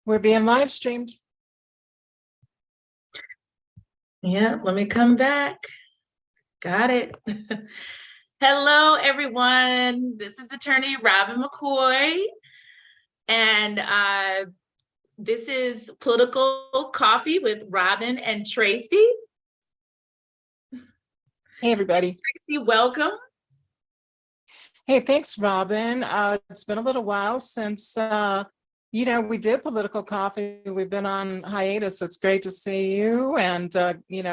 We're being live streamed. Yeah, let me come back. Got it. Hello, everyone. This is attorney Robyn McCoy, and this is Political Coffee with Robyn and Tracey. Hey, everybody. Tracey, welcome. Hey, thanks, Robyn. It's been a little while since, we did Political Coffee. We've been on hiatus. It's great to see you and,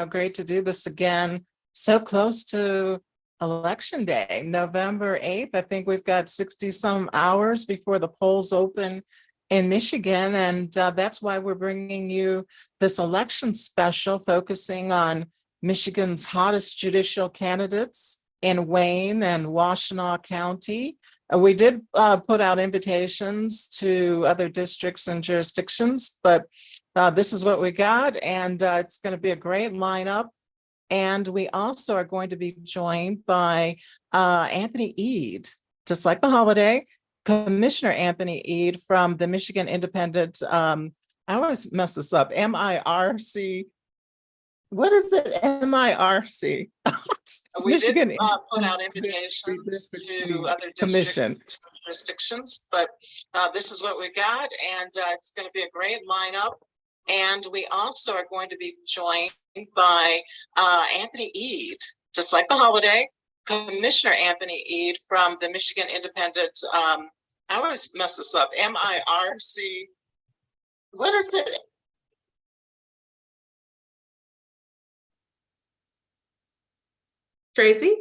great to do this again. So close to Election Day, November 8th. I think we've got 60 some hours before the polls open in Michigan. And that's why we're bringing you this election special focusing on Michigan's hottest judicial candidates in Wayne and Washtenaw County. We did put out invitations to other districts and jurisdictions, but this is what we got, and it's going to be a great lineup. And we also are going to be joined by Anthony Eid, just like the holiday, Commissioner Anthony Eid from the Michigan Independent, I always mess this up, MIRC. What is it? MIRC. Michigan did put out invitations to other jurisdictions, but this is what we got, and it's going to be a great lineup. And we also are going to be joined by Anthony Eid, just like the holiday, Commissioner Anthony Eid from the Michigan Independent, I always mess this up, MIRC. What is it? Tracey?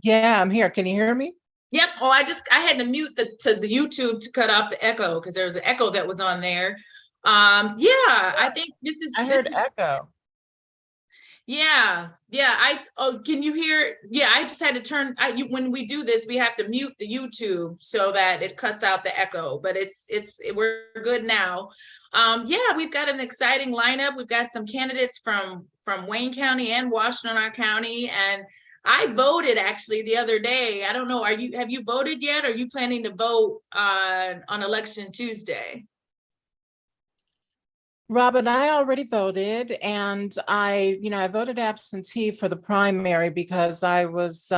Yeah, I'm here. Can you hear me? Yep. Oh, I had to mute the YouTube to cut off the echo because there was an echo that was on there. I think this is. I heard echo. Yeah. Can you hear? Yeah, I just had to turn. When we do this, we have to mute the YouTube so that it cuts out the echo. But we're good now. We've got an exciting lineup. We've got some candidates from Wayne County and Washtenaw County, and I voted actually the other day. I don't know. Have you voted yet? Or are you planning to vote on Election Tuesday? Robyn, I already voted, and I voted absentee for the primary because I was,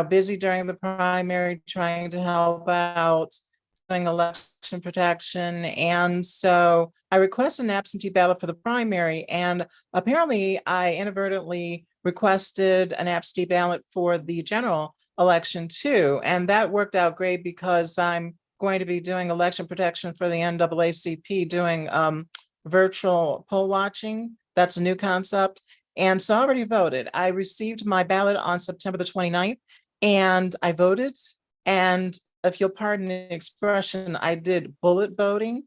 busy during the primary trying to help out doing election protection. And so I requested an absentee ballot for the primary, and apparently I inadvertently requested an absentee ballot for the general election too. And that worked out great because I'm going to be doing election protection for the NAACP, doing virtual poll watching. That's a new concept. And so I already voted. I received my ballot on September the 29th, and I voted. And if you'll pardon the expression, I did bullet voting.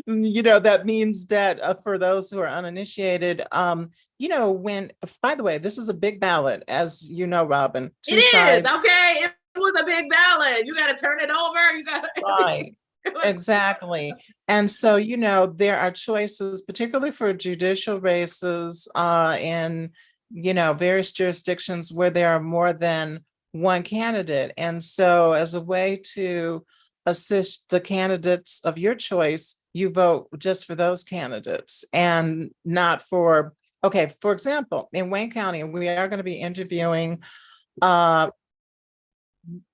That means that for those who are uninitiated, by the way, this is a big ballot, as you know, Robyn. It is, okay. It was a big ballot. You got to turn it over. You got to. Right. Exactly. And so, there are choices, particularly for judicial races in, various jurisdictions where there are more than one candidate. And so as a way to assist the candidates of your choice, you vote just for those candidates and not for, for example, in Wayne County, we are going to be interviewing,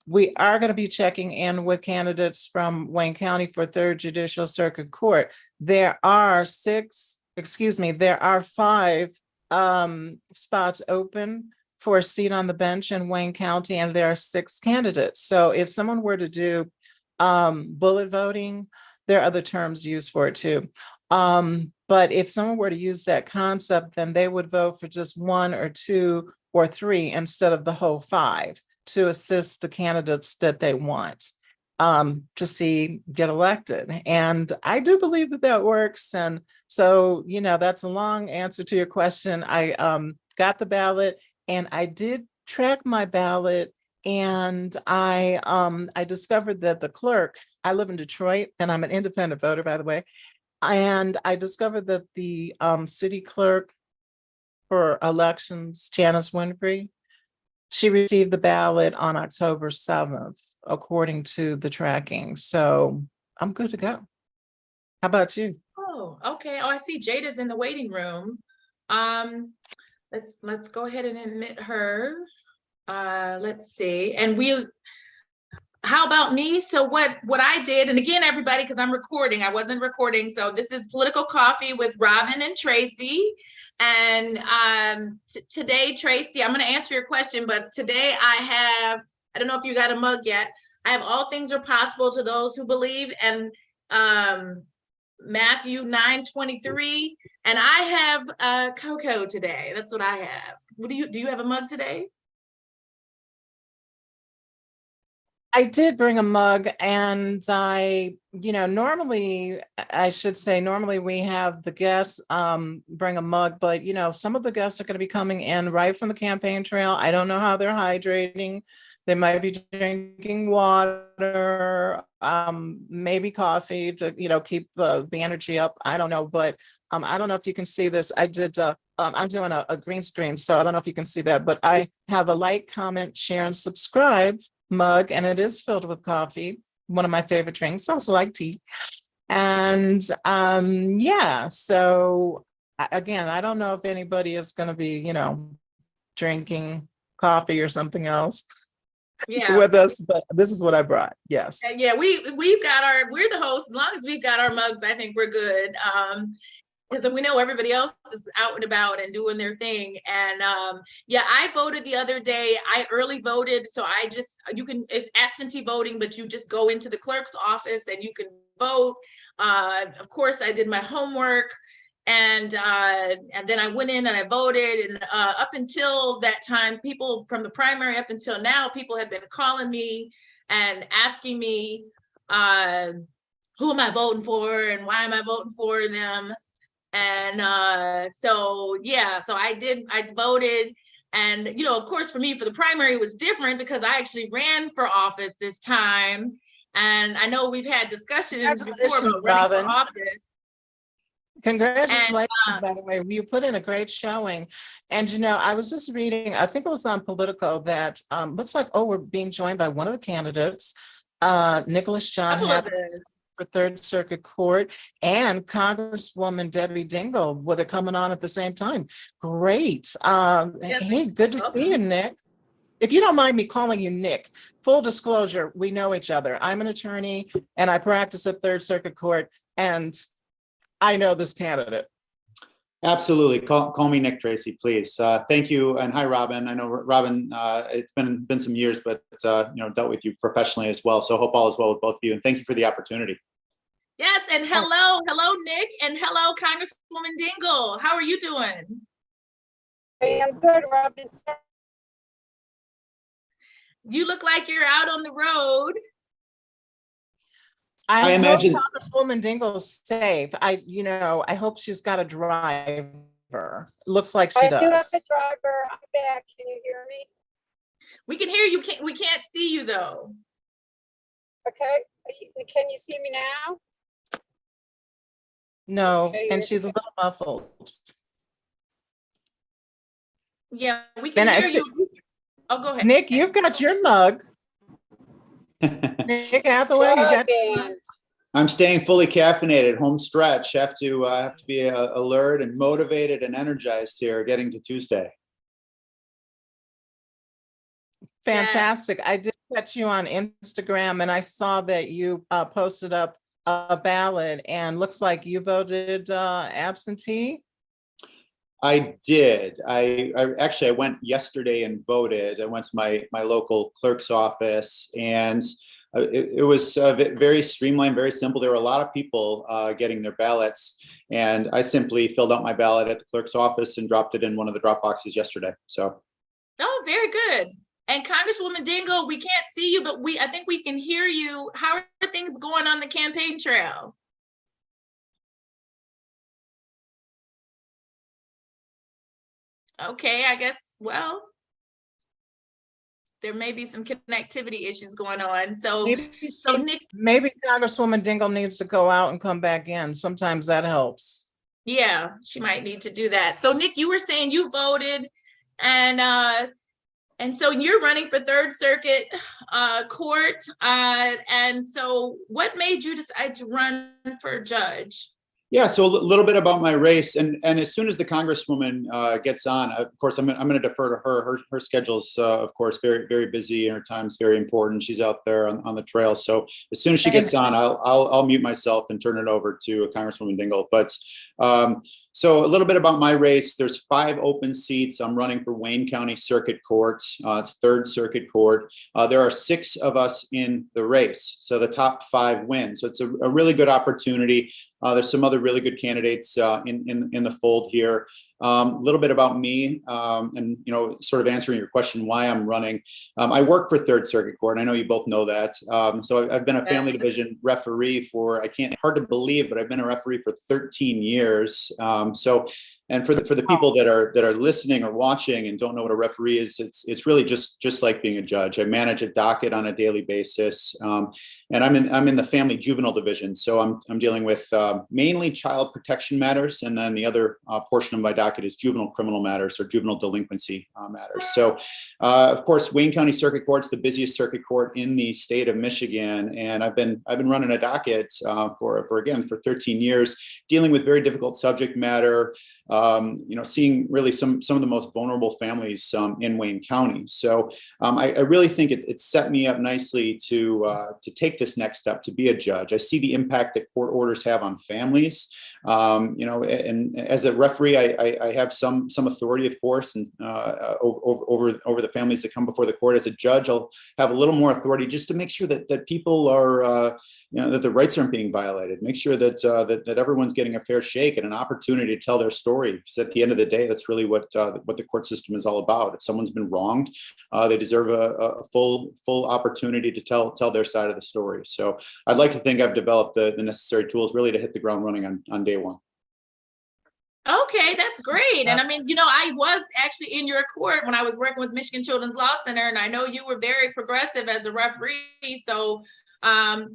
we are going to be checking in with candidates from Wayne County for 3rd Judicial Circuit Court. There are 5 spots open for a seat on the bench in Wayne County, and there are 6 candidates. So if someone were to do bullet voting, there are other terms used for it too. But if someone were to use that concept, then they would vote for just 1 or 2 or 3 instead of the whole 5 to assist the candidates that they want to get elected. And I do believe that works. And so, that's a long answer to your question. I got the ballot, and I did track my ballot, and I discovered that the clerk, I live in Detroit, and I'm an independent voter, by the way, and I discovered that the city clerk for elections, Janice Winfrey, she received the ballot on October 7th, according to the tracking. So I'm good to go. How about you? Oh, okay. Oh, I see Jada's in the waiting room. Let's go ahead and admit her. Let's see. And how about me? So what I did, and again, everybody, because I'm recording, I wasn't recording. So this is Political Coffee with Robyn and Tracey. And today, Tracey, I'm going to answer your question, but today I don't know if you got a mug yet. I have all things are possible to those who believe, and Matthew 9:23. And I have cocoa today. That's what I have. Do you have a mug today? I did bring a mug, and normally we have the guests bring a mug, but some of the guests are going to be coming in right from the campaign trail. I don't know how they're hydrating. They might be drinking water, maybe coffee to keep the energy up. I don't know, but I don't know if you can see this. I'm doing a green screen, so I don't know if you can see that, but I have a like, comment, share, and subscribe mug, and it is filled with coffee, one of my favorite drinks. I also like tea. And so again, I don't know if anybody is going to be drinking coffee or something else with us, but this is what I brought. Yes. Yeah, we're the hosts. As long as we've got our mugs, I think we're good. Because we know everybody else is out and about and doing their thing. And I voted the other day. I early voted. So it's absentee voting, but you just go into the clerk's office and you can vote. Of course, I did my homework, and then I went in and I voted. And up until that time, people from the primary up until now, people have been calling me and asking me, who am I voting for and why am I voting for them? And so I voted. And, of course, for me, for the primary, it was different because I actually ran for office this time. And I know we've had discussions before about running for office. Congratulations, by the way. You put in a great showing. And, I was just reading, I think it was on Politico, that looks like, we're being joined by one of the candidates, Nicholas John Hathaway for Third Circuit Court, and Congresswoman Debbie Dingell, with it coming on at the same time. Great. Hey, good to see you, Nick. If you don't mind me calling you Nick, full disclosure, we know each other. I'm an attorney and I practice at Third Circuit Court, and I know this candidate. Absolutely. Call me Nick, Tracey, please. Thank you. And hi, Robyn. I know, Robyn, it's been some years, but dealt with you professionally as well. So hope all is well with both of you. And thank you for the opportunity. Yes. And hello, Nick. And hello, Congresswoman Dingell. How are you doing? Hey, I'm good, Robyn. You look like you're out on the road. I imagine Congresswoman Dingell's safe. I hope she's got a driver. Looks like she does. I do have a driver. I'm back. Can you hear me? We can hear you. We can't see you though. Okay. Can you see me now? No, okay, and she's a little muffled. Yeah, we can hear you. Oh, go ahead. Nick, you've got your mug. Nick Hathaway, you got your mug. I'm staying fully caffeinated, home stretch. Have to be alert and motivated and energized here, getting to Tuesday. Fantastic. I did catch you on Instagram, and I saw that you posted up a ballot, and looks like you voted absentee. I did. I went yesterday and voted. I went to my local clerk's office, and it was very streamlined, very simple. There were a lot of people getting their ballots, and I simply filled out my ballot at the clerk's office and dropped it in one of the drop boxes yesterday. So. Oh, very good. And Congresswoman Dingell, we can't see you, but I think we can hear you. How are things going on the campaign trail? Okay, I guess, well, there may be some connectivity issues going on. So Nick. Maybe Congresswoman Dingell needs to go out and come back in. Sometimes that helps. Yeah, she might need to do that. So Nick, you were saying you voted, and And so you're running for Third Circuit Court. And so what made you decide to run for judge? Yeah, so a little bit about my race, and as soon as the Congresswoman gets on, of course, I'm going to defer to her. Her schedule's, of course, very, very busy, and her time's very important. She's out there on the trail, so as soon as she gets on, I'll mute myself and turn it over to Congresswoman Dingell. But so a little bit about my race. There's 5 open seats. I'm running for Wayne County Circuit Court. It's Third Circuit Court. There are 6 of us in the race, so the top 5 win. So it's a really good opportunity. There's some other really good candidates in the fold here. A little bit about me, and sort of answering your question why I'm running. I work for Third Circuit Court. I know you both know that. So I've been a family division referee for, hard to believe, but I've been a referee for 13 years. And for the people that are listening or watching and don't know what a referee is, it's really just like being a judge. I manage a docket on a daily basis, and I'm in the family juvenile division. So I'm dealing with mainly child protection matters, and then the other portion of my docket is juvenile criminal matters or juvenile delinquency matters. So, of course, Wayne County Circuit Court's the busiest circuit court in the state of Michigan, and I've been running a docket for 13 years, dealing with very difficult subject matter. Seeing really some of the most vulnerable families in Wayne County. So I really think it set me up nicely to take this next step, to be a judge. I see the impact that court orders have on families. And as a referee, I have some authority, of course, and over the families that come before the court. As a judge, I'll have a little more authority just to make sure that people are, that their rights aren't being violated. Make sure that everyone's getting a fair shake and an opportunity to tell their story. Because at the end of the day, that's really what the court system is all about. If someone's been wronged, they deserve a full opportunity to tell their side of the story. So I'd like to think I've developed the necessary tools really to hit the ground running on day one. Okay, that's great. And I mean, I was actually in your court when I was working with Michigan Children's Law Center, and I know you were very progressive as a referee. So, I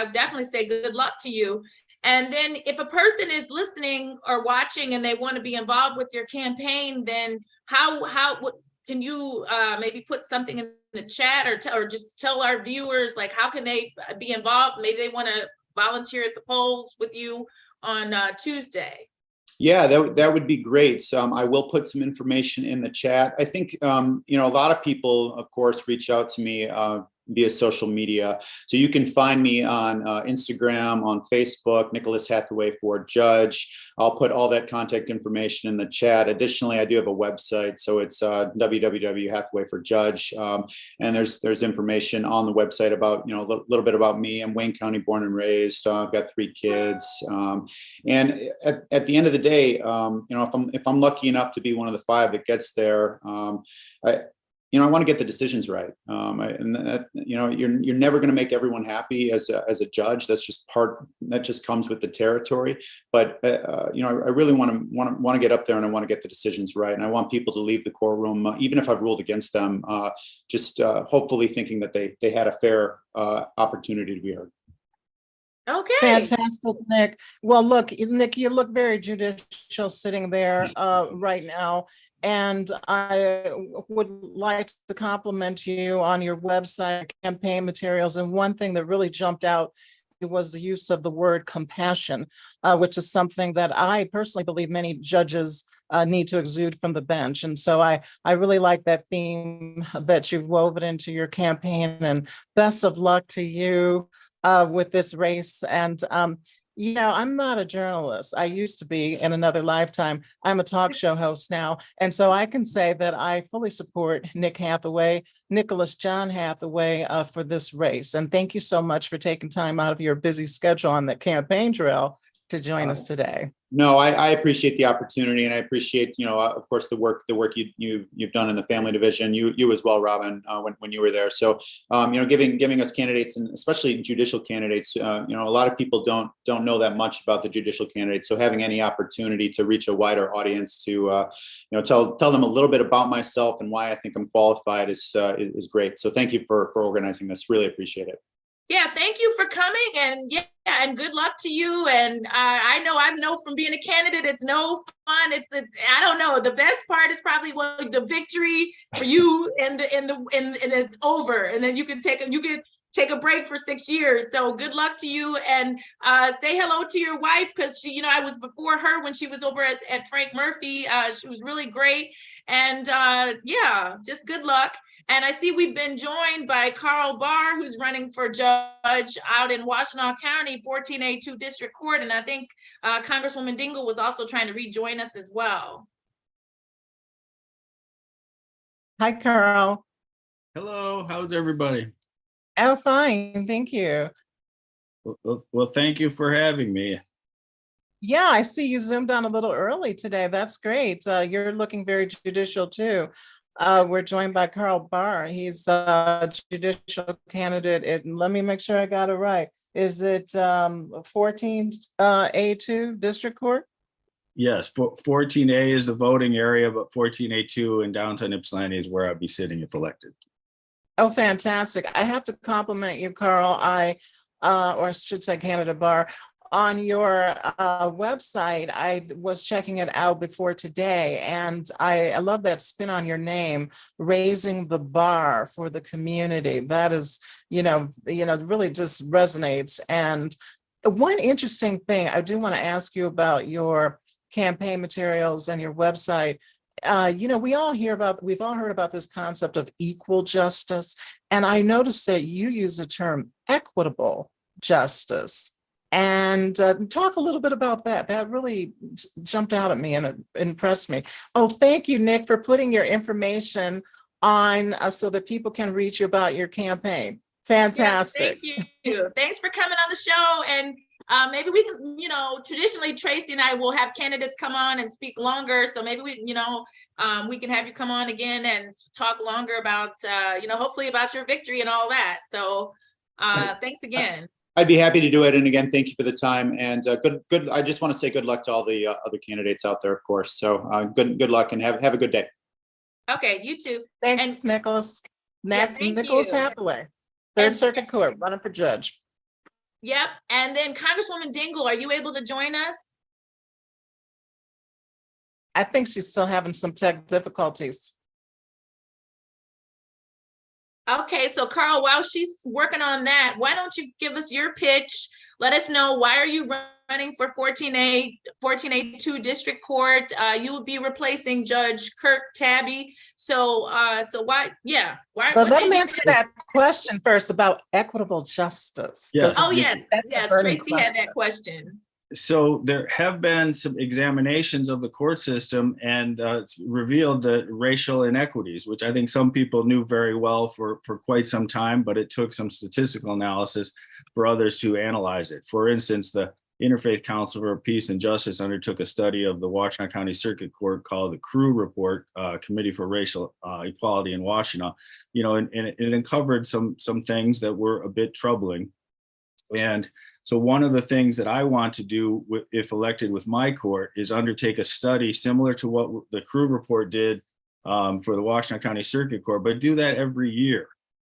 would definitely say good luck to you. And then if a person is listening or watching and they want to be involved with your campaign, then what can you maybe put something in the chat or just tell our viewers, like, how can they be involved? Maybe they want to volunteer at the polls with you on Tuesday. Yeah, that would be great. I will put some information in the chat. I think, a lot of people, of course, reach out to me via social media. So you can find me on Instagram, on Facebook, Nicholas Hathaway for Judge. I'll put all that contact information in the chat. Additionally, I do have a website. So it's www.hathawayforjudge. And there's information on the website about, a little bit about me. I'm Wayne County born and raised. I've got 3 kids. And at the end of the day, if I'm lucky enough to be one of the 5 that gets there, I want to get the decisions right. You're never going to make everyone happy as a judge. That's just that just comes with the territory. But I really want to get up there, and I want to get the decisions right. And I want people to leave the courtroom, even if I've ruled against them, hopefully thinking that they had a fair opportunity to be heard. Okay. Fantastic, Nick. Well, look, Nick, you look very judicial sitting there right now. And I would like to compliment you on your website campaign materials. And one thing that really jumped out was the use of the word compassion, which is something that I personally believe many judges need to exude from the bench. And so I really like that theme that you've woven into your campaign, and best of luck to you with this race. And I'm not a journalist. I used to be in another lifetime. I'm a talk show host now. And so I can say that I fully support Nicholas John Hathaway for this race. And thank you so much for taking time out of your busy schedule on the campaign trail to join us today. No, I appreciate the opportunity, and I appreciate, of course, the work you've done in the family division. You as well, Robyn, when you were there. So, giving us candidates, and especially judicial candidates. A lot of people don't know that much about the judicial candidates. So having any opportunity to reach a wider audience to, tell them a little bit about myself and why I think I'm qualified is great. So thank you for organizing this. Really appreciate it. Yeah, thank you for coming, and yeah, and good luck to you. And I know from being a candidate, it's no fun. It's I don't know. The best part is probably the victory for you, and it's over, and then you can take a break for 6 years. So good luck to you, and say hello to your wife, because she, I was before her when she was over at Frank Murphy. She was really great, and yeah, just good luck. And I see we've been joined by Karl Barr, who's running for judge out in Washtenaw County, 14A2 District Court. And I think Congresswoman Dingell was also trying to rejoin us as well. Hi, Karl. Hello, how's everybody? Oh, fine, thank you. Well, thank you for having me. Yeah, I see you zoomed on a little early today. That's great. You're looking very judicial too. We're joined by Karl Barr. He's a judicial candidate. Let me make sure I got it right. Is it 14A2 District Court? Yes, 14A is the voting area, but 14A2 in downtown Ypsilanti is where I'll be sitting if elected. Oh, fantastic. I have to compliment you, Karl. Or I should say candidate Barr. On your website, I was checking it out before today, and I love that spin on your name, raising the bar for the community. That is, really just resonates. And one interesting thing I do want to ask you about your campaign materials and your website. We've all heard about this concept of equal justice, and I noticed that you use the term equitable justice. And talk a little bit about that. That really jumped out at me and it impressed me. Oh, thank you, Nick, for putting your information on so that people can reach you about your campaign. Fantastic. Yeah, thank you. Thanks for coming on the show. And maybe we can, traditionally Tracey and I will have candidates come on and speak longer. So maybe we can have you come on again and talk longer about, hopefully about your victory and all that. So thanks again. I'd be happy to do it. And again, thank you for the time, and good. I just want to say good luck to all the other candidates out there, of course. So good luck, and have a good day. Okay, you too. Thanks, Nicholas. Nicholas you. Hathaway, Third Circuit Court, running for judge. Yep. And then Congresswoman Dingell, are you able to join us? I think she's still having some tech difficulties. Okay, so Karl, while she's working on that, why don't you give us your pitch? Let us know, why are you running for 14A2 District Court? You will be replacing Judge Kirk Tabby. So why? Yeah. Why? But let me answer that question first about equitable justice. Yes. Oh yes, Tracey had that question. So there have been some examinations of the court system, and it's revealed that racial inequities, which I think some people knew very well for quite some time, but it took some statistical analysis for others to analyze it. For instance, the Interfaith Council for Peace and Justice undertook a study of the Washtenaw County Circuit Court called the CREW Report, Committee for Racial Equality in Washtenaw, and it uncovered some things that were a bit troubling. And so one of the things that I want to do if elected with my court is undertake a study similar to what the CREW report did for the Washtenaw County Circuit Court, but do that every year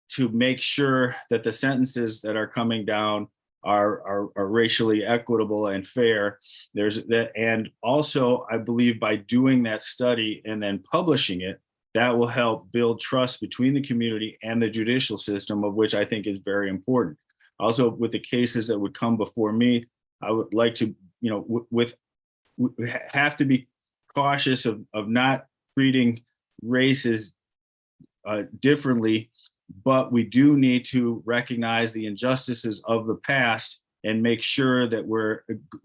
to make sure that the sentences that are coming down are racially equitable and fair. There's that, and also I believe by doing that study and then publishing it, that will help build trust between the community and the judicial system, of which I think is very important. Also, with the cases that would come before me, I would like to, we have to be cautious of not treating races differently, but we do need to recognize the injustices of the past and make sure that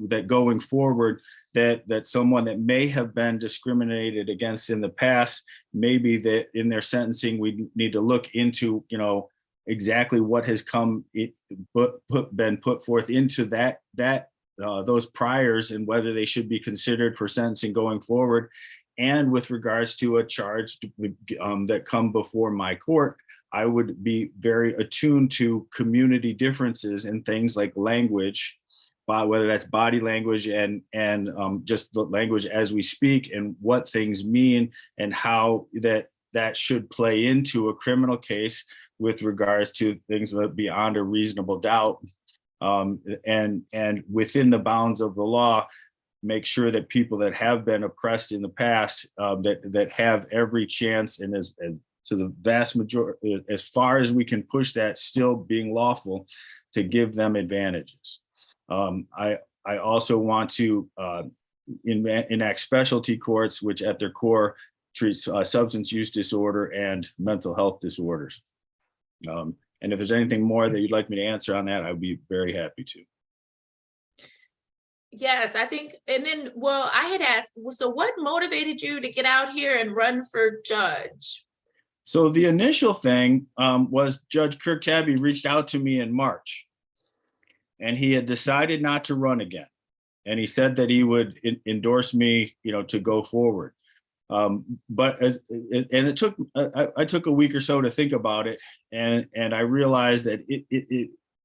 that going forward, that someone that may have been discriminated against in the past, maybe that in their sentencing, we need to look into, exactly what has been put forth into those priors and whether they should be considered for sentencing going forward. And with regards to a charge that come before my court, I would be very attuned to community differences in things like language, whether that's body language and just the language as we speak, and what things mean and how that should play into a criminal case with regards to things beyond a reasonable doubt, and within the bounds of the law, make sure that people that have been oppressed in the past, that have every chance, and to the vast majority, as far as we can push that still being lawful, to give them advantages. I also want to enact specialty courts, which at their core treats substance use disorder and mental health disorders. And if there's anything more that you'd like me to answer on that, I'd be very happy to. Yes, I think, and then, well, I had asked, so what motivated you to get out here and run for judge? So the initial thing was Judge Kirk Tabby reached out to me in March, and he had decided not to run again. And he said that he would endorse me, to go forward. But I took a week or so to think about it, and I realized that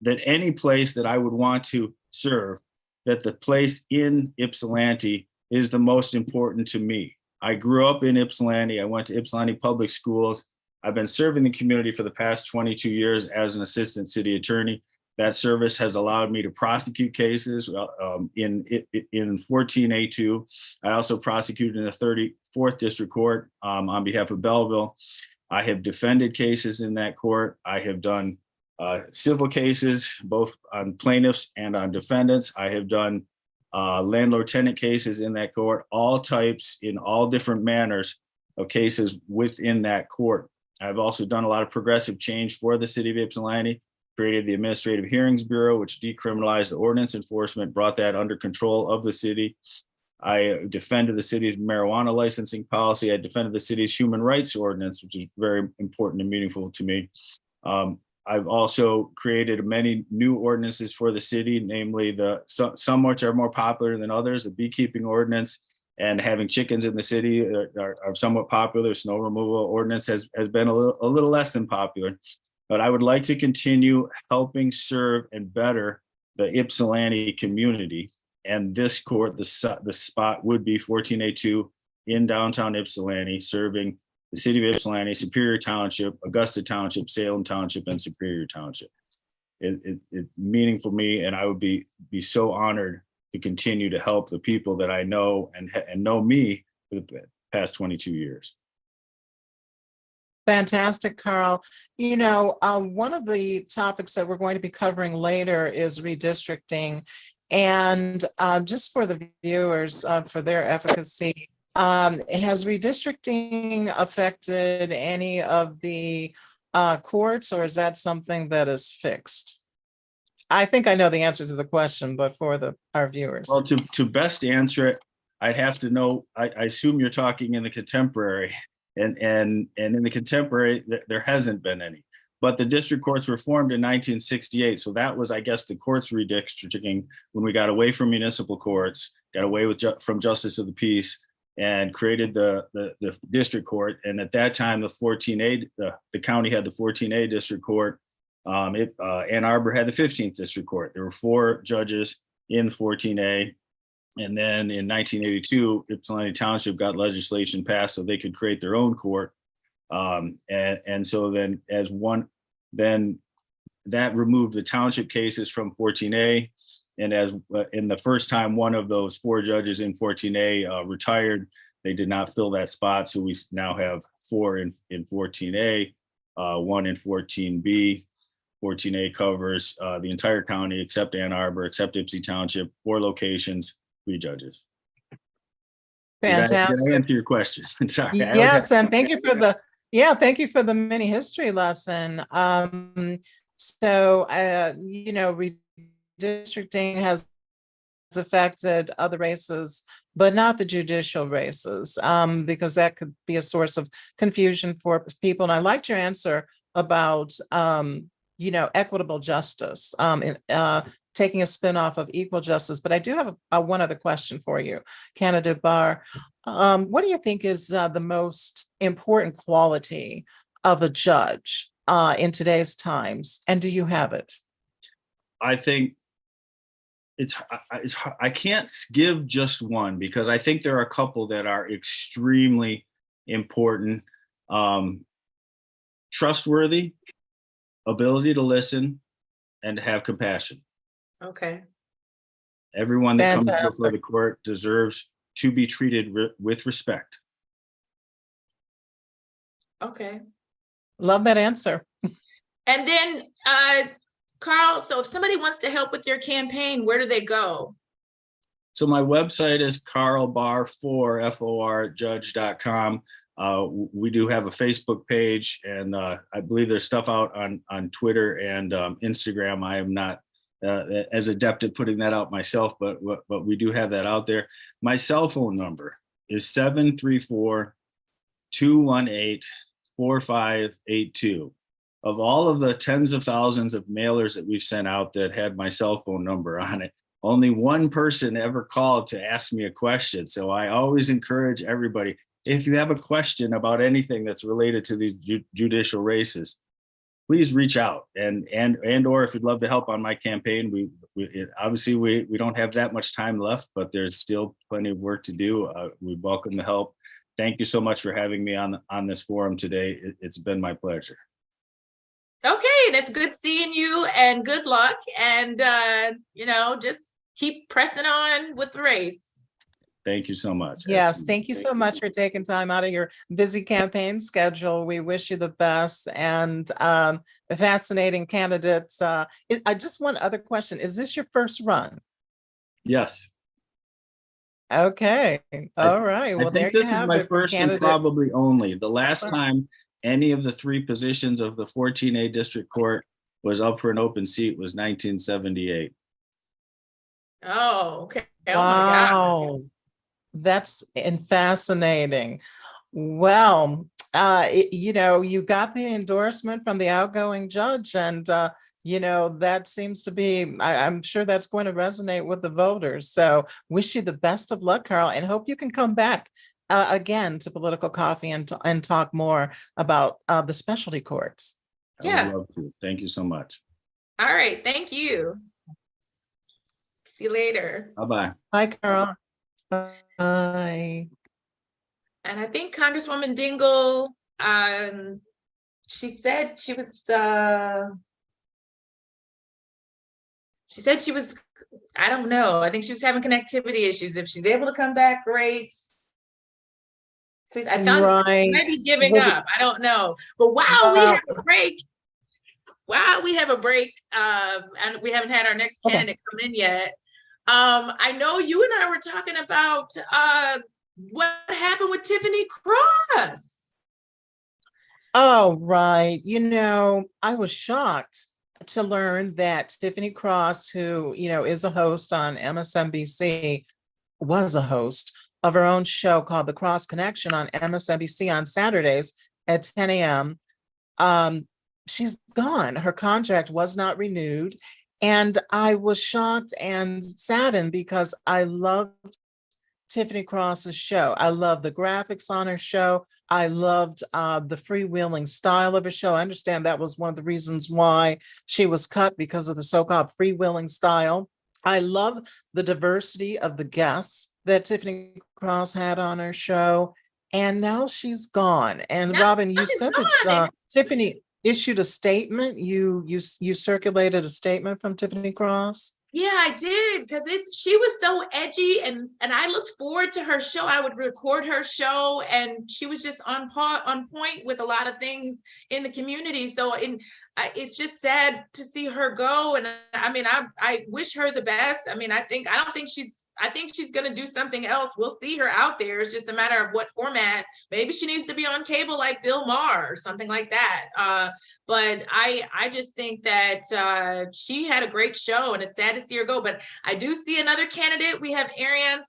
that any place that I would want to serve, that the place in Ypsilanti is the most important to me. I grew up in Ypsilanti. I went to Ypsilanti Public Schools. I've been serving the community for the past 22 years as an assistant city attorney. That service has allowed me to prosecute cases in 14A2. I also prosecuted in the 34th District Court on behalf of Belleville. I have defended cases in that court. I have done civil cases, both on plaintiffs and on defendants. I have done landlord-tenant cases in that court, all types, in all different manners of cases within that court. I've also done a lot of progressive change for the city of Ypsilanti, created the Administrative Hearings Bureau, which decriminalized the ordinance enforcement, brought that under control of the city. I defended the city's marijuana licensing policy. I defended the city's human rights ordinance, which is very important and meaningful to me. I've also created many new ordinances for the city, namely some which are more popular than others. The beekeeping ordinance and having chickens in the city are somewhat popular. Snow removal ordinance has been a little less than popular. But I would like to continue helping serve and better the Ypsilanti community. And this court, the spot would be 14A2 in downtown Ypsilanti, serving the city of Ypsilanti, Superior Township, Augusta Township, Salem Township, and Superior Township. It's meaningful for me, and I would be so honored to continue to help the people that I know and know me for the past 22 years. Fantastic, Karl. One of the topics that we're going to be covering later is redistricting. And just for the viewers, for their efficacy, has redistricting affected any of the courts, or is that something that is fixed? I think I know the answer to the question, but for our viewers. Well, to best answer it, I'd have to know, I assume you're talking in the contemporary, and in the contemporary, there hasn't been any. But the district courts were formed in 1968. So that was, I guess, the courts redistricting when we got away from municipal courts, got away from justice of the peace, and created the district court. And at that time, the 14A, the county had the 14A district court. Ann Arbor had the 15th district court. There were 4 judges in 14A. And then in 1982, Ypsilanti Township got legislation passed so they could create their own court. And so then then that removed the township cases from 14A. And as in the first time, one of those 4 judges in 14A retired, they did not fill that spot. So we now have 4 in 14A, 1 in 14B. 14A covers the entire county except Ann Arbor, except Ypsi Township, 4 locations, 3 judges. Fantastic. Did I answer your question? Sorry. Yes, and thank you for the mini history lesson. So redistricting has affected other races, but not the judicial races, because that could be a source of confusion for people. And I liked your answer about equitable justice, taking a spin-off of equal justice. But I do have one other question for you, candidate Barr. What do you think is the most important quality of a judge in today's times? And do you have it? I think I can't give just one, because I think there are a couple that are extremely important. Trustworthy, ability to listen and to have compassion. Okay. Everyone that comes before Fantastic. the court deserves to be treated with respect. Okay. Love that answer. And then, Karl, so if somebody wants to help with your campaign, where do they go? So my website is karlbarr4, FOR, judge.com. We do have a Facebook page, and I believe there's stuff out on Twitter and Instagram. I am not as adept at putting that out myself, but we do have that out there. My cell phone number is 734-218-4582. Of all of the tens of thousands of mailers that we've sent out that had my cell phone number on it, only one person ever called to ask me a question. So I always encourage everybody, if you have a question about anything that's related to these judicial races, please reach out. And or if you'd love to help on my campaign, we obviously we don't have that much time left, but there's still plenty of work to do. We welcome the help. Thank you so much for having me on this forum today. It's been my pleasure. Okay, that's good seeing you, and good luck. And just keep pressing on with the race. Thank you so much. Yes, Absolutely. thank you so much for taking time out of your busy campaign schedule. We wish you the best, and the fascinating candidates. I just one other question. Is this your first run? Yes. Okay. All right. Well, I there think you this is have my it. for first and candidate- probably only. The last time any of the three positions of the 14A district court was up for an open seat was 1978. Oh, okay. Oh my Wow. gosh. That's fascinating. Well, you got the endorsement from the outgoing judge, and that seems to be, I'm sure that's going to resonate with the voters. So wish you the best of luck, Karl, and hope you can come back again to Political Coffee and talk more about the specialty courts. I would Yes. love to. Thank you so much. All right. Thank you. See you later. Bye-bye. Bye, Karl. Bye. And I think Congresswoman Dingell, she said she was, I don't know. I think she was having connectivity issues. If she's able to come back, great. See, I thought Right. she might be giving Well, up. I don't know. But while we Well- have a break, and we haven't had our next Okay. candidate come in yet, I know you and I were talking about what happened with Tiffany Cross. Oh, right. I was shocked to learn that Tiffany Cross, who, is a host on MSNBC, was a host of her own show called The Cross Connection on MSNBC on Saturdays at 10 a.m. She's gone. Her contract was not renewed. And I was shocked and saddened because I loved Tiffany Cross's show. I loved the graphics on her show. I loved the freewheeling style of her show. I understand that was one of the reasons why she was cut, because of the so-called freewheeling style. I love the diversity of the guests that Tiffany Cross had on her show. And now she's gone. And Now Robyn, you she's said gone. that Tiffany issued a statement. You circulated a statement from Tiffany Cross. Yeah, I did, because she was so edgy, and I looked forward to her show. I would record her show, and she was just on point with a lot of things in the community. So it's just sad to see her go. And I wish her the best. I think she's going to do something else. We'll see her out there. It's just a matter of what format. Maybe she needs to be on cable like Bill Maher or something like that. But I just think that she had a great show, and it's sad to see her go. But I do see another candidate. We have Arriane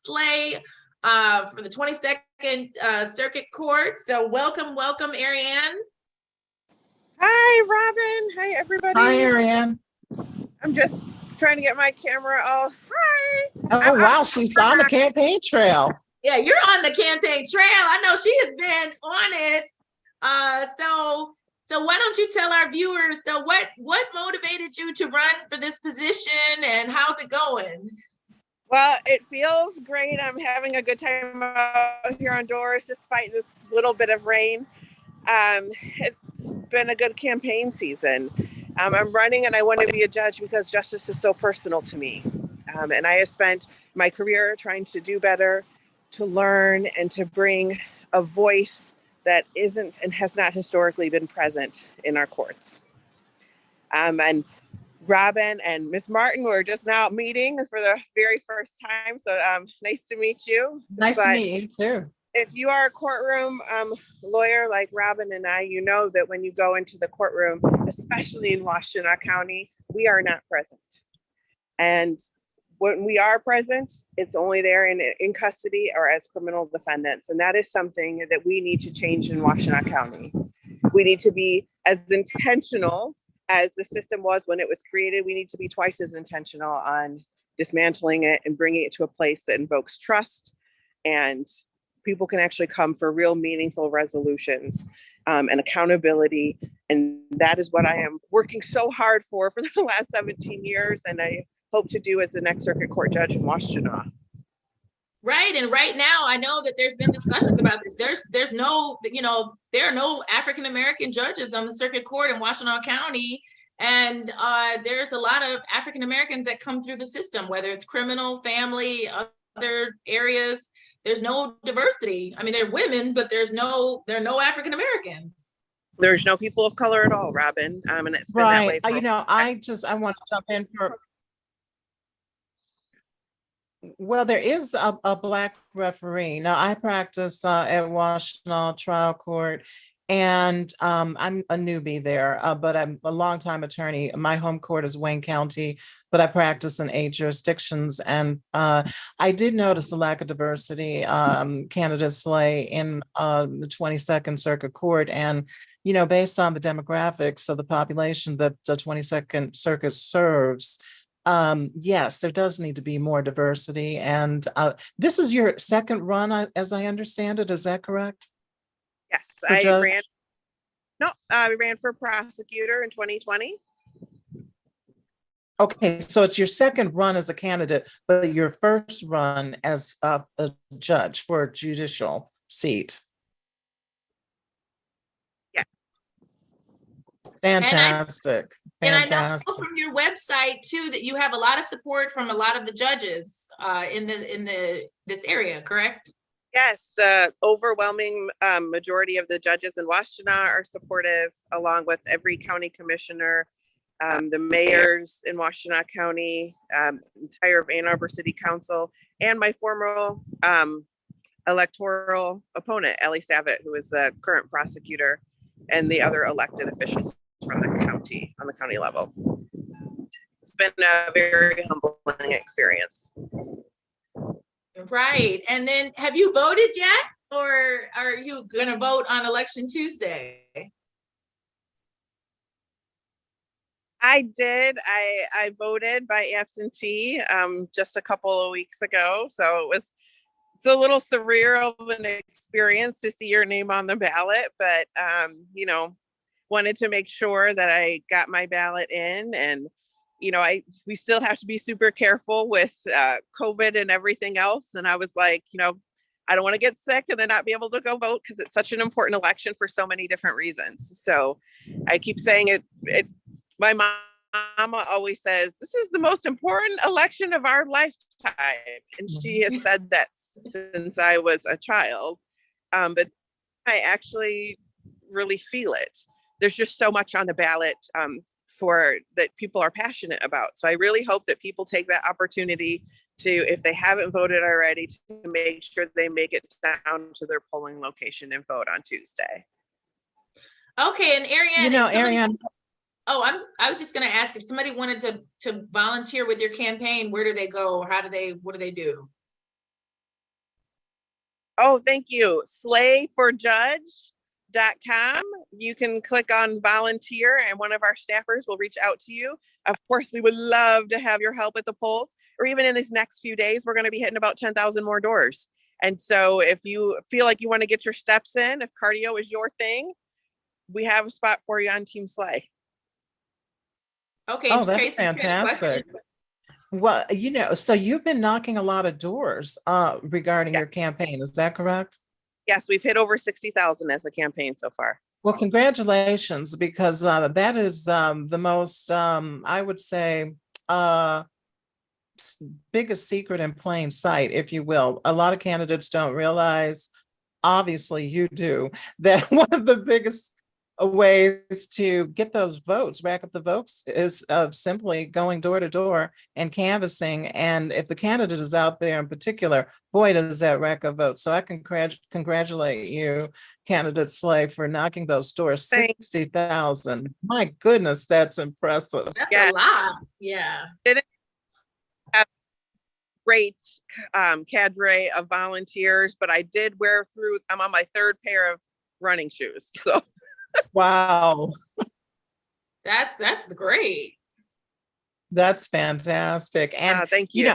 for the 22nd Circuit Court. So welcome, Arriane. Hi, Robyn. Hi, everybody. Hi, Arriane. I'm just trying to get my camera all. Hi. Oh, wow. She's on the campaign trail. Yeah, you're on the campaign trail. I know she has been on it. So why don't you tell our viewers, so what motivated you to run for this position, and how's it going? Well, it feels great. I'm having a good time out here on Doris, despite this little bit of rain. It's been a good campaign season. I'm running and I want to be a judge because justice is so personal to me. And I have spent my career trying to do better, to learn, and to bring a voice that isn't and has not historically been present in our courts. And Robyn and Ms. Martin were just now meeting for the very first time. So nice to meet you. Nice to meet you too. If you are a courtroom lawyer like Robyn and I, you know that when you go into the courtroom, especially in Washtenaw County, we are not present. And when we are present, it's only there in custody or as criminal defendants. And that is something that we need to change in Washtenaw County. We need to be as intentional as the system was when it was created. We need to be twice as intentional on dismantling it and bringing it to a place that invokes trust and people can actually come for real meaningful resolutions and accountability. And that is what I am working so hard for the last 17 years. And I hope to do as the next circuit court judge in Washtenaw. Right. And right now, I know that there's been discussions about this. There's no, there are no African-American judges on the circuit court in Washtenaw County. And there's a lot of African-Americans that come through the system, whether it's criminal, family, other areas. There's no diversity. I mean, they're women, but there are no African-Americans. There's no people of color at all, Robyn. And it's been that way. I want to jump in for. Well, there is a Black referee. Now, I practice at Washtenaw Trial Court, and I'm a newbie there, but I'm a longtime attorney. My home court is Wayne County, but I practice in 8 jurisdictions. And I did notice a lack of diversity, candidate slay in the 22nd Circuit Court. And, based on the demographics of the population that the 22nd Circuit serves, yes, there does need to be more diversity. And this is your second run, as I understand it. Is that correct? Yes, I ran for prosecutor in 2020. Okay, so it's your second run as a candidate, but your first run as a judge for a judicial seat. Yeah. Fantastic. And I know from your website too that you have a lot of support from a lot of the judges in this area, correct? Yes, the overwhelming majority of the judges in Washtenaw are supportive, along with every county commissioner, the mayors in Washtenaw County, entire Ann Arbor City Council, and my former electoral opponent, Ellie Savitt, who is the current prosecutor, and the other elected officials from the county on the county level. It's been a very humbling experience. Right. And then have you voted yet, or are you going to vote on Election Tuesday? I did. I voted by absentee just a couple of weeks ago. So it's a little surreal of an experience to see your name on the ballot, but wanted to make sure that I got my ballot in. And we still have to be super careful with COVID and everything else. And I was like, I don't want to get sick and then not be able to go vote because it's such an important election for so many different reasons. So I keep saying it. My mama always says, this is the most important election of our lifetime. And she has said that since I was a child. But I actually really feel it. There's just so much on the ballot for that people are passionate about. So I really hope that people take that opportunity to, if they haven't voted already, to make sure they make it down to their polling location and vote on Tuesday. Okay, and Arriane, Arriane. I was just going to ask if somebody wanted to volunteer with your campaign, where do they go? Or what do they do? Oh, thank you. slayforjudge.com. You can click on volunteer and one of our staffers will reach out to you. Of course, we would love to have your help at the polls, or even in these next few days, we're going to be hitting about 10,000 more doors. And so if you feel like you want to get your steps in, if cardio is your thing, we have a spot for you on Team Slay. Okay. Oh, that's fantastic. Well, so you've been knocking a lot of doors regarding your campaign. Is that correct? Yes, we've hit over 60,000 as a campaign so far. Well, congratulations, because that is the most, I would say, biggest secret in plain sight, if you will. A lot of candidates don't realize, obviously you do, that one of the biggest ways to get those votes, rack up the votes, is simply going door to door and canvassing. And if the candidate is out there in particular, boy, does that rack up votes. So I congratulate you, candidate Tlaib, for knocking those doors. Thanks. 60,000. My goodness, that's impressive. That's Yeah. a lot. Yeah. Great cadre of volunteers, but I did wear through, I'm on my third pair of running shoes. So Wow, That's great. that's fantastic. And thank you.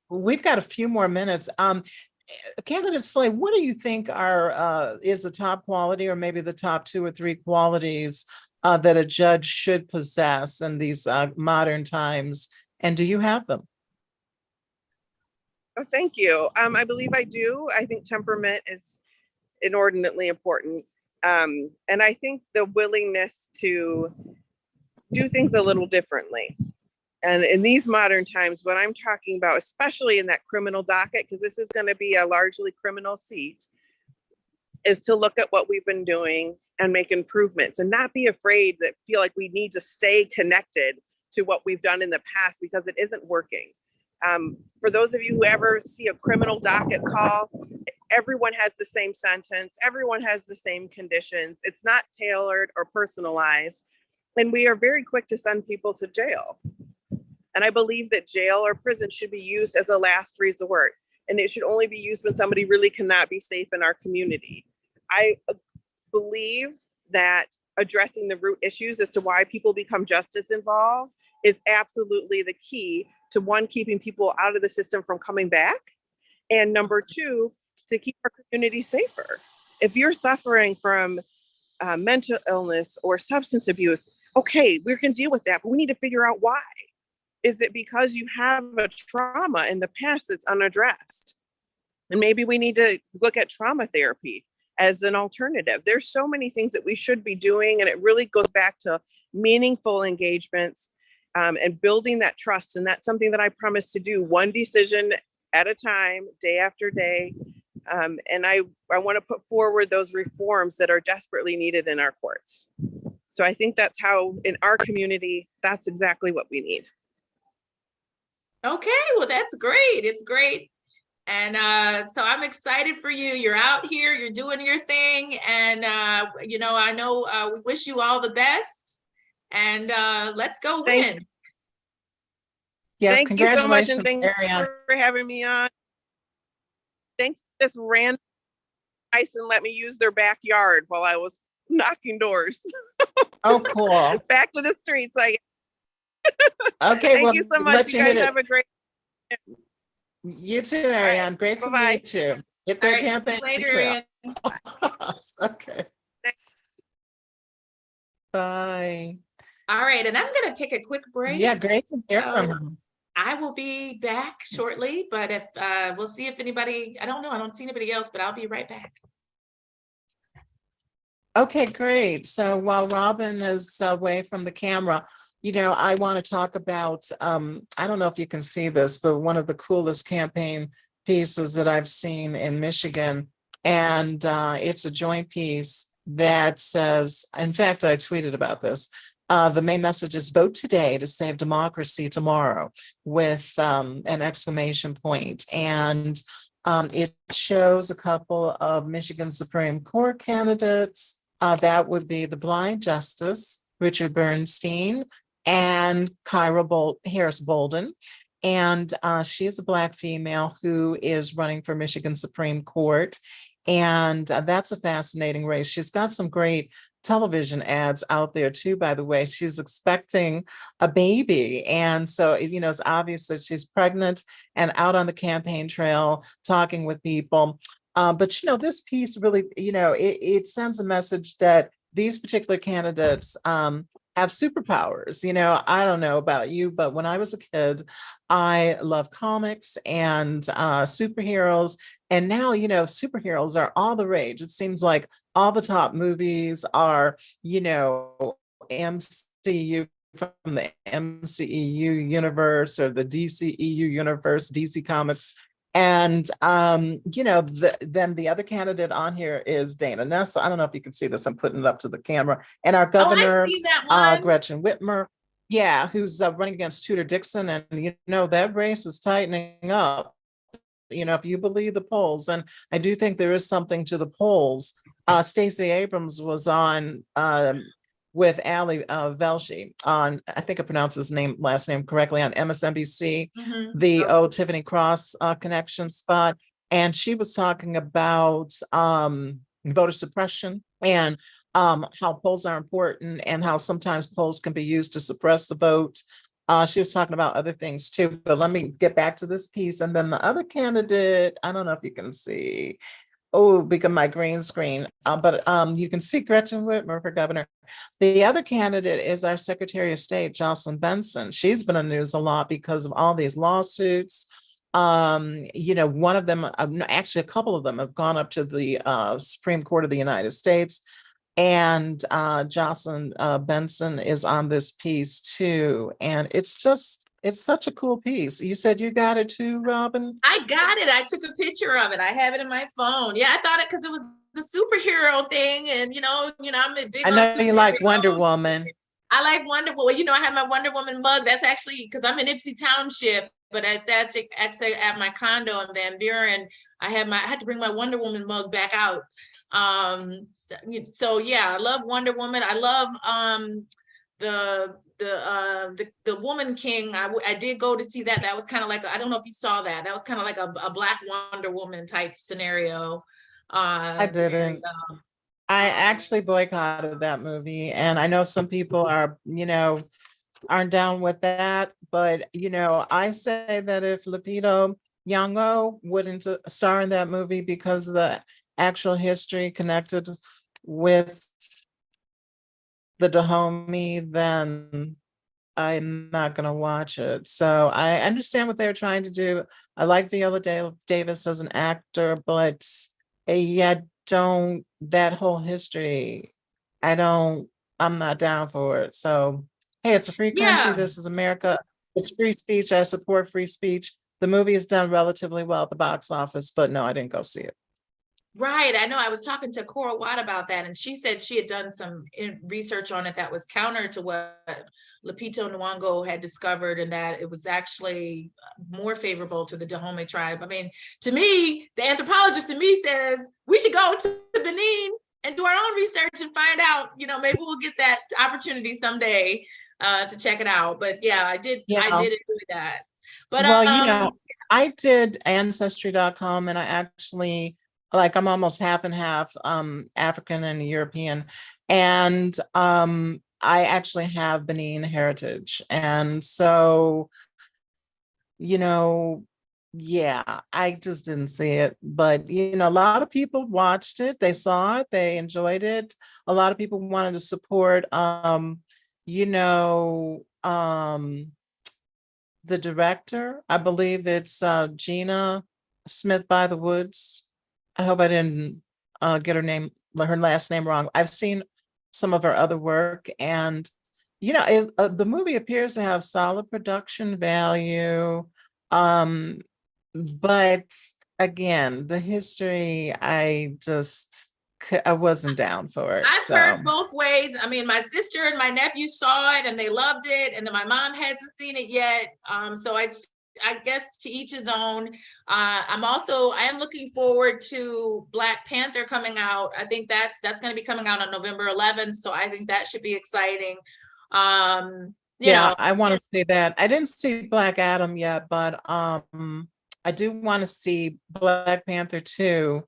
we've got a few more minutes. Candidate Tlaib, what do you think is the top quality, or maybe the top 2 or 3 qualities that a judge should possess in these modern times? And do you have them? Oh, thank you. I believe I do. I think temperament is inordinately important. And I think the willingness to do things a little differently. And in these modern times, what I'm talking about, especially in that criminal docket, because this is going to be a largely criminal seat, is to look at what we've been doing and make improvements, and not be afraid that feel like we need to stay connected to what we've done in the past because it isn't working. For those of you who ever see a criminal docket call, everyone has the same sentence, everyone has the same conditions. It's not tailored or personalized. And we are very quick to send people to jail. And I believe that jail or prison should be used as a last resort. And it should only be used when somebody really cannot be safe in our community. I believe that addressing the root issues as to why people become justice involved is absolutely the key to, one, keeping people out of the system from coming back, and number 2, to keep our community safer. If you're suffering from mental illness or substance abuse, okay, we can deal with that, but we need to figure out why. Is it because you have a trauma in the past that's unaddressed? And maybe we need to look at trauma therapy as an alternative. There's so many things that we should be doing, and it really goes back to meaningful engagements and building that trust. And that's something that I promise to do, one decision at a time, day after day. And I want to put forward those reforms that are desperately needed in our courts. So I think that's how, in our community, that's exactly what we need. Okay, well, that's great. It's great. And so I'm excited for you. You're out here, you're doing your thing. And, I know we wish you all the best. And let's go win. Yes, Thank you so much. congratulations, And thanks Arriane. for having me on. Thanks for this random ice and let me use their backyard while I was knocking doors. Oh, cool. Back to the streets. Okay, Thank well, you so much. let You you hit guys it. have a great. You too, Arriane. Great to Bye-bye. meet you. Get All their right, campaign later, trail. Ian. Okay. Bye. All right, and I'm going to take a quick break. Yeah, great to hear from him. I will be back shortly, but if we'll see if anybody, I don't know, I don't see anybody else, but I'll be right back. Okay, great. So while Robyn is away from the camera, I want to talk about, I don't know if you can see this, but one of the coolest campaign pieces that I've seen in Michigan. And it's a joint piece that says, in fact, I tweeted about this. The main message is vote today to save democracy tomorrow, with an exclamation point. And it shows a couple of Michigan Supreme Court candidates. That would be the blind justice, Richard Bernstein, and Kyra Harris Bolden. And she is a Black female who is running for Michigan Supreme Court. And that's a fascinating race. She's got some great television ads out there too, by the way. She's expecting a baby. And so, it's obvious that she's pregnant and out on the campaign trail talking with people. But, this piece really, it sends a message that these particular candidates have superpowers. I don't know about you, but when I was a kid, I loved comics and superheroes. And now, superheroes are all the rage. It seems like all the top movies are, MCU, from the MCEU universe or the DCEU universe, DC Comics. And, then the other candidate on here is Dana Nessa. I don't know if you can see this. I'm putting it up to the camera. And our governor, I see that one. Gretchen Whitmer, who's running against Tudor Dixon. And, that race is tightening up, if you believe the polls. And I do think there is something to the polls. Stacey Abrams was on with Ali Velshi on, I think I pronounced his last name correctly, on MSNBC, the Tiffany Cross connection spot. And she was talking about voter suppression and how polls are important and how sometimes polls can be used to suppress the vote. She was talking about other things too, but let me get back to this piece. And then the other candidate, I don't know if you can see, because my green screen, but you can see Gretchen Whitmer for governor. The other candidate is our Secretary of State, Jocelyn Benson. She's been in the news a lot because of all these lawsuits. One of them, actually a couple of them have gone up to the Supreme Court of the United States. And Jocelyn Benson is on this piece too. And it's such a cool piece. You said you got it too, Robyn? I got it. I took a picture of it. I have it in my phone. Yeah, I thought it because it was the superhero thing. And, I'm a big I know you like Wonder Woman. I like Wonder Woman. I have my Wonder Woman mug. That's actually because I'm in Ipsy Township, but it's actually at my condo in Van Buren. I had to bring my Wonder Woman mug back out. So yeah, I love Wonder Woman. I love the Woman King. I did go to see that. That was kind of like, I don't know if you saw that. That was kind of like a Black Wonder Woman type scenario. I didn't. I actually boycotted that movie, and I know some people are, aren't down with that. But I say that if Lupita Nyong'o wouldn't star in that movie because of the actual history connected with the Dahomey, then I'm not going to watch it. So I understand what they're trying to do. I like Viola Davis as an actor, but that whole history, I'm not down for it. So, hey, it's a free country. Yeah. This is America. It's free speech. I support free speech. The movie has done relatively well at the box office, but no, I didn't go see it. Right. I know. I was talking to Cora Watt about that, and she said she had done some research on it that was counter to what Lupita Nyong'o had discovered, and that it was actually more favorable to the Dahomey tribe. I mean, to me, the anthropologist in me says we should go to Benin and do our own research and find out, maybe we'll get that opportunity someday to check it out. But yeah, I did enjoy that. But I did Ancestry.com, and I actually, I'm almost half and half African and European. And I actually have Benin heritage. And so, I just didn't see it. But, a lot of people watched it. They saw it. They enjoyed it. A lot of people wanted to support, the director. I believe it's Gina Smith by the Woods. I hope I didn't get her last name wrong. I've seen some of her other work, and the movie appears to have solid production value. But again, the history, I wasn't down for it. I've heard both ways. I mean, my sister and my nephew saw it and they loved it, and then my mom hasn't seen it yet. So I guess to each his own. I am looking forward to Black Panther coming out. I think that's going to be coming out on November 11th. So I think that should be exciting. I want to see that. I didn't see Black Adam yet, but I do want to see Black Panther 2.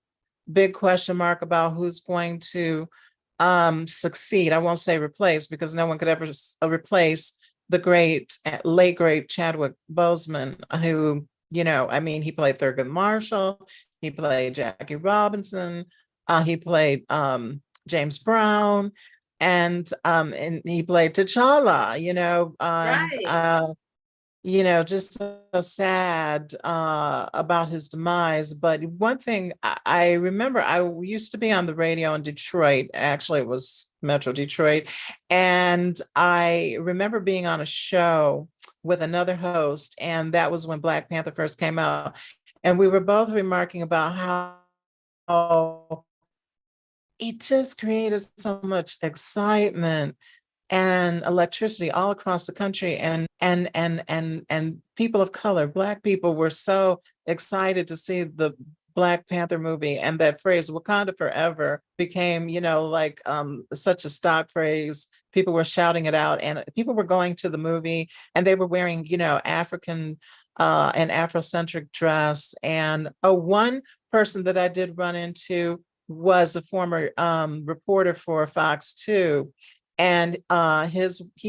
Big question mark about who's going to succeed. I won't say replace, because no one could ever replace the late great Chadwick Boseman, who, he played Thurgood Marshall, he played Jackie Robinson, he played James Brown, and he played T'Challa, just so sad about his demise. But one thing I remember, I used to be on the radio in Detroit. Actually, it was Metro Detroit. And I remember being on a show with another host, and that was when Black Panther first came out. And we were both remarking about how it just created so much excitement and electricity all across the country, and people of color, Black people, were so excited to see the Black Panther movie, and that phrase Wakanda forever became like such a stock phrase. People were shouting it out, and people were going to the movie and they were wearing African and Afrocentric dress. And one person that I did run into was a former reporter for Fox 2. And he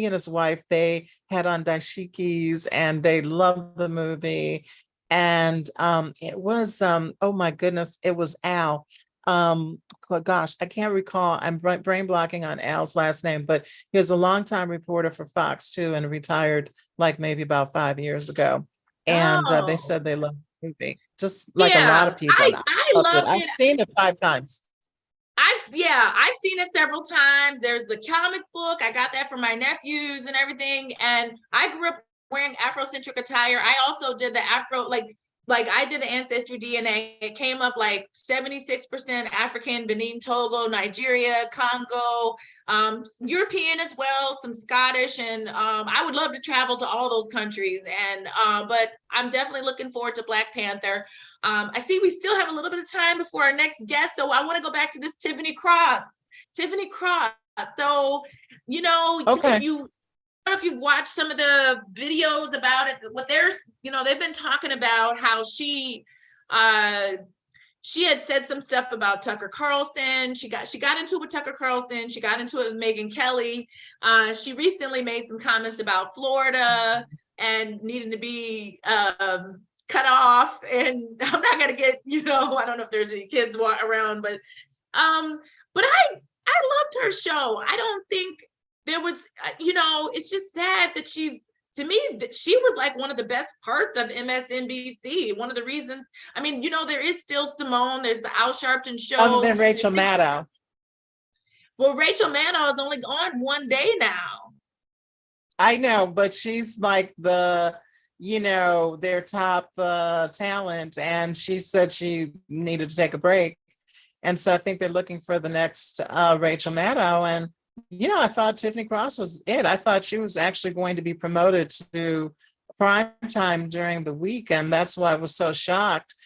and his wife, they had on dashikis and they loved the movie. And it was, oh my goodness, it was Al. Gosh, I can't recall. I'm brain blocking on Al's last name, but he was a longtime reporter for Fox 2 and retired like maybe about 5 years ago. And they said they loved the movie, just like a lot of people. I loved it. I've seen it 5 times. I've seen it several times. There's the comic book. I got that from my nephews and everything. And I grew up wearing Afrocentric attire. I also did the Afro, like I did the Ancestry DNA. It came up like 76% African, Benin, Togo, Nigeria, Congo, European as well, some Scottish. And I would love to travel to all those countries. And but I'm definitely looking forward to Black Panther. I see we still have a little bit of time before our next guest. So I want to go back to this Tiffany Cross. So, Okay. If you've watched some of the videos about it, what they've been talking about how she had said some stuff about Tucker Carlson. She got into it with Tucker Carlson. She got into it with Megyn Kelly. She recently made some comments about Florida and needing to be cut off. And I'm not gonna get, I don't know if there's any kids around, but I loved her show. I don't think there was, it's just sad that to me, that she was like one of the best parts of MSNBC. One of the reasons, there is still Simone, there's the Al Sharpton show. Other than Rachel Maddow. Well, Rachel Maddow is only on one day now. I know, but she's like their top talent, and she said she needed to take a break. And so I think they're looking for the next Rachel Maddow. And I thought Tiffany Cross was it. I thought she was actually going to be promoted to prime time during the week, and that's why I was so shocked.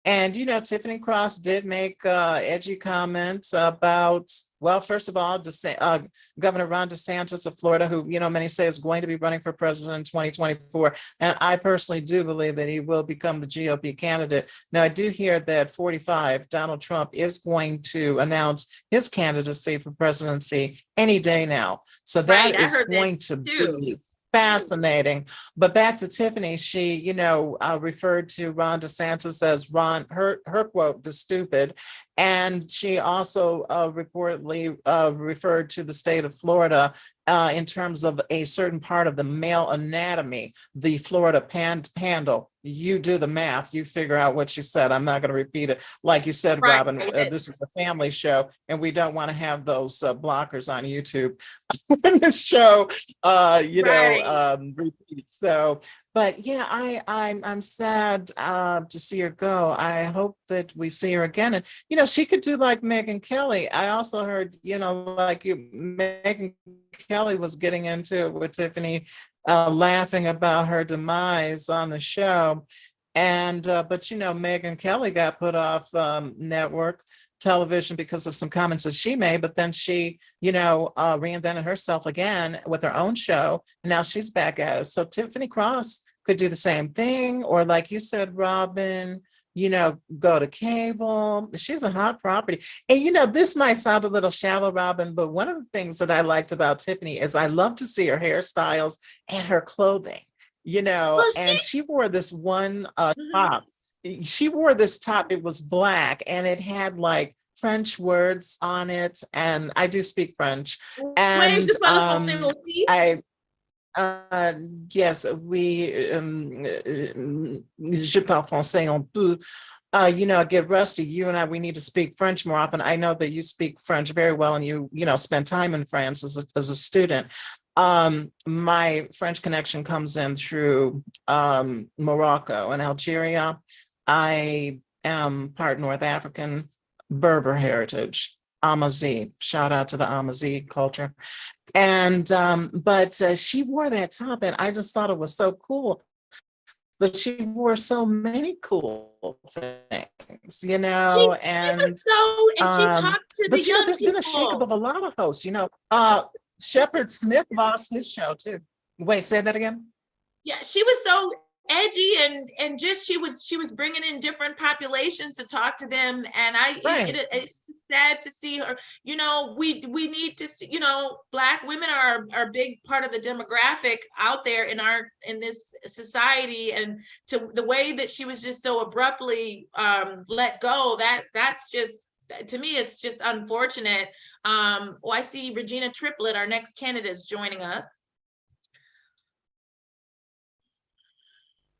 And Tiffany Cross did make edgy comments about, well, first of all, Governor Ron DeSantis of Florida, who many say is going to be running for president in 2024, and I personally do believe that he will become the GOP candidate. Now, I do hear that 45 Donald Trump is going to announce his candidacy for presidency any day now, so that is going to be fascinating. But back to Tiffany, she, referred to Ron DeSantis as her quote, the stupid. And she also reportedly referred to the state of Florida in terms of a certain part of the male anatomy, the Florida handle. You do the math, you figure out what she said. I'm not going to repeat it. Like you said, right. Robyn, this is a family show, and we don't want to have those blockers on YouTube when the show, repeats. So, but yeah, I'm sad to see her go. I hope that we see her again. And, she could do like Megyn Kelly. I also heard, Megyn Kelly was getting into it with Tiffany, laughing about her demise on the show. And, but, Megyn Kelly got put off network television because of some comments that she made, but then she, reinvented herself again with her own show. And now she's back at it. So Tiffany Cross could do the same thing. Or like you said, Robyn, go to cable. She's a hot property. And, this might sound a little shallow, Robyn, but one of the things that I liked about Tiffany is I love to see her hairstyles and her clothing, and she wore this one top. She wore this top. It was black and it had like French words on it. And I do speak French. And Yes, je parle français un peu. I get rusty. You and I, we need to speak French more often. I know that you speak French very well, and you spend time in France as a student. My French connection comes in through Morocco and Algeria. I am part North African, Berber heritage, Amazi. Shout out to the Amazi culture. And but she wore that top, and I just thought it was so cool. But she wore so many cool things, She and was so, and she um, talked to the but young there's been a shakeup people. of a lot of hosts. Shepard Smith lost his show too. Wait, say that again. Yeah, she was so edgy and just she was bringing in different populations to talk to them, and Right. it's sad to see her. We need to see, Black women are a big part of the demographic out there in this society, and to the way that she was just so abruptly let go, that's just, to me, it's just unfortunate. I see Regina Triplett, our next candidate, is joining us.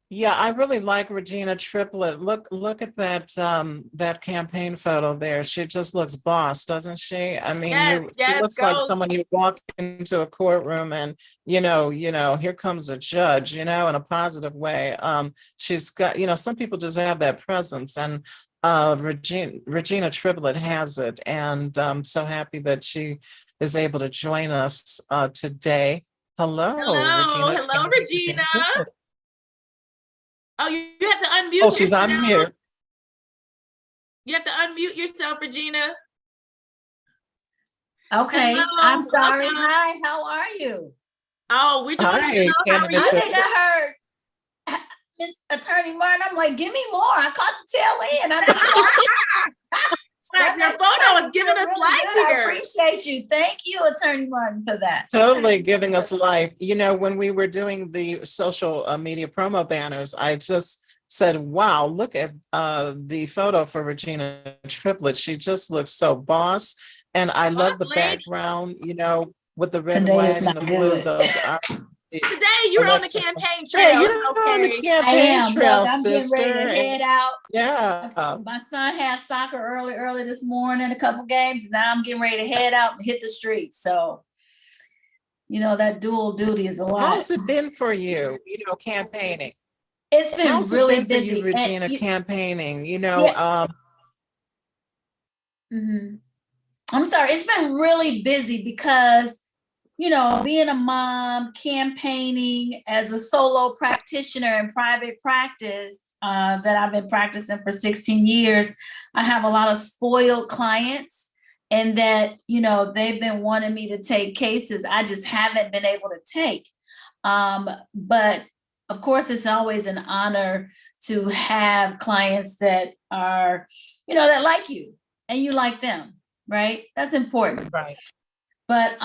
Yeah, I really like Regina Triplett. Look at that campaign photo there. She just looks boss, doesn't she? I mean, she Yes, looks like go. someone you walk into a courtroom and here comes a judge, in a positive way. She's got, some people just have that presence, and Regina Triplett has it, and I'm so happy that she is able to join us today. Hello, Hello, Regina. Triplett. Oh, you have to unmute Oh, she's yourself. on here. You have to unmute yourself, Regina. Okay, Hello, I'm sorry. welcome. Hi, how are you? Oh, we're doing Hi, good. How are candidate. I you? think I heard Miss Attorney Martin. I'm like, give me more. I caught the tail end. I just watched Your photo is giving us really life good. I here. appreciate you. Thank you, Attorney Martin, for that. Totally giving us life. When we were doing the social media promo banners, I just said, wow, look at the photo for Regina Triplett. She just looks so boss. And I love the Boss lady. background, with the red, Today white, is and not the blue. good. Those are Today you're on the electric. campaign Hey, trail. you're It's on the okay. I campaign am. trail, Look, I'm getting ready sister. to head out. Yeah. My son had soccer early this morning, a couple games. Now I'm getting ready to head out and hit the streets. So, that dual duty is a lot. How's it been for you, campaigning? It's been How's really it been for busy. you, Regina, campaigning? I'm sorry. It's been really busy because, being a mom, campaigning as a solo practitioner in private practice that I've been practicing for 16 years, I have a lot of spoiled clients, and that, they've been wanting me to take cases I just haven't been able to take. But of course, it's always an honor to have clients that are, that like you and you like them, right? That's important. Right. But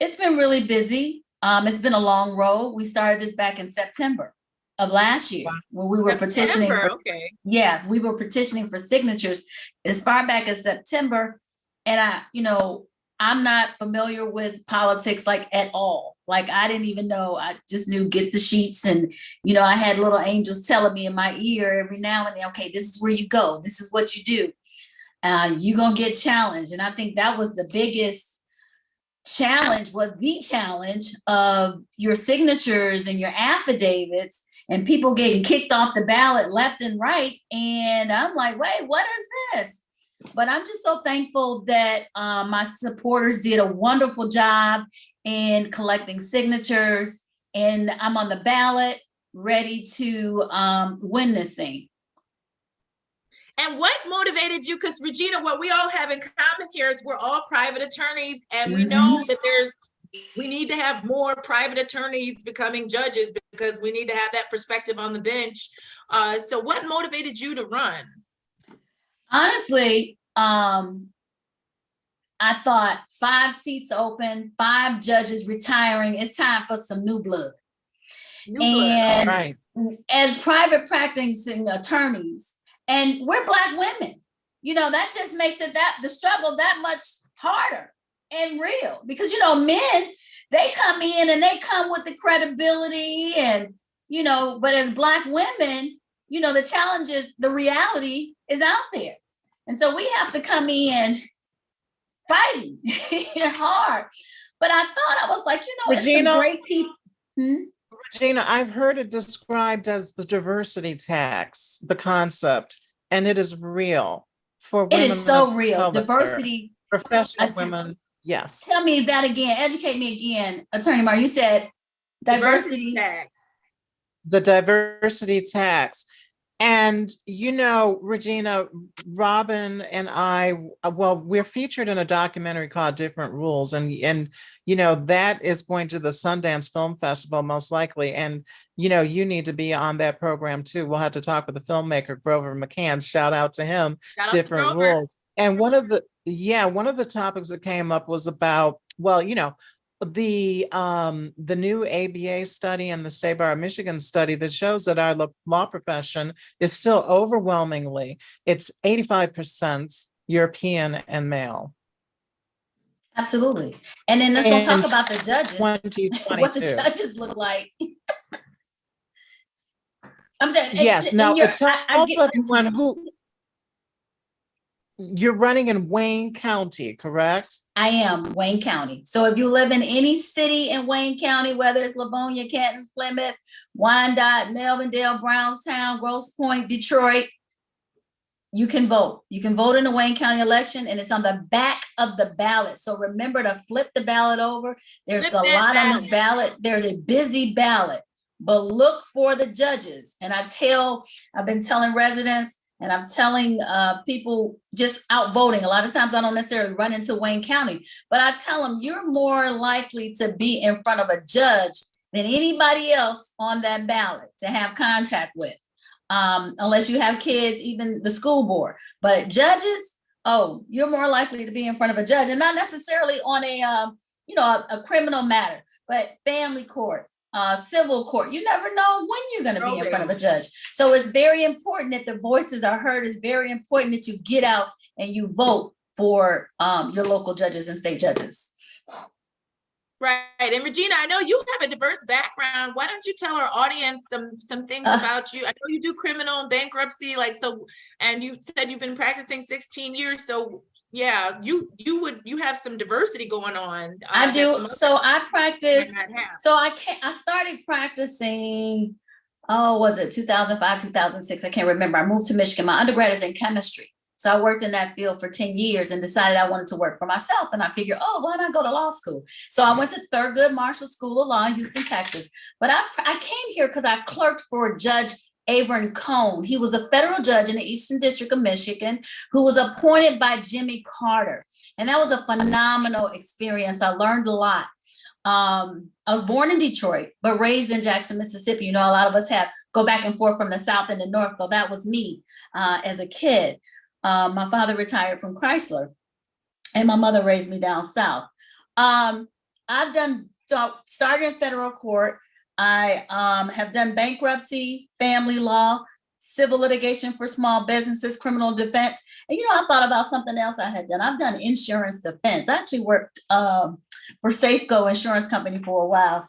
it's been really busy. It's been a long road. We started this back in September of last year when we were petitioning. Okay. Yeah, we were petitioning for signatures as far back as September. And I'm not familiar with politics at all. I didn't even know. I just knew get the sheets, and I had little angels telling me in my ear every now and then, okay, this is where you go. This is what you do. You're gonna get challenged. And I think that was the biggest challenge, was the challenge of your signatures and your affidavits, and people getting kicked off the ballot left and right. And I'm like, wait, what is this? But I'm just so thankful that my supporters did a wonderful job in collecting signatures, and I'm on the ballot ready to win this thing. And what motivated you? Because Regina, what we all have in common here is we're all private attorneys, and we know that we need to have more private attorneys becoming judges, because we need to have that perspective on the bench. So what motivated you to run? Honestly, I thought 5 seats open, 5 judges retiring. It's time for some new blood. And right. As private practicing attorneys, and we're Black women, that just makes it the struggle that much harder and real, because men, they come in and they come with the credibility and, but as Black women, the challenge is the reality is out there. And so we have to come in fighting hard. But I thought, I was like, it's some great people. Regina, I've heard it described as the diversity tax, the concept, and it is real for women. It is so of real. color, Diversity. professional women. Yes. Tell me that again. Educate me again, Attorney Martin. You said diversity tax. The diversity tax. And, Regina, Robyn and I, we're featured in a documentary called Different Rules. And that is going to the Sundance Film Festival, most likely. And, you need to be on that program too. We'll have to talk with the filmmaker, Grover McCann. Shout out to him. Different Rules. And one of the topics that came up was about, the new ABA study and the State Bar of Michigan study that shows that our law profession is still overwhelmingly, it's 85% European and male. Absolutely. And then let's don't talk about the judges. 2022. What the judges look like. I'm saying, yes. Now, tell everyone who you're running in Wayne County, correct? I am Wayne County. So if you live in any city in Wayne County, whether it's Livonia, Canton, Plymouth, Wyandotte, Melvindale, Brownstown, Grosse Pointe, Detroit, you can vote. You can vote in the Wayne County election, and it's on the back of the ballot. So remember to flip the ballot over. There's a lot on this ballot. There's a busy ballot, but look for the judges. And I've been telling residents, and I'm telling people just out voting. A lot of times I don't necessarily run into Wayne County, but I tell them you're more likely to be in front of a judge than anybody else on that ballot to have contact with, unless you have kids, even the school board. But judges, you're more likely to be in front of a judge, and not necessarily on a criminal matter, but family court, civil court. You never know when you're going to be in front of a judge. So it's very important that the voices are heard. It's very important that you get out and you vote for your local judges and state judges. Right. And Regina, I know you have a diverse background. Why don't you tell our audience some things about you? I know you do criminal and bankruptcy, and you said you've been practicing 16 years. So yeah, you have some diversity going on. I do. So I practice. So I started practicing, was it 2005, 2006? I can't remember. I moved to Michigan. My undergrad is in chemistry. So I worked in that field for 10 years and decided I wanted to work for myself. And I figured, why not go to law school? So I went to Thurgood Marshall School of Law in Houston, Texas. But I came here because I clerked for Judge Avern Cohn. He was a federal judge in the Eastern District of Michigan who was appointed by Jimmy Carter. And that was a phenomenal experience. I learned a lot. I was born in Detroit, but raised in Jackson, Mississippi. A lot of us go back and forth from the South and the North. So that was me as a kid. My father retired from Chrysler and my mother raised me down South. Started in federal court. I have done bankruptcy, family law, civil litigation for small businesses, criminal defense. And, I thought about something else I had done. I've done insurance defense. I actually worked for Safeco Insurance Company for a while.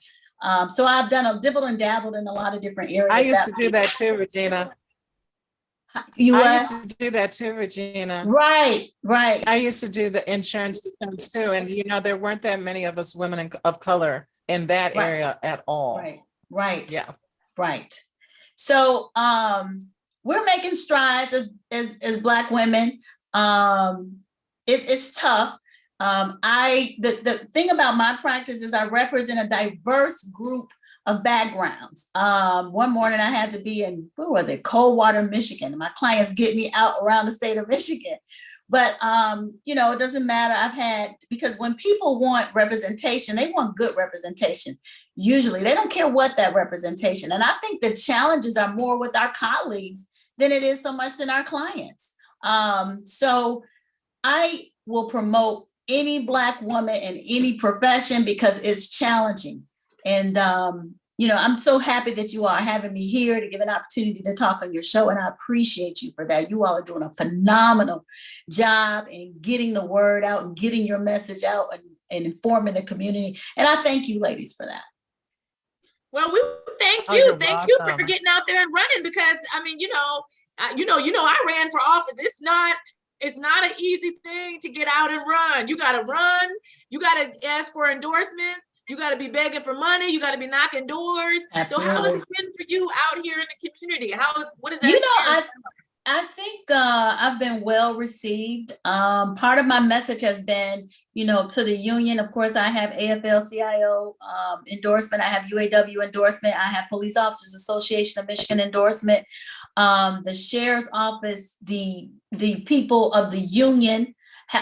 So I've dibbled and dabbled in a lot of different areas. I used to do that too, Regina. I used to do that too, Regina. Right. I used to do the insurance defense too. And, there weren't that many of us women of color in that area at all. Right. Yeah. Right. So we're making strides as Black women. It's tough. The thing about my practice is I represent a diverse group of backgrounds. One morning I had to be in, Coldwater, Michigan. My clients get me out around the state of Michigan. But, it doesn't matter. Because when people want representation, they want good representation. Usually they don't care what that representation. And I think the challenges are more with our colleagues than it is so much in our clients. So I will promote any Black woman in any profession because it's challenging. And, I'm so happy that you all are having me here to give an opportunity to talk on your show. And I appreciate you for that. You all are doing a phenomenal job in getting the word out and getting your message out. And and informing the community. And I thank you ladies for that. Well, we thank Oh, you. you're Thank you for welcome. getting out there and running, because I mean, I ran for office. It's not an easy thing to get out and run. You got to run. You got to ask for endorsements. You got to be begging for money. You got to be knocking doors. Absolutely. So how has it been for you out here in the community? What is that? I think I've been well received. Part of my message has been, to the union. Of course, I have AFL-CIO endorsement. I have UAW endorsement. I have Police Officers Association of Michigan endorsement. The sheriff's office, the people of the union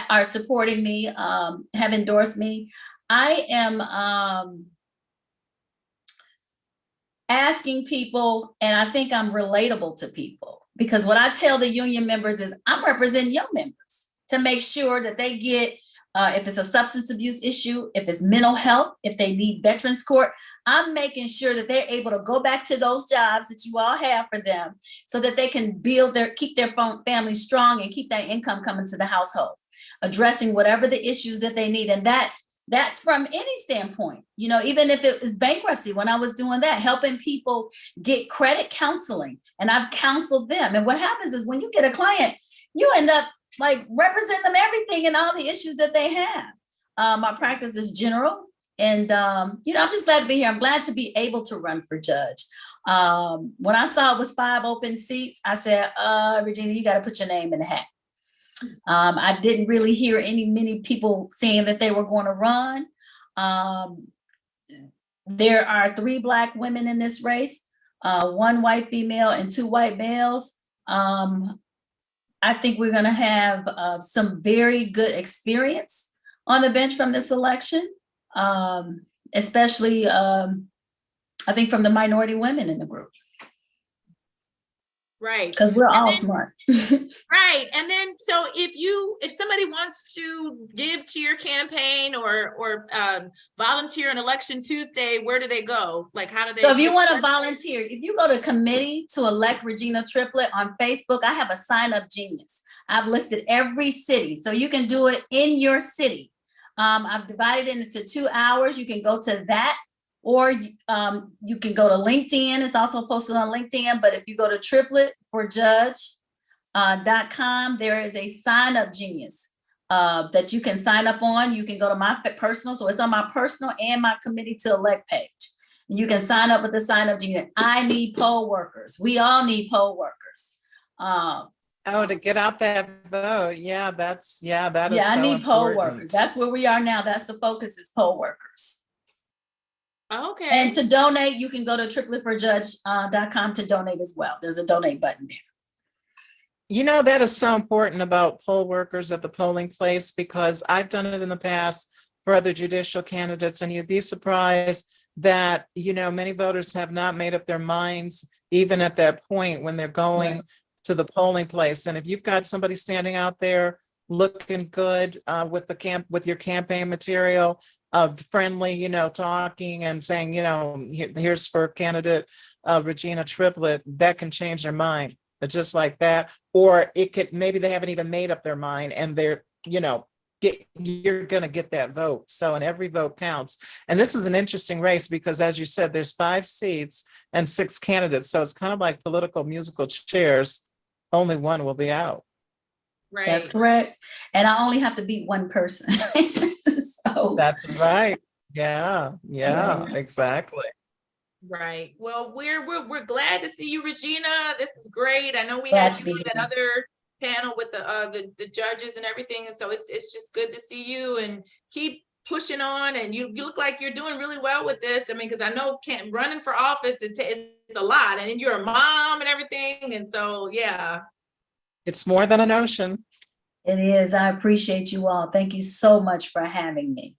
are supporting me, have endorsed me. I am asking people, and I think I'm relatable to people, because what I tell the union members is I'm representing your members to make sure that they get, if it's a substance abuse issue, if it's mental health, if they need veterans court, I'm making sure that they're able to go back to those jobs that you all have for them so that they can keep their family strong and keep that income coming to the household, addressing whatever the issues that they need. And that's from any standpoint, even if it was bankruptcy, when I was doing that, helping people get credit counseling, and I've counseled them. And what happens is when you get a client, you end up like representing them everything and all the issues that they have. My practice is general, and I'm just glad to be here. I'm glad to be able to run for judge. When I saw it was 5 open seats, I said, Regina, you got to put your name in the hat. I didn't really hear many people saying that they were going to run. There are 3 Black women in this race, 1 white female and 2 white males. I think we're going to have some very good experience on the bench from this election, especially I think from the minority women in the group. Right. Because we're all smart. Right. And then, so if somebody wants to give to your campaign or volunteer on Election Tuesday, where do they go? Like, how do they? So if you want to volunteer, if you go to Committee to Elect Regina Triplett on Facebook, I have a sign up genius. I've listed every city, so you can do it in your city. I've divided it into 2 hours. You can go to that, or you can go to LinkedIn. It's also posted on LinkedIn. But if you go to triplettforjudge.com, there is a sign up genius that you can sign up on. You can go to my personal, so it's on my personal and my Committee to Elect page. You can sign up with the sign up genius. I need poll workers. We all need poll workers. To get out that vote. Yeah, that is I need so poll important. workers. That's where we are now. That's the focus, is poll workers. Okay. And to donate, you can go to triplettforjudge.com to donate as well. There's a donate button there. That is so important about poll workers at the polling place, because I've done it in the past for other judicial candidates, and you'd be surprised that, many voters have not made up their minds even at that point when they're going to the polling place. And if you've got somebody standing out there looking good with your campaign material, friendly, talking and saying, here's for candidate Regina Triplett, that can change their mind just like that. Or maybe they haven't even made up their mind and they're, you're going to get that vote. So, and every vote counts. And this is an interesting race because, as you said, there's 5 seats and 6 candidates. So it's kind of like political musical chairs. Only one will be out. Right. That's correct. And I only have to beat one person. So that's right. Yeah, exactly. Right. Well, we're glad to see you, Regina. This is great. I know we had you on that other panel with the judges and everything, and so it's just good to see you and keep pushing on. And you look like you're doing really well with this. I mean, because I know running for office it's a lot, and then you're a mom and everything, and so it's more than a notion. It is. I appreciate you all. Thank you so much for having me.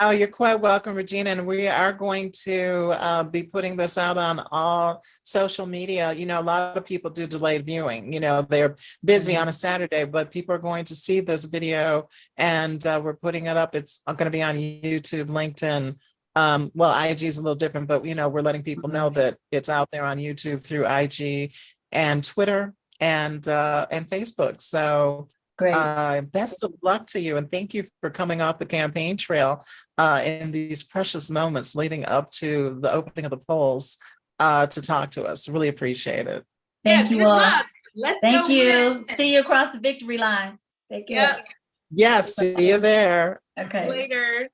Oh, you're quite welcome, Regina. And we are going to be putting this out on all social media. A lot of people do delayed viewing. They're busy on a Saturday, but people are going to see this video, and we're putting it up. It's going to be on YouTube, LinkedIn. IG is a little different, but we're letting people know that it's out there on YouTube through IG and Twitter and Facebook. So Great. Best of luck to you, and thank you for coming off the campaign trail in these precious moments leading up to the opening of the polls to talk to us. Really appreciate it. Thank Yeah, you good all. luck. Let's Thank go you. win. See you across the victory line. Take care. Yeah, Yes, see you there. Okay. later.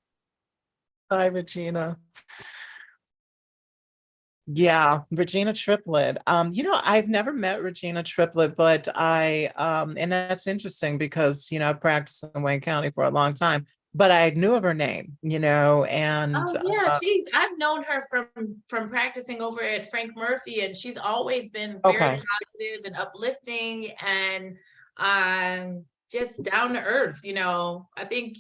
Bye, Regina. Yeah, Regina Triplett. I've never met Regina Triplett, but and that's interesting because, I've practiced in Wayne County for a long time, but I knew of her name, and Oh yeah, I've known her from practicing over at Frank Murphy, and she's always been very Okay. positive and uplifting and just down to earth. I think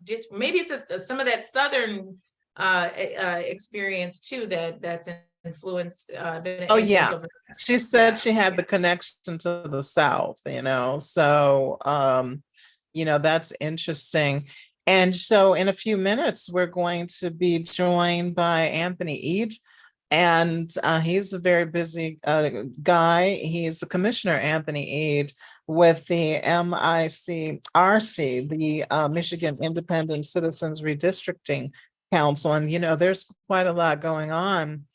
just maybe it's some of that Southern experience too that's influenced. Oh, yeah. Over She said she had the connection to the South, so, that's interesting. And so in a few minutes, we're going to be joined by Anthony Eade, and he's a very busy guy. He's a commissioner, Anthony Eade, with the MICRC, the Michigan Independent Citizens Redistricting Council. And, there's quite a lot going on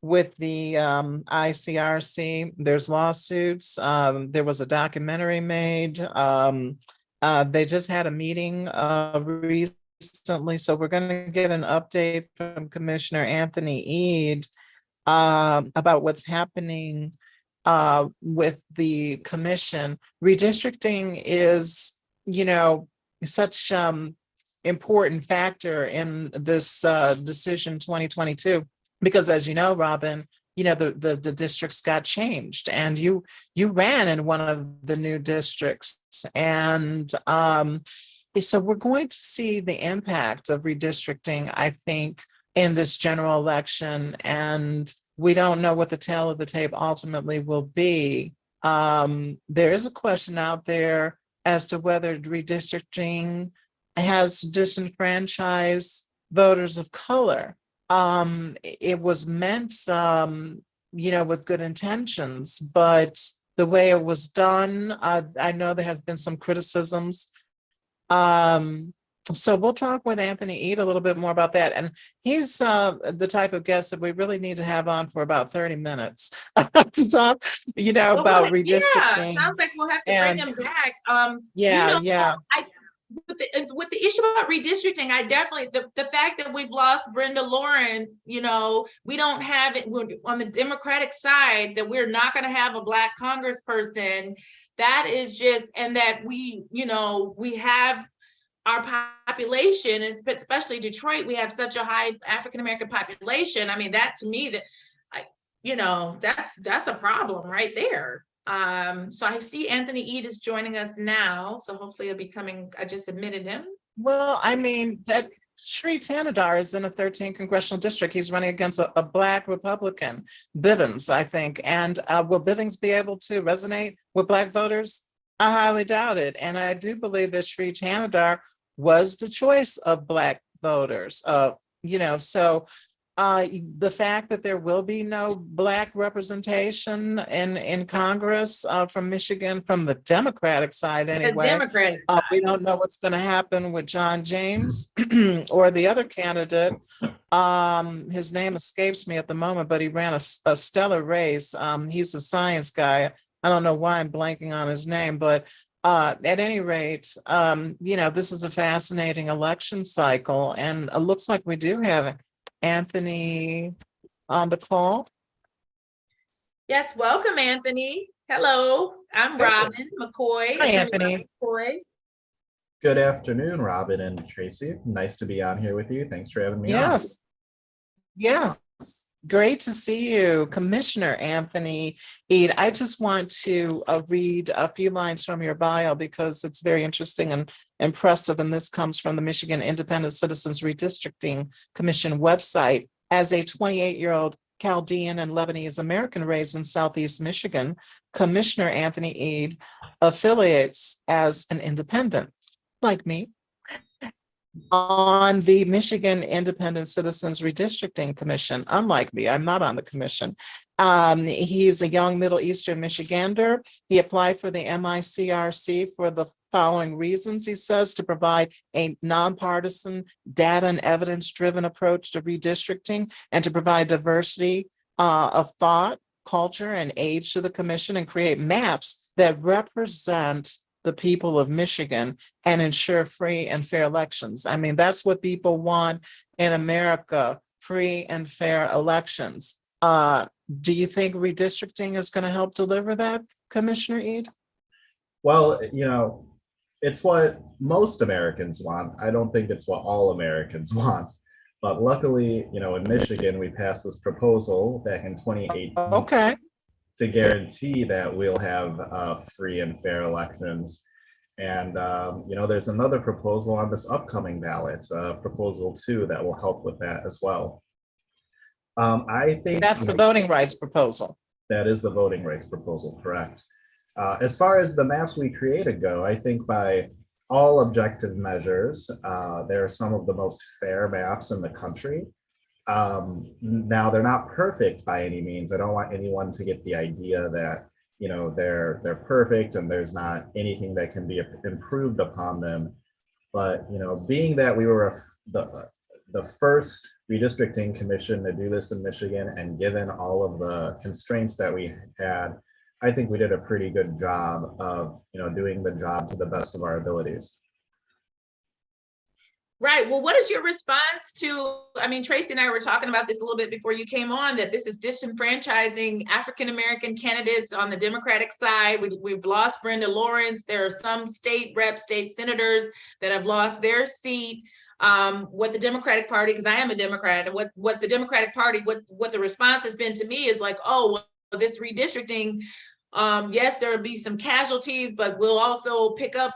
with the ICRC. There's lawsuits. There was a documentary made. They just had a meeting recently. So we're going to get an update from Commissioner Anthony Eade about what's happening with the commission. Redistricting is, such important factor in this decision 2022. Because as you know, Robyn, the districts got changed, and you ran in one of the new districts. And so we're going to see the impact of redistricting, I think, in this general election. And we don't know what the tail of the tape ultimately will be. There is a question out there as to whether redistricting has disenfranchised voters of color. It was meant, with good intentions, but the way it was done, I know there have been some criticisms. So we'll talk with Anthony Eade a little bit more about that. And he's the type of guest that we really need to have on for about 30 minutes to talk, about redistricting. Sounds like we'll have to bring him back. Yeah. With the issue about redistricting, I definitely the fact that we've lost Brenda Lawrence, we don't have it on the Democratic side, that we're not going to have a Black congressperson. That is just, and that we have our population, especially Detroit, we have such a high African American population. I mean, that to me, that's a problem right there. So I see Anthony Eade is joining us now. So hopefully he'll be coming. I just admitted him. Well, I mean, that Sri Tanadar is in a 13th congressional district. He's running against a Black Republican, Bivens, I think. And will Bivens be able to resonate with Black voters? I highly doubt it. And I do believe that Sri Tanadar was the choice of Black voters. So the fact that there will be no Black representation in Congress from Michigan, from the Democratic side anyway. The Democratic side. We don't know what's going to happen with John James or the other candidate. His name escapes me at the moment, but he ran a stellar race. He's a science guy. I don't know why I'm blanking on his name, but at any rate, this is a fascinating election cycle, and it looks like we do have Anthony on the call. Yes, welcome, Anthony. Hello, I'm Robyn McCoy. Hi, Anthony. McCoy. Good afternoon, Robyn and Tracey. Nice to be on here with you. Thanks for having me on. Yes. Great to see you, Commissioner Anthony Eade. I just want to read a few lines from your bio because it's very interesting and impressive. And this comes from the Michigan Independent Citizens Redistricting Commission website. As a 28-year-old Chaldean and Lebanese American raised in Southeast Michigan, Commissioner Anthony Eade affiliates as an independent, like me, on the Michigan Independent Citizens Redistricting Commission. Unlike me, I'm not on the commission. He's a young Middle Eastern Michigander. He applied for the MICRC for the following reasons, he says: to provide a nonpartisan, data and evidence-driven approach to redistricting, and to provide diversity of thought, culture, and age to the commission, and create maps that represent the people of Michigan and ensure free and fair elections. I mean, that's what people want in America, free and fair elections. Do you think redistricting is going to help deliver that, Commissioner Eid? Well, it's what most Americans want. I don't think it's what all Americans want. But luckily, in Michigan, we passed this proposal back in 2018 Okay. to guarantee that we'll have free and fair elections. And, there's another proposal on this upcoming ballot, Proposal 2, that will help with that as well. I think That's the voting rights proposal. that is the voting rights proposal, correct. As far as the maps we created go, I think by all objective measures, they're some of the most fair maps in the country. Now, they're not perfect by any means. I don't want anyone to get the idea that they're perfect and there's not anything that can be improved upon them. But being that we were the first redistricting commission to do this in Michigan, and given all of the constraints that we had, I think we did a pretty good job of doing the job to the best of our abilities. Right. Well, what is your response to, Tracey and I were talking about this a little bit before you came on, that this is disenfranchising African-American candidates on the Democratic side. We've lost Brenda Lawrence. There are some state reps, state senators that have lost their seat. What the Democratic Party, because I am a Democrat, and what the Democratic Party, what the response has been to me is like, oh, well, this redistricting, yes, there will be some casualties, but we'll also pick up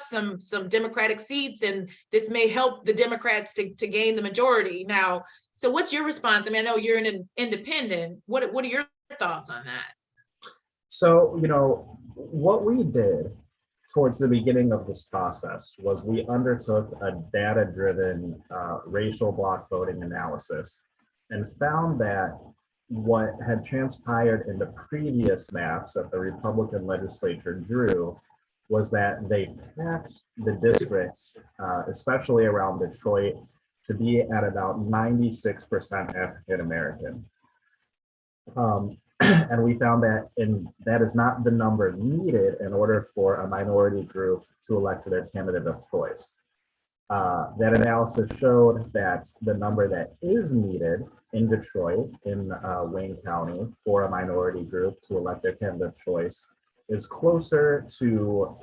some Democratic seats, and this may help the Democrats to gain the majority. Now, so what's your response? I know you're an independent. What are your thoughts on that? So, what we did towards the beginning of this process was we undertook a data-driven racial block voting analysis and found that what had transpired in the previous maps that the Republican legislature drew was that they packed the districts, especially around Detroit, to be at about 96% African American. And we found that that is not the number needed in order for a minority group to elect their candidate of choice. That analysis showed that the number that is needed in Detroit, in Wayne County, for a minority group to elect their candidate of choice is closer to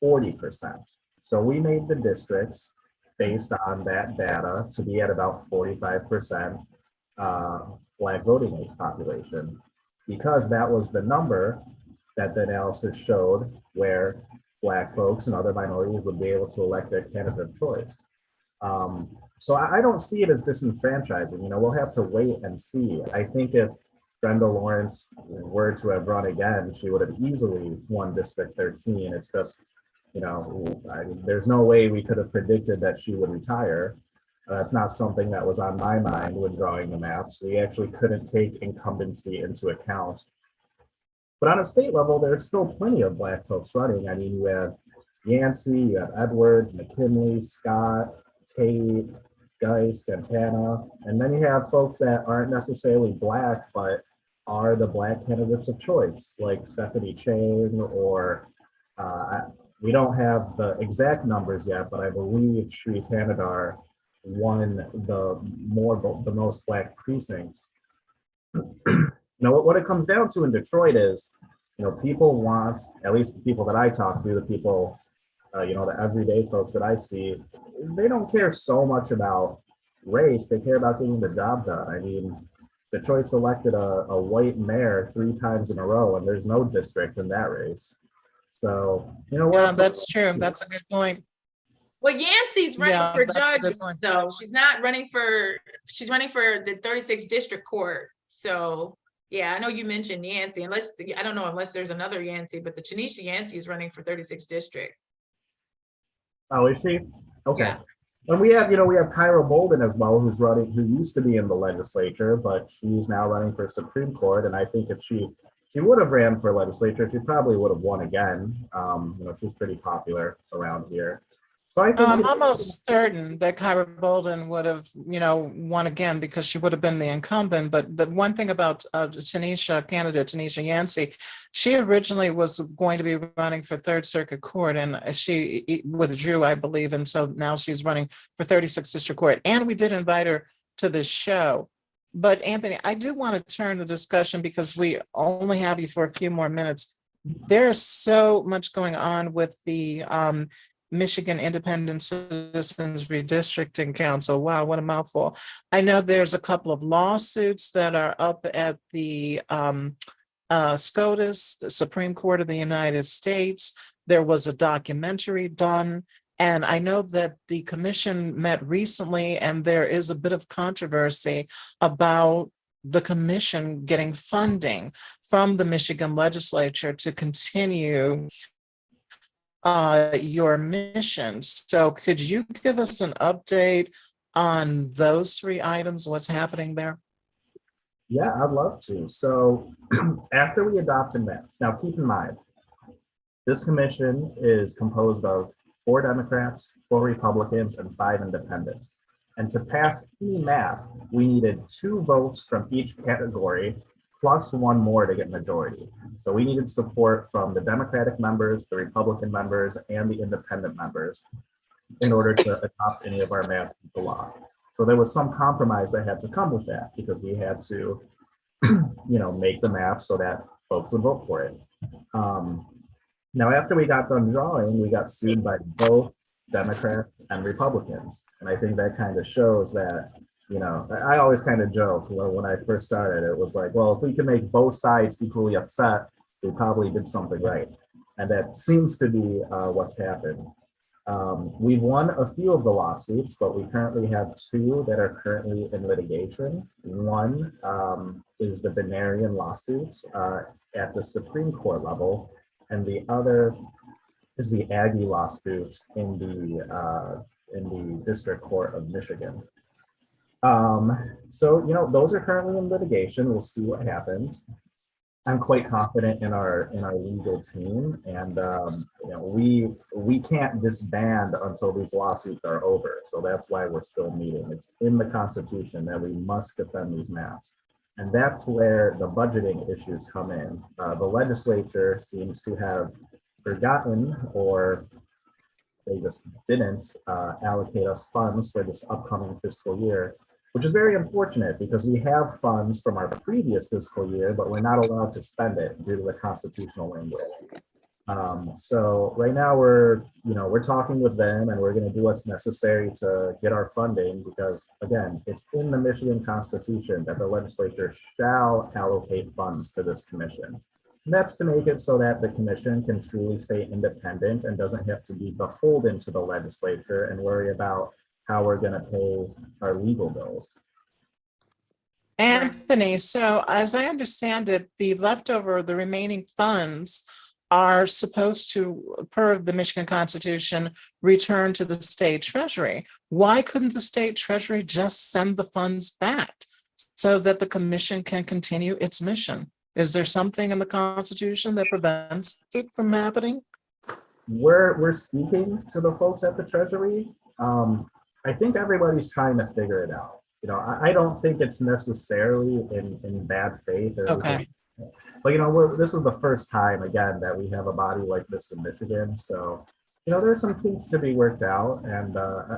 40%. So we made the districts based on that data to be at about 45% Black voting age population, because that was the number that the analysis showed where Black folks and other minorities would be able to elect their candidate of choice. So I don't see it as disenfranchising. We'll have to wait and see. I think if Brenda Lawrence were to have run again, she would have easily won District 13. It's just, there's no way we could have predicted that she would retire. That's not something that was on my mind when drawing the maps. We actually couldn't take incumbency into account. But on a state level, there's still plenty of Black folks running. You have Yancey, you have Edwards, McKinley, Scott, Tate, Geis, Santana, and then you have folks that aren't necessarily Black, but are the Black candidates of choice, like Stephanie Chang, or we don't have the exact numbers yet, but I believe Shri Thanadar won the most Black precincts. What it comes down to in Detroit is, people want, at least the people that I talk to, the people, the everyday folks that I see, they don't care so much about race. They care about getting the job done. Detroit's elected a white mayor 3 times in a row, and there's no district in that race. So, Yeah, that's true. That's a good point. Well, Yancey's running for judge, though. She's running for the 36th district court. So, yeah, I know you mentioned Yancey, I don't know unless there's another Yancey, but the Tanisha Yancey is running for 36th district. Oh, is she? Okay. Yeah. And we have, we have Kyra Bolden as well, who used to be in the legislature, but she's now running for Supreme Court. And I think if she would have ran for legislature, she probably would have won again. She's pretty popular around here. So I think I'm almost certain that Kyra Bolden would have, won again because she would have been the incumbent. But the one thing about candidate Tanisha Yancey, she originally was going to be running for Third Circuit Court, and she withdrew, I believe, and so now she's running for 36th District Court. And we did invite her to this show. But Anthony, I do want to turn the discussion because we only have you for a few more minutes. There's so much going on with the Michigan Independent Citizens Redistricting Council. Wow, what a mouthful. I know there's a couple of lawsuits that are up at the SCOTUS, the Supreme Court of the United States. There was a documentary done. And I know that the commission met recently, and there is a bit of controversy about the commission getting funding from the Michigan Legislature to continue your mission. So could you give us an update on those three items, what's happening there? Yeah, I'd love to. So after we adopted maps, now keep in mind, this commission is composed of 4 Democrats, 4 Republicans, and 5 independents. And to pass any map, we needed 2 votes from each category, plus 1 more to get majority. So we needed support from the Democratic members, the Republican members, and the independent members in order to adopt any of our maps into law. So there was some compromise that had to come with that because we had to, make the map so that folks would vote for it. Now, after we got done drawing, we got sued by both Democrats and Republicans. And I think that kind of shows that, I always kind of joke when I first started, it was like, well, if we can make both sides equally upset, we probably did something right. And that seems to be what's happened. We've won a few of the lawsuits, but we currently have 2 that are currently in litigation. One is the Binarian lawsuit at the Supreme Court level, and the other is the Aggie lawsuit in the District Court of Michigan. So those are currently in litigation. We'll see what happens. I'm quite confident in our legal team, and we can't disband until these lawsuits are over. So that's why we're still meeting. It's in the Constitution that we must defend these maps. And that's where the budgeting issues come in. The legislature seems to have forgotten, or they just didn't allocate us funds for this upcoming fiscal year, which is very unfortunate because we have funds from our previous fiscal year, but we're not allowed to spend it due to the constitutional language. So right now we're talking with them, and we're going to do what's necessary to get our funding because, again, it's in the Michigan Constitution that the legislature shall allocate funds to this commission. And that's to make it so that the commission can truly stay independent and doesn't have to be beholden to the legislature and worry about how we're going to pay our legal bills. Anthony, so as I understand it, the remaining funds are supposed to, per the Michigan Constitution, return to the state treasury. Why couldn't the state treasury just send the funds back so that the commission can continue its mission? Is there something in the Constitution that prevents it from happening? We're speaking to the folks at the treasury. I think everybody's trying to figure it out. I don't think it's necessarily in bad faith. Okay. But this is the first time again that we have a body like this in Michigan. So there's some kinks to be worked out, and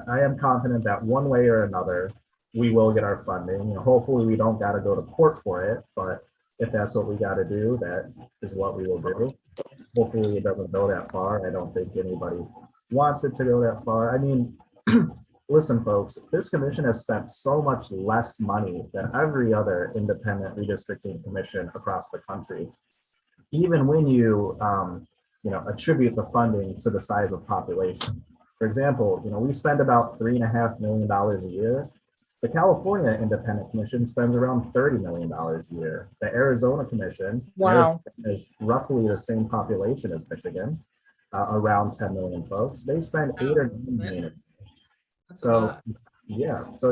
I am confident that one way or another we will get our funding. Hopefully we don't got to go to court for it, but if that's what we got to do, that is what we will do. Hopefully it doesn't go that far. I don't think anybody wants it to go that far. I mean, listen, folks, this commission has spent so much less money than every other independent redistricting commission across the country. Even when you, attribute the funding to the size of population. For example, we spend about $3.5 million a year. The California Independent Commission spends around $30 million a year. The Arizona Commission is roughly the same population as Michigan, around 10 million folks. They spend 8 or 9 million. So, yeah, so,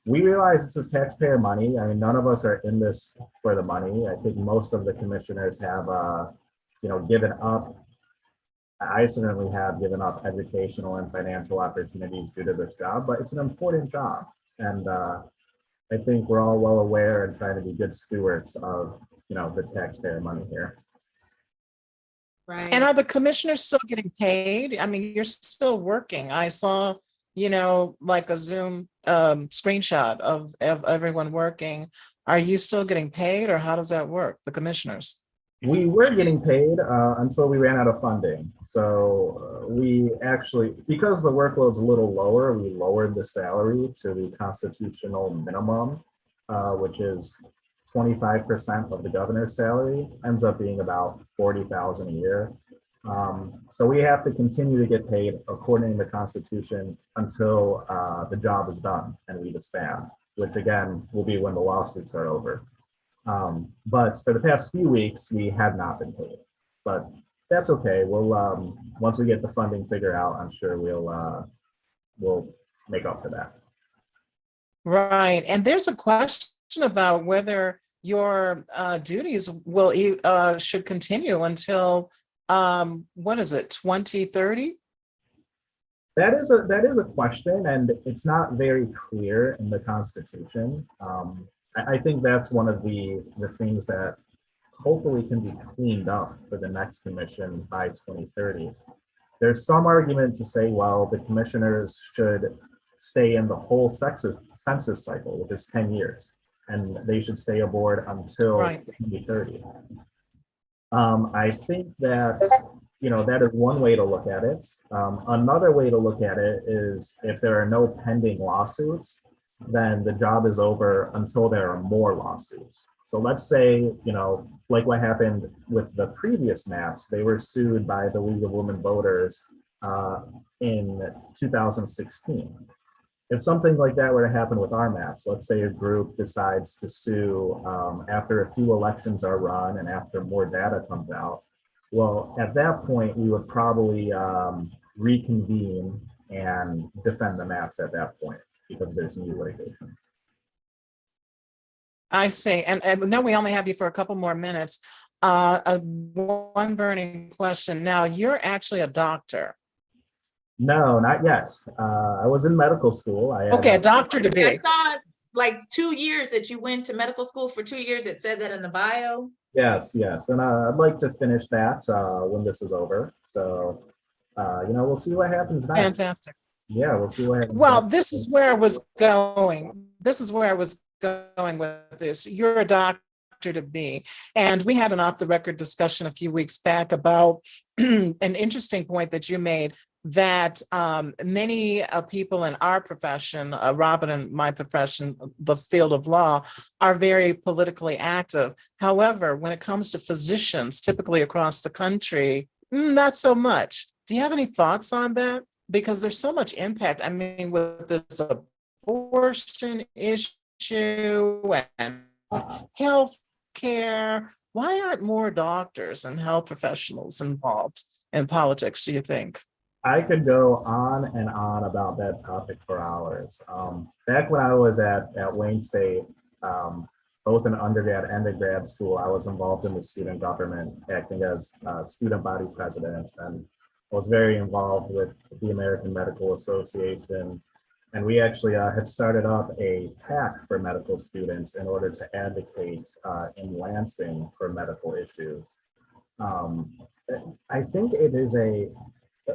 we realize this is taxpayer money. I mean, none of us are in this for the money. I think most of the commissioners have, given up. I certainly have given up educational and financial opportunities due to this job, but it's an important job. And I think we're all well aware and trying to be good stewards of, the taxpayer money here. Right. And are the commissioners still getting paid? I mean, you're still working. I saw, like a Zoom screenshot of everyone working. Are you still getting paid, or how does that work, the commissioners? We were getting paid until we ran out of funding. So we actually, because the workload's a little lower, we lowered the salary to the constitutional minimum, which is 25% of the governor's salary, ends up being about $40,000 a year. So we have to continue to get paid according to the Constitution until the job is done and we disband, which again will be when the lawsuits are over. But for the past few weeks, we have not been paid, but that's okay. We'll once we get the funding figured out, I'm sure we'll make up for that. Right. And there's a question about whether your duties will should continue until what is it, 2030? That is a question, and it's not very clear in the Constitution. I think that's one of the things that hopefully can be cleaned up for the next commission by 2030. There's some argument to say, well, the commissioners should stay in the whole census cycle, which is 10 years, and they should stay aboard until 2030. I think that, that is one way to look at it. Another way to look at it is if there are no pending lawsuits, then the job is over until there are more lawsuits. So let's say, like what happened with the previous maps, they were sued by the League of Women Voters in 2016. If something like that were to happen with our maps, let's say a group decides to sue after a few elections are run and after more data comes out, well, at that point, we would probably reconvene and defend the maps at that point, because there's new litigation. I see. And no, we only have you for a couple more minutes. One burning question. Now, you're actually a doctor. No, not yet. I was in medical school. Okay, a doctor to be. I saw like 2 years that you went to medical school for 2 years. It said that in the bio. Yes. And I'd like to finish that when this is over. So, we'll see what happens next. Fantastic. Yeah, we'll see what happens. Well, this is where I was going. This is where I was going with this. You're a doctor to be. And we had an off-the-record discussion a few weeks back about an interesting point that you made, that many people in our profession, Robyn and my profession, the field of law, are very politically active. However, when it comes to physicians, typically across the country, not so much. Do you have any thoughts on that? Because there's so much impact. I mean, with this abortion issue and health care, why aren't more doctors and health professionals involved in politics, do you think? I could go on and on about that topic for hours. Back when I was at Wayne State, both in undergrad and in grad school, I was involved in the student government, acting as student body president, and I was very involved with the American Medical Association. And we actually had started up a PAC for medical students in order to advocate in Lansing for medical issues. I think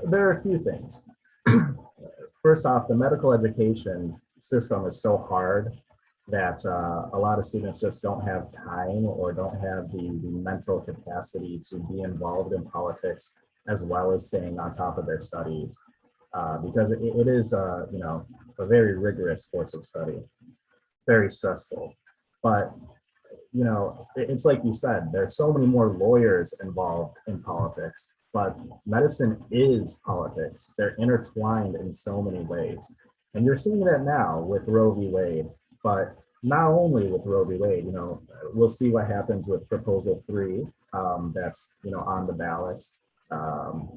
there are a few things. First off, the medical education system is so hard that a lot of students just don't have time or don't have the mental capacity to be involved in politics as well as staying on top of their studies, because it is a very rigorous course of study, very stressful. But it's like you said, there's so many more lawyers involved in politics, but medicine is politics. They're intertwined in so many ways. And you're seeing that now with Roe v. Wade, but not only with Roe v. Wade, we'll see what happens with Proposal 3, that's, on the ballots.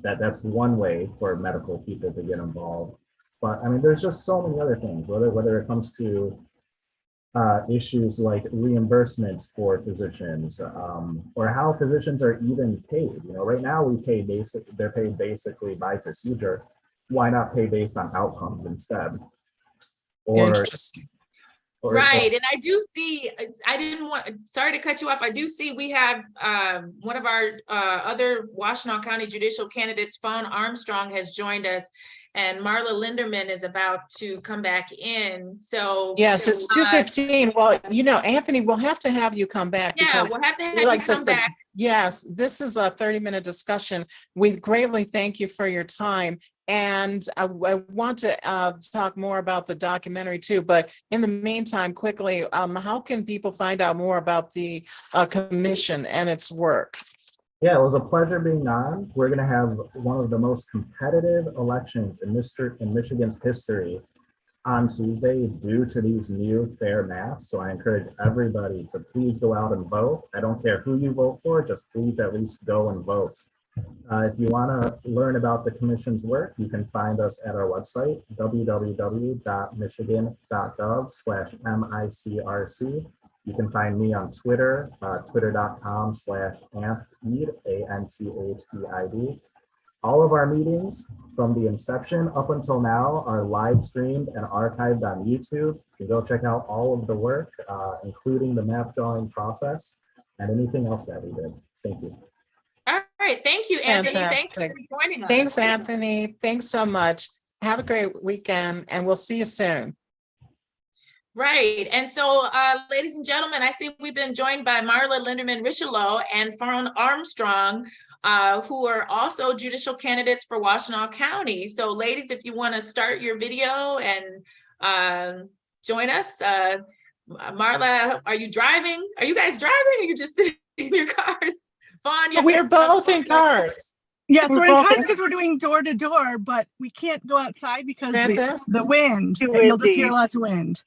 That's one way for medical people to get involved. But I mean, there's just so many other things, whether it comes to issues like reimbursements for physicians, or how physicians are even paid. You know, right now they're paid basically by procedure. Why not pay based on outcomes instead? Interesting. Right, and I do see, sorry to cut you off. I do see we have one of our other Washtenaw County judicial candidates, Fawn Armstrong, has joined us, and Marla Linderman is about to come back in. So yes, it's 2:15. Well, you know, Anthony, we'll have to have you come back. Yeah, we'll have to have you come back. Yes, this is a 30-minute discussion. We greatly thank you for your time. And I want to talk more about the documentary too, but in the meantime, quickly, how can people find out more about the commission and its work? Yeah, it was a pleasure being on. We're going to have one of the most competitive elections in Michigan's history on Tuesday due to these new fair maps. So I encourage everybody to please go out and vote. I don't care who you vote for, just please at least go and vote. If you want to learn about the commission's work, you can find us at our website, www.michigan.gov/MICRC. You can find me on Twitter, twitter.com/Antheid, ANTHEID. All of our meetings from the inception up until now are live streamed and archived on YouTube. You can go check out all of the work, including the map drawing process and anything else that we did. Thank you. All right, thank you, Anthony. Fantastic. Thanks for joining us. Thanks, Anthony. Thanks so much. Have a great weekend, and we'll see you soon. Right, and so, ladies and gentlemen, I see we've been joined by Marla Linderman Richelew and Fawn Armstrong, who are also judicial candidates for Washtenaw County. So, ladies, if you want to start your video and join us, Marla, are you driving? Are you guys driving, or are you just sitting in your cars? Fawn, We're both in cars. Yes, we're in cars because we're doing door to door, but we can't go outside because the wind. You'll just hear lots of wind.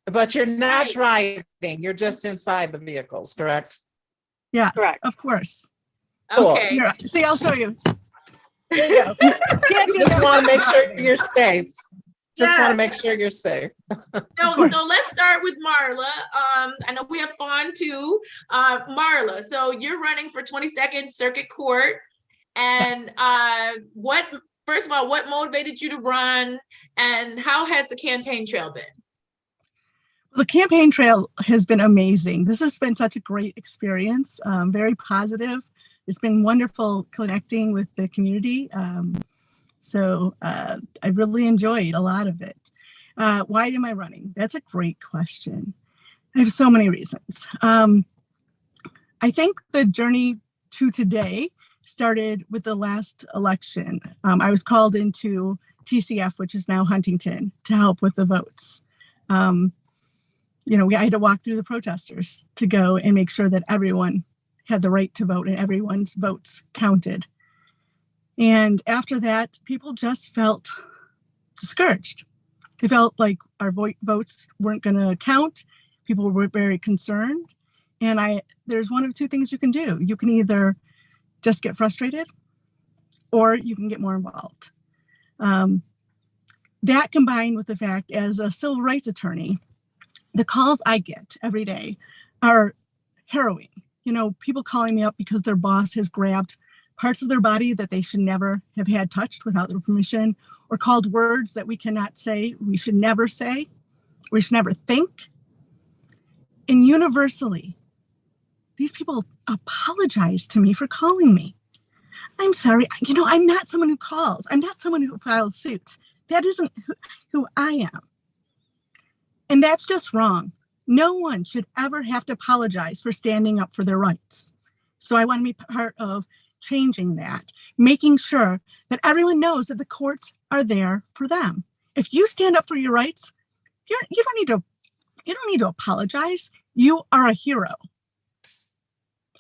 But you're not driving, you're just inside the vehicles, correct? Yeah, correct. Of course. Okay. Here, see, I'll show you. There you go. Just want to make sure you're safe. Just want to make sure you're safe. So let's start with Marla. I know we have Fawn too. Marla, so you're running for 22nd Circuit Court. And first of all, what motivated you to run, and how has the campaign trail been? The campaign trail has been amazing. This has been such a great experience, very positive. It's been wonderful connecting with the community. So I really enjoyed a lot of it. Why am I running? That's a great question. I have so many reasons. I think the journey to today started with the last election. I was called into TCF, which is now Huntington, to help with the votes. I had to walk through the protesters to go and make sure that everyone had the right to vote and everyone's votes counted. And after that, people just felt discouraged. They felt like our votes weren't going to count. People were very concerned. And there's one of two things you can do. You can either just get frustrated or you can get more involved. That combined with the fact, as a civil rights attorney, the calls I get every day are harrowing. People calling me up because their boss has grabbed parts of their body that they should never have had touched without their permission, or called words that we cannot say, we should never say, we should never think. And universally, these people apologize to me for calling me. I'm sorry, I'm not someone who calls. I'm not someone who files suits. That isn't who I am. And that's just wrong. No one should ever have to apologize for standing up for their rights. So I want to be part of changing that, making sure that everyone knows that the courts are there for them. If you stand up for your rights, you don't need to apologize. You are a hero.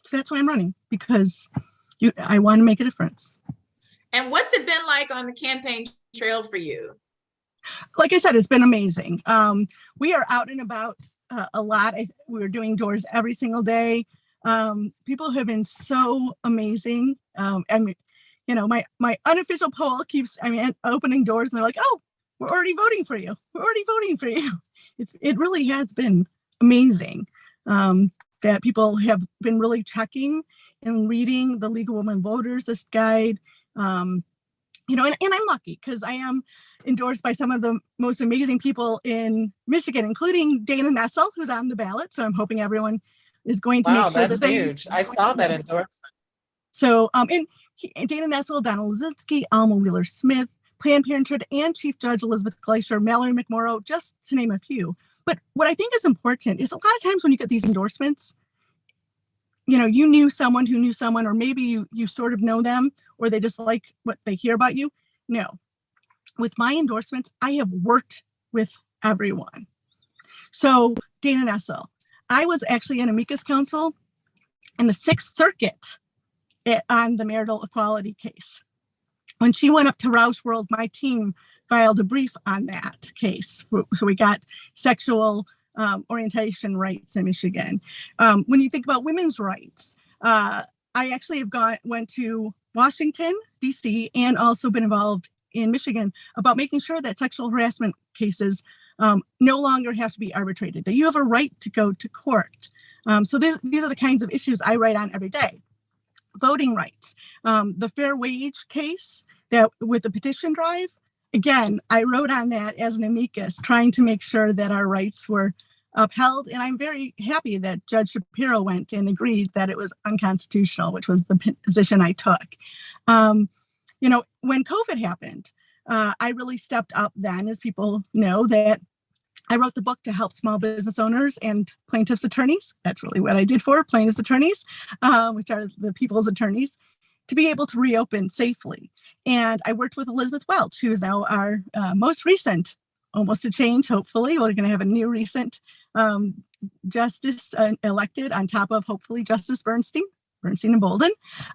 So that's why I'm running, because I want to make a difference. And what's it been like on the campaign trail for you? Like I said, it's been amazing. We are out and about a lot. We're doing doors every single day. People have been so amazing. you know, my unofficial poll keeps, opening doors, and they're like, oh, we're already voting for you. We're already voting for you. It really has been amazing that people have been really checking and reading the League of Women Voters, this guide. You know, and I'm lucky because I am endorsed by some of the most amazing people in Michigan, including Dana Nessel, who's on the ballot. So I'm hoping everyone is going to Wow, make sure that's that they. huge. I saw that endorsement. So, and Dana Nessel, Donald Lazinski, Alma Wheeler-Smith, Planned Parenthood, and Chief Judge Elizabeth Gleischer, Mallory McMorrow, just to name a few. But what I think is important is a lot of times when you get these endorsements, you know, you knew someone who knew someone, or maybe you sort of know them, or they just like what they hear about you. No, with my endorsements, I have worked with everyone. So Dana Nessel, I was actually in amicus counsel in the Sixth Circuit on the marital equality case. When she went up to Roush World, my team filed a brief on that case. So we got sexual orientation rights in Michigan. When you think about women's rights, I actually went to Washington, D.C., and also been involved in Michigan about making sure that sexual harassment cases no longer have to be arbitrated, that you have a right to go to court. So these are the kinds of issues I write on every day. Voting rights, the fair wage case that with the petition drive, again, I wrote on that as an amicus, trying to make sure that our rights were upheld. And I'm very happy that Judge Shapiro went and agreed that it was unconstitutional, which was the position I took. You know, when COVID happened, I really stepped up then, as people know, that I wrote the book to help small business owners and plaintiffs' attorneys. That's really what I did for plaintiffs' attorneys, which are the people's attorneys, to be able to reopen safely. And I worked with Elizabeth Welch, who is now our most recent, almost a change, hopefully. We're going to have a new recent justice elected on top of, hopefully, Justice Bernstein and Bolden.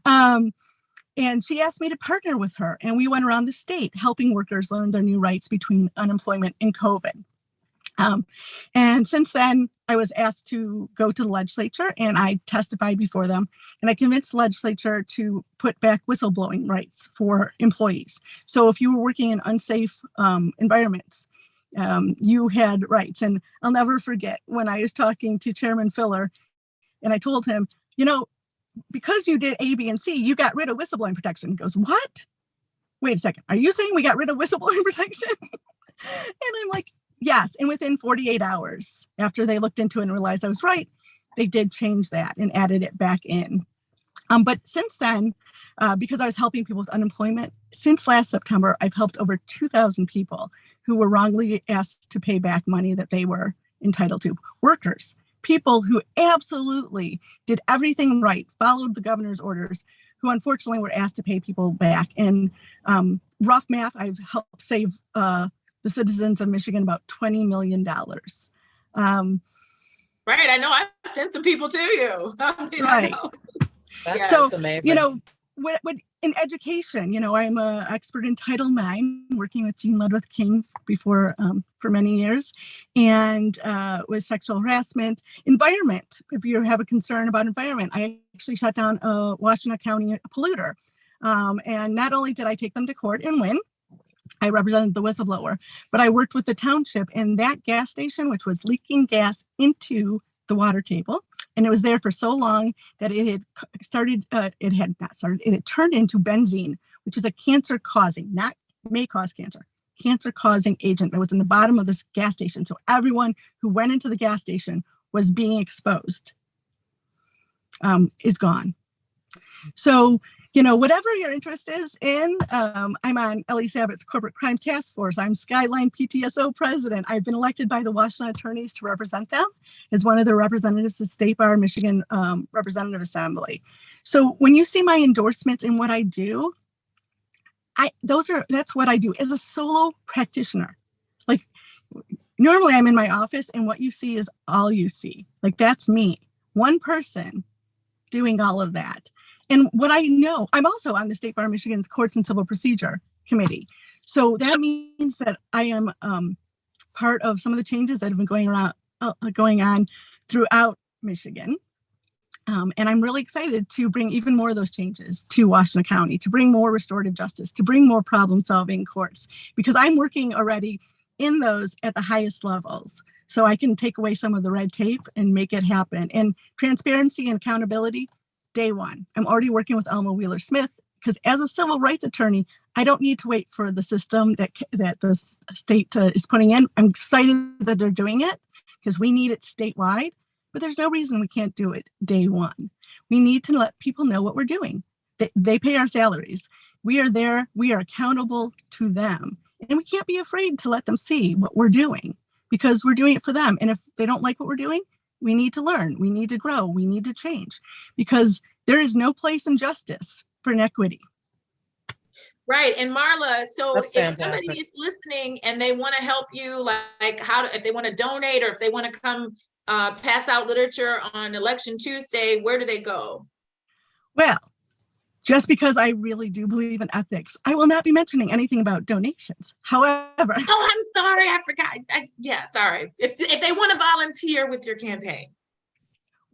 And she asked me to partner with her. And we went around the state helping workers learn their new rights between unemployment and COVID. And since then, I was asked to go to the legislature, and I testified before them, and I convinced the legislature to put back whistleblowing rights for employees. So if you were working in unsafe environments, you had rights. And I'll never forget when I was talking to Chairman Filler, and I told him, you know, because you did A, B, and C, you got rid of whistleblowing protection. He goes, what? Wait a second. Are you saying we got rid of whistleblowing protection? And I'm like, yes. And within 48 hours after they looked into it and realized I was right, they did change that and added it back in. But since then, because I was helping people with unemployment, since last September, I've helped over 2,000 people who were wrongly asked to pay back money that they were entitled to. Workers, people who absolutely did everything right, followed the governor's orders, who unfortunately were asked to pay people back. And rough math, I've helped save the citizens of Michigan about $20 million. Right, I know I've sent some people to you. Right. That's So, amazing. you know, what in education, you know, I'm an expert in Title IX, working with Jean Ludwig King before for many years, and with sexual harassment. Environment, if you have a concern about environment, I actually shut down a Washtenaw County polluter. And not only did I take them to court and win, I represented the whistleblower, but I worked with the township and that gas station, which was leaking gas into the water table. And it was there for so long that it had turned into benzene, which is a cancer causing, not may cause cancer, cancer causing agent that was in the bottom of this gas station. So everyone who went into the gas station was being exposed, is gone. So, you know, whatever your interest is in, I'm on Ellie Sabbatt's Corporate Crime Task Force. I'm Skyline PTSO president. I've been elected by the Washtenaw attorneys to represent them as one of their representatives to State Bar Michigan Representative Assembly. So when you see my endorsements in what I do, that's what I do as a solo practitioner. Like normally I'm in my office and what you see is all you see. Like that's me, one person doing all of that. And what I know, I'm also on the State Bar Michigan's Courts and Civil Procedure Committee. So that means that I am part of some of the changes that have been going on throughout Michigan. And I'm really excited to bring even more of those changes to Washtenaw County, to bring more restorative justice, to bring more problem-solving courts, because I'm working already in those at the highest levels. So I can take away some of the red tape and make it happen. And transparency and accountability, day one. I'm already working with Elma Wheeler-Smith, because as a civil rights attorney, I don't need to wait for the system that the state is putting in. I'm excited that they're doing it because we need it statewide. But there's no reason we can't do it day one. We need to let people know what we're doing. They pay our salaries. We are there. We are accountable to them. And we can't be afraid to let them see what we're doing because we're doing it for them. And if they don't like what we're doing, we need to learn. We need to grow. We need to change because there is no place in justice for inequity. Right. And Marla, so That's if fantastic. somebody is listening and they want to help you, like if they want to donate or if they want to come pass out literature on Election Tuesday, where do they go? Well, just because I really do believe in ethics, I will not be mentioning anything about donations. However, Oh, I'm sorry. I forgot. Yeah, sorry. If they want to volunteer with your campaign.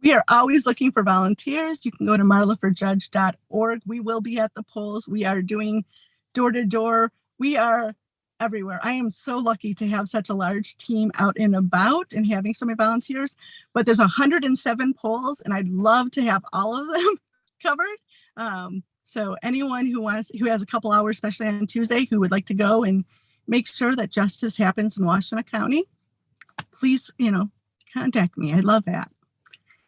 we are always looking for volunteers. You can go to marlaforjudge.org. We will be at the polls. We are doing door to door. We are everywhere. I am so lucky to have such a large team out and about and having so many volunteers, but there's 107 polls and I'd love to have all of them covered. So anyone who has a couple hours, especially on Tuesday, who would like to go and make sure that justice happens in Washtenaw County, please, contact me. I'd love that.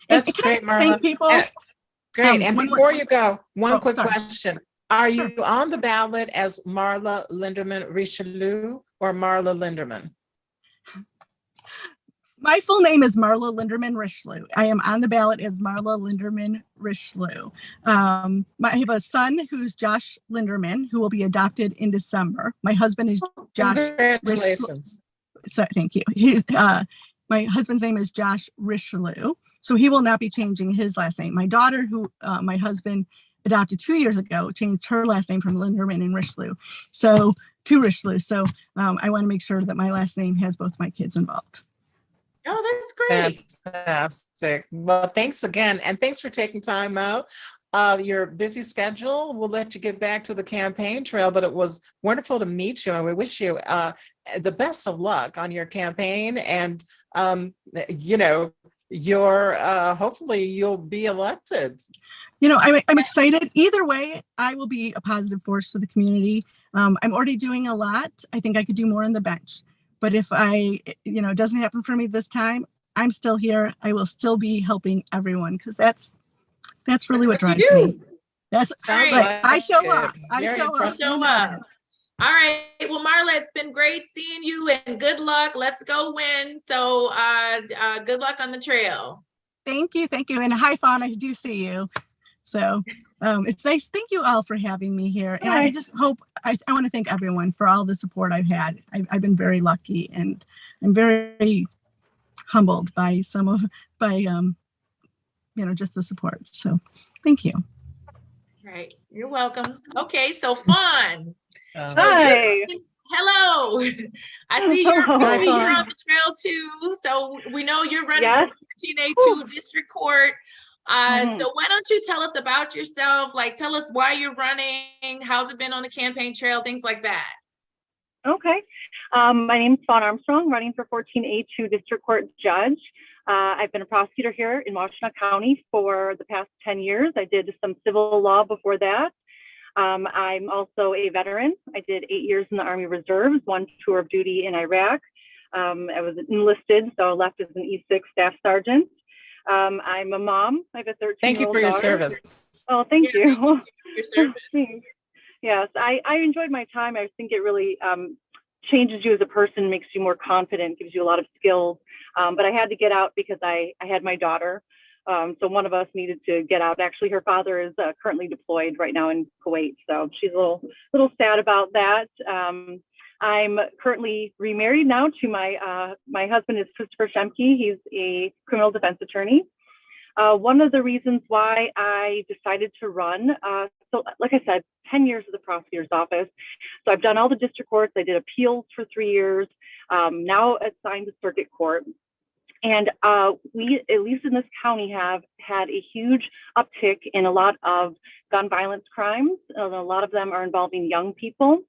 That's And can I great, just thank Marla. people? Great. And one more- before you go, one Oh, quick sorry. question. Are you on the ballot as Marla Linderman Richelew or Marla Linderman? My full name is Marla Linderman Richelew. I am on the ballot as Marla Linderman Richelew. I have a son who's Josh Linderman, who will be adopted in December. My husband is Josh. Congratulations. So, thank you. My husband's name is Josh Richelew, so he will not be changing his last name. My daughter, who my husband adopted 2 years ago, changed her last name from Linderman and Richelew, to Richelew. So I want to make sure that my last name has both my kids involved. Oh, that's great. Fantastic. Well, thanks again. And thanks for taking time out. Your busy schedule will let you get back to the campaign trail, but it was wonderful to meet you. And we wish you the best of luck on your campaign. And, hopefully you'll be elected. I'm excited. Either way, I will be a positive force for the community. I'm already doing a lot. I think I could do more on the bench. But if it doesn't happen for me this time, I'm still here. I will still be helping everyone because that's really what drives me. That's Sounds right. I show up. Very I impressive. show Show up. up. All right. Well, Marla, it's been great seeing you and good luck. Let's go win. So good luck on the trail. Thank you. And hi, Fawn. I do see you. So it's nice. Thank you all for having me here. And I just hope, I want to thank everyone for all the support I've had. I've been very lucky and I'm very humbled by just the support. So thank you. Right. You're welcome. Okay. So Fawn. Hi. Hello. I see you're on the trail too. So we know you're running for 14A2 District Court. So why don't you tell us about yourself? Like, tell us why you're running, how's it been on the campaign trail, things like that. Okay. My name is Fawn Armstrong, running for 14A2 District Court Judge. I've been a prosecutor here in Washtenaw County for the past 10 years. I did some civil law before that. I'm also a veteran. I did 8 years in the Army Reserves, 1 tour of duty in Iraq. I was enlisted, so I left as an E6 staff sergeant. I'm a mom. I have a 13-year-old daughter. Thank you for your service. Oh, thank you. Thank you for your service. Thanks. Yes, I enjoyed my time. I think it really changes you as a person, makes you more confident, gives you a lot of skills. But I had to get out because I had my daughter. So one of us needed to get out. Actually, her father is currently deployed right now in Kuwait. So she's a little sad about that. I'm currently remarried now to my husband is Christopher Shemke. He's a criminal defense attorney. One of the reasons why I decided to run, so like I said, 10 years at the prosecutor's office. So I've done all the district courts. I did appeals for 3 years, now assigned to circuit court. And we, at least in this county, have had a huge uptick in a lot of gun violence crimes. A lot of them are involving young people.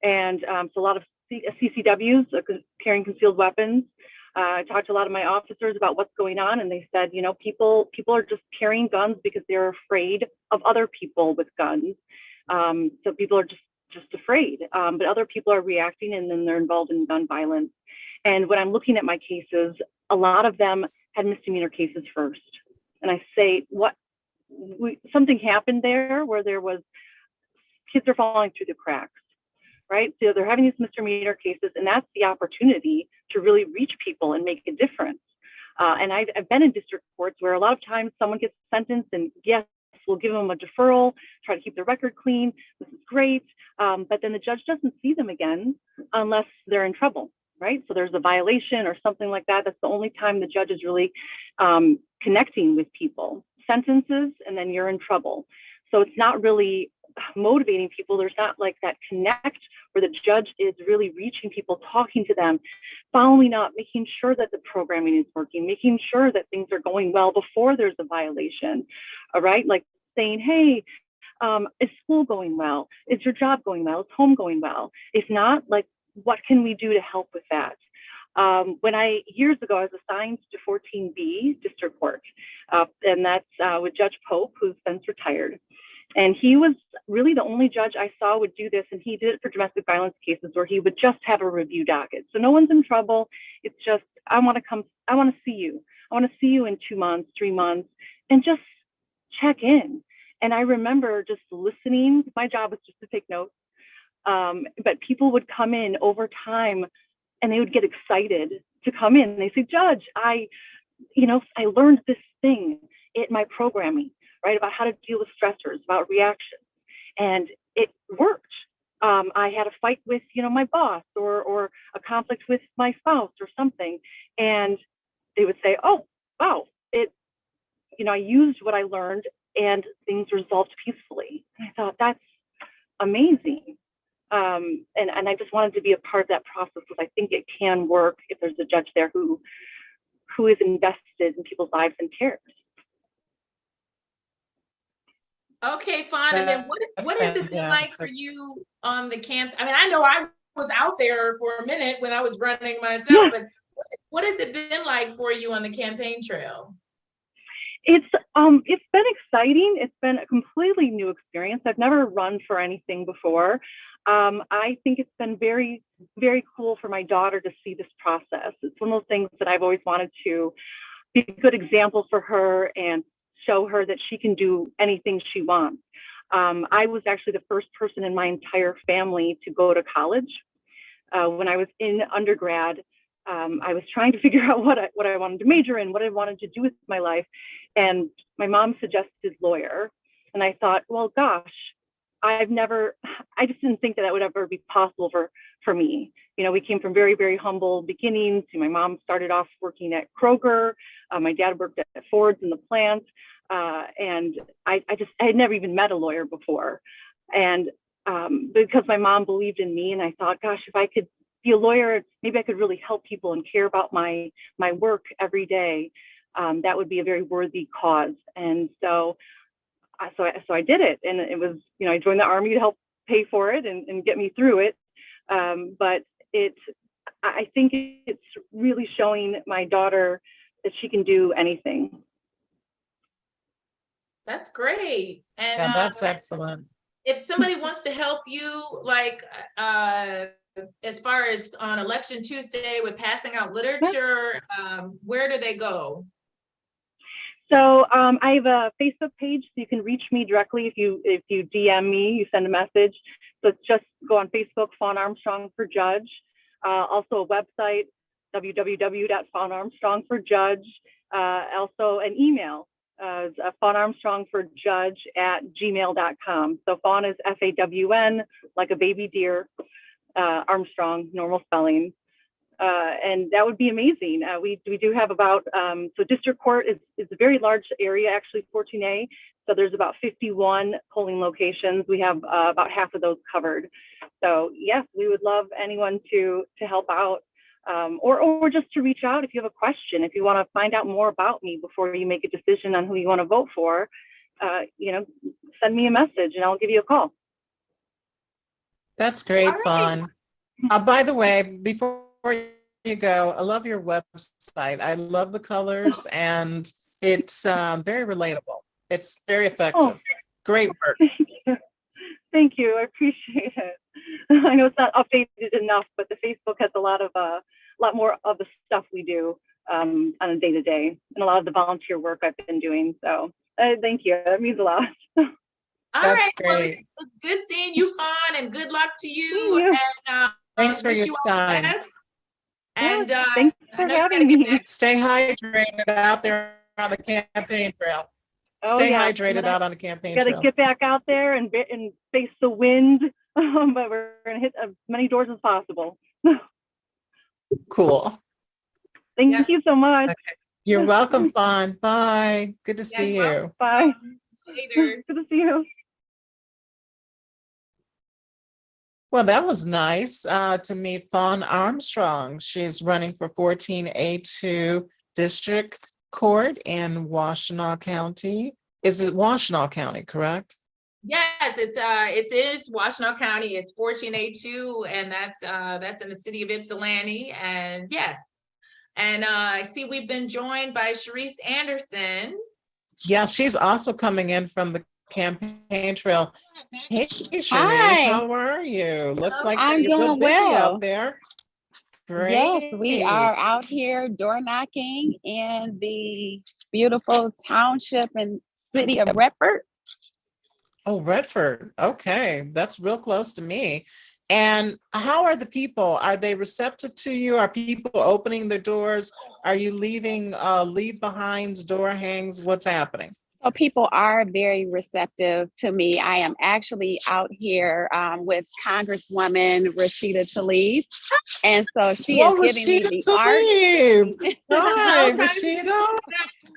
And so a lot of CCWs, carrying concealed weapons. I talked to a lot of my officers about what's going on, and they said, you know, people are just carrying guns because they're afraid of other people with guns. So people are just afraid, but other people are reacting, and then they're involved in gun violence. And when I'm looking at my cases, a lot of them had misdemeanor cases first. And I say, something happened there where there was kids are falling through the cracks. Right? So they're having these misdemeanor cases, and that's the opportunity to really reach people and make a difference. And I've been in district courts where a lot of times someone gets sentenced, and yes, we'll give them a deferral, try to keep the record clean. This is great. But then the judge doesn't see them again unless they're in trouble, right? So there's a violation or something like that. That's the only time the judge is really connecting with people. Sentences, and then you're in trouble. So it's not really motivating people. There's not like that connect where the judge is really reaching people, talking to them, following up, making sure that the programming is working, making sure that things are going well before there's a violation. All right, like saying, hey, is school going well? Is your job going well? Is home going well? If not, like, what can we do to help with that? Years ago, I was assigned to 14B District Court, and that's with Judge Pope, who's since retired. And he was really the only judge I saw would do this, and he did it for domestic violence cases where he would just have a review docket. So no one's in trouble. It's just, I want to see you. I want to see you in 2 months, 3 months, and just check in. And I remember just listening. My job was just to take notes. But people would come in over time, and they would get excited to come in. They say, Judge, I learned this thing in my programming, right, about how to deal with stressors, about reactions, and it worked. I had a fight with, my boss, or a conflict with my spouse or something, and they would say, oh, wow, I used what I learned and things resolved peacefully. And I thought, that's amazing. And I just wanted to be a part of that process, because I think it can work if there's a judge there who is invested in people's lives and cares. Okay, Fawn. And then what has it been like for you on the camp? I mean, I know I was out there for a minute when I was running myself, but what has it been like for you on the campaign trail? It's been exciting. It's been a completely new experience. I've never run for anything before. I think it's been very, very cool for my daughter to see this process. It's one of those things that I've always wanted to be a good example for her and show her that she can do anything she wants. I was actually the first person in my entire family to go to college. When I was in undergrad, I was trying to figure out what I wanted to major in, what I wanted to do with my life. And my mom suggested lawyer. And I thought, well, gosh, I just didn't think that would ever be possible for me. We came from very, very humble beginnings. My mom started off working at Kroger. My dad worked at Ford's in the plant. And I had never even met a lawyer before. And because my mom believed in me, and I thought, gosh, if I could be a lawyer, maybe I could really help people and care about my work every day. That would be a very worthy cause. And so I did it. And it was, I joined the Army to help pay for it and get me through it. But I think it's really showing my daughter that she can do anything. That's great. And Yeah, that's excellent. If somebody wants to help you, like as far as on Election Tuesday with passing out literature, where do they go? So I have a Facebook page, so you can reach me directly if you DM me, you send a message. So it's just go on Facebook, Fawn Armstrong for Judge. Also a website, www.fawnarmstrongforjudge. Also an email, fawnarmstrongforjudge@gmail.com. So Fawn is Fawn, like a baby deer, Armstrong, normal spelling. And that would be amazing. We do have about, so district court is a very large area, actually 14A. So there's about 51 polling locations. We have about half of those covered. So yes, we would love anyone to help out. or just to reach out if you have a question, if you want to find out more about me before you make a decision on who you want to vote for, send me a message and I'll give you a call. That's great, All right. Fawn. By the way, before you go, I love your website. I love the colors and it's very relatable. It's very effective. Great work. Thank you. Thank you. I appreciate it. I know it's not updated enough, but the Facebook has a lot more of the stuff we do on a day-to-day and a lot of the volunteer work I've been doing. So thank you. That means a lot. All That's right. Well, great. it's good seeing you, Fawn, and good luck to you. And Thanks for wish your you all the time. best. And thanks I for know you gotta having get me. back. Stay hydrated out there on the campaign trail. Oh, Stay yeah. hydrated out on the campaign Got to trail. get back out there and face the wind, but we're going to hit as many doors as possible. Cool. Thank you so much. Okay. You're welcome, Fawn. Bye. Good to see you. Bye. Later. Good to see you. Well, that was nice to meet Fawn Armstrong. She's running for 14A2 District Court in Washtenaw County. Is it Washtenaw County, correct? Yes, it is Washtenaw County. It's 14A2, and that's in the city of Ypsilanti. And yes, and I see we've been joined by Charisa Anderson. Yeah, she's also coming in from the campaign trail. Hey, Charisse, Hi. how are you? Looks like I'm you're real doing busy well. out there. Great. Yes, we are out here door knocking in the beautiful township and city of Redford. Oh, Redford. Okay, that's real close to me. And how are the people? Are they receptive to you? Are people opening their doors? Are you leaving leave behinds, door hangs? What's happening? So people are very receptive to me. I am actually out here with Congresswoman Rashida Tlaib. And so she is giving me the art. Hi, Rashida.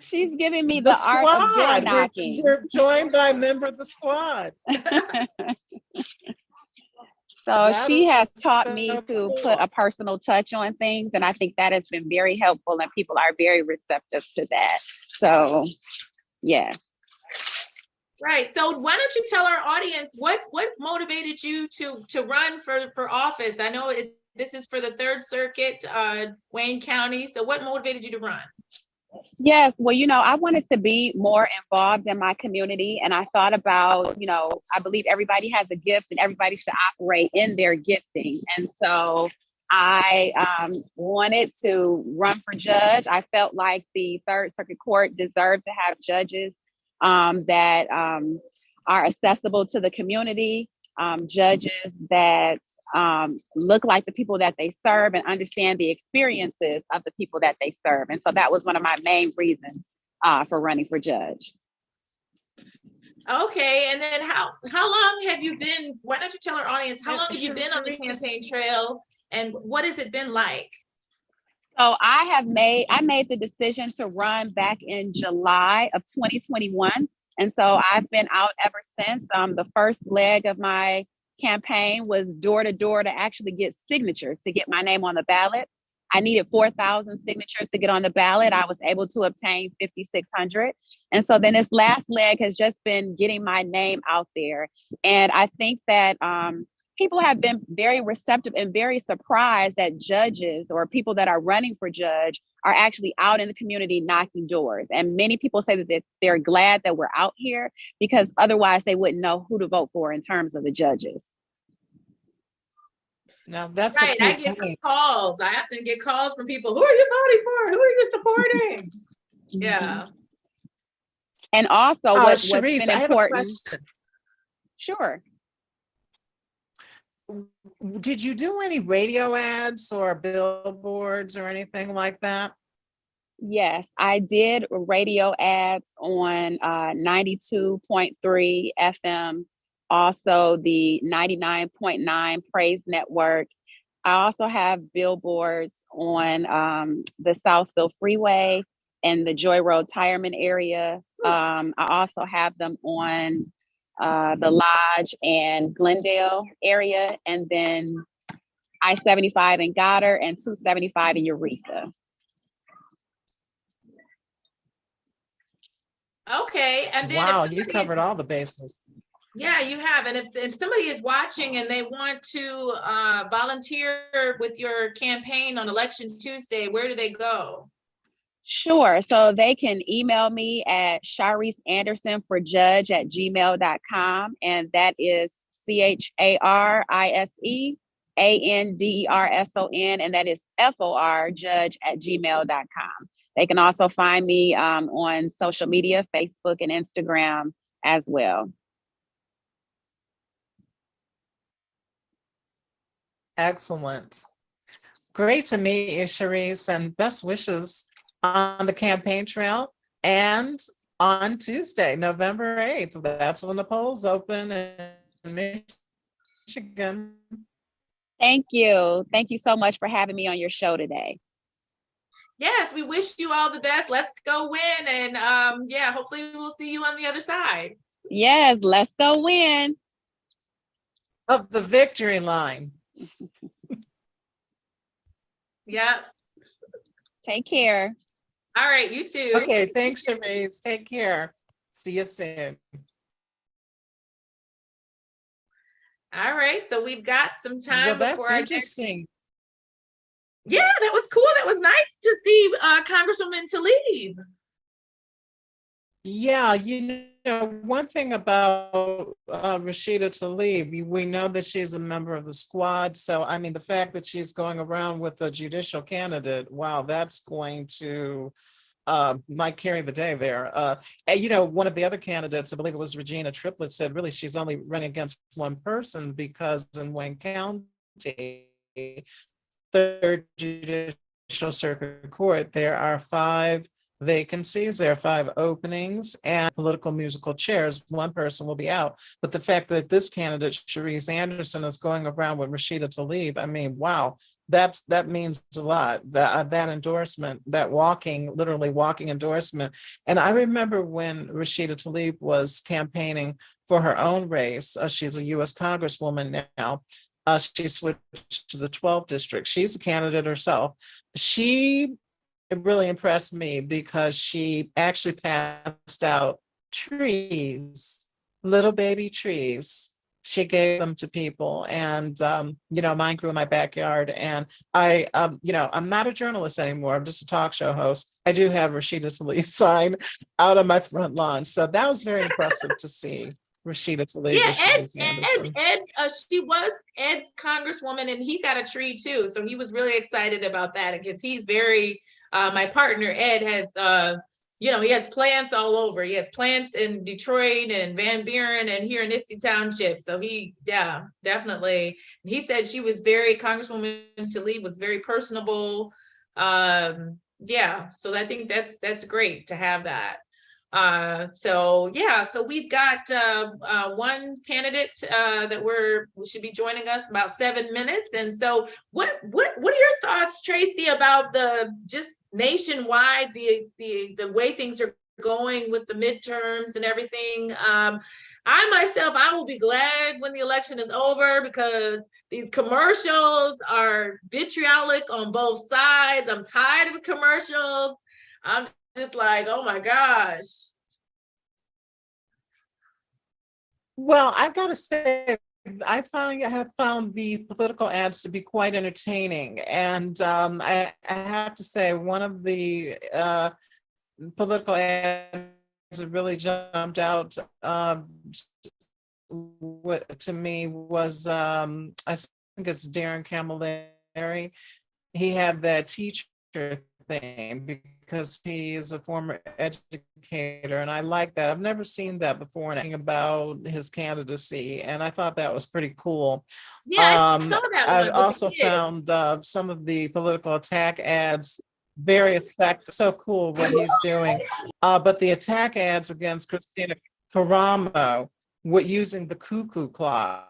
She's giving me the art of door knocking. We're joined by a member of the squad. So That she has is taught so me to cool. put a personal touch on things. And I think that has been very helpful and people are very receptive to that. So, yeah. Right. So why don't you tell our audience what motivated you to run for office? I know this is for the Third Circuit, Wayne County. So what motivated you to run? Yes, well, I wanted to be more involved in my community. And I thought about, I believe everybody has a gift and everybody should operate in their gifting. And so I wanted to run for judge. I felt like the Third Circuit Court deserved to have judges that are accessible to the community, judges that look like the people that they serve and understand the experiences of the people that they serve. And so that was one of my main reasons for running for judge. Okay, and then how long have you been, why don't you tell our audience, how long have you been on the campaign trail and what has it been like? So I made the decision to run back in July of 2021. And so I've been out ever since. The first leg of my campaign was door to door to actually get signatures to get my name on the ballot. I needed 4,000 signatures to get on the ballot. I was able to obtain 5,600. And so then this last leg has just been getting my name out there. And I think that people have been very receptive and very surprised that judges or people that are running for judge are actually out in the community knocking doors. And many people say that they're glad that we're out here because otherwise they wouldn't know who to vote for in terms of the judges. Now that's right. I get calls. I often get calls from people. Who are you voting for? Who are you supporting? Yeah. And also what's been Charisse, important. Sure. Did you do any radio ads or billboards or anything like that? Yes, I did radio ads on 92.3 FM, also the 99.9 Praise Network. I also have billboards on the Southfield Freeway and the Joy Road Tireman area. I also have them on the Lodge and Glendale area. And then I-75 in Goddard, and 275 in Eureka. Okay, and then Wow, if you somebody covered all the bases. yeah, you have. And if somebody is watching and they want to volunteer with your campaign on Election Tuesday, where do they go? Sure. So they can email me at chariseandersonforjudge@gmail.com. And that is ChariseAnderson, and that is FOR judge@gmail.com. They can also find me on social media, Facebook and Instagram as well. Excellent. Great to meet you, Charisse, and best wishes on the campaign trail and on Tuesday, November 8th. That's when the polls open in Michigan. Thank you. Thank you so much for having me on your show today. Yes, we wish you all the best. Let's go win. And yeah, hopefully we'll see you on the other side. Yes, let's go win. Of the victory line. Yeah. Take care. All right, you too. Okay, thanks, Charisse. Take care. See you soon. All right, so we've got some time Well, that's before our next. interesting. Yeah, that was cool. That was nice to see Congresswoman Tlaib. Yeah, you know, one thing about Rashida Tlaib, we know that she's a member of the squad. So, I mean, the fact that she's going around with a judicial candidate, wow, that's going to might carry the day there. And, you know, one of the other candidates, I believe it was Regina Triplett, said really she's only running against one person because in Wayne County, Third Judicial Circuit Court, there are 5 vacancies, there are 5 openings and political musical chairs. One person will be out. But the fact that this candidate, Charisse Anderson, is going around with Rashida Tlaib, I mean, wow, that means a lot. That endorsement, that literally walking endorsement. And I remember when Rashida Tlaib was campaigning for her own race, she's a US Congresswoman now. She switched to the 12th district. She's a candidate herself. It really impressed me because she actually passed out trees, little baby trees. She gave them to people, and you know, mine grew in my backyard. And I, you know, I'm not a journalist anymore. I'm just a talk show host. I do have Rashida Tlaib sign out on my front lawn, so that was very impressive to see. Rashida Tlaib. Yeah, Ed, she was Ed's congresswoman, and he got a tree too. So he was really excited about that because he's very. My partner Ed has, you know, he has plants all over. He has plants in Detroit and Van Buren and here in Nipsey Township. So he, yeah, definitely. He said she was Congresswoman Tlaib was very personable. Yeah, so I think that's great to have that. So yeah, so we've got one candidate that should be joining us about 7 minutes. And so what are your thoughts, Tracey, about the just nationwide, the way things are going with the midterms and everything? I will be glad when the election is over because these commercials are vitriolic on both sides. I'm tired of the commercials. I'm just like, oh my gosh. Well, I've got to say, I have found the political ads to be quite entertaining. And I have to say, one of the political ads that really jumped out to me was, I think it's Darren Camilleri. He had that teacher thing because he is a former educator, and I like that. I've never seen that before, and about his candidacy, and I thought that was pretty cool. Yeah, I saw that one. I've also found some of the political attack ads very effective. So cool what he's doing. But the attack ads against Christina Caramo, using the cuckoo clock,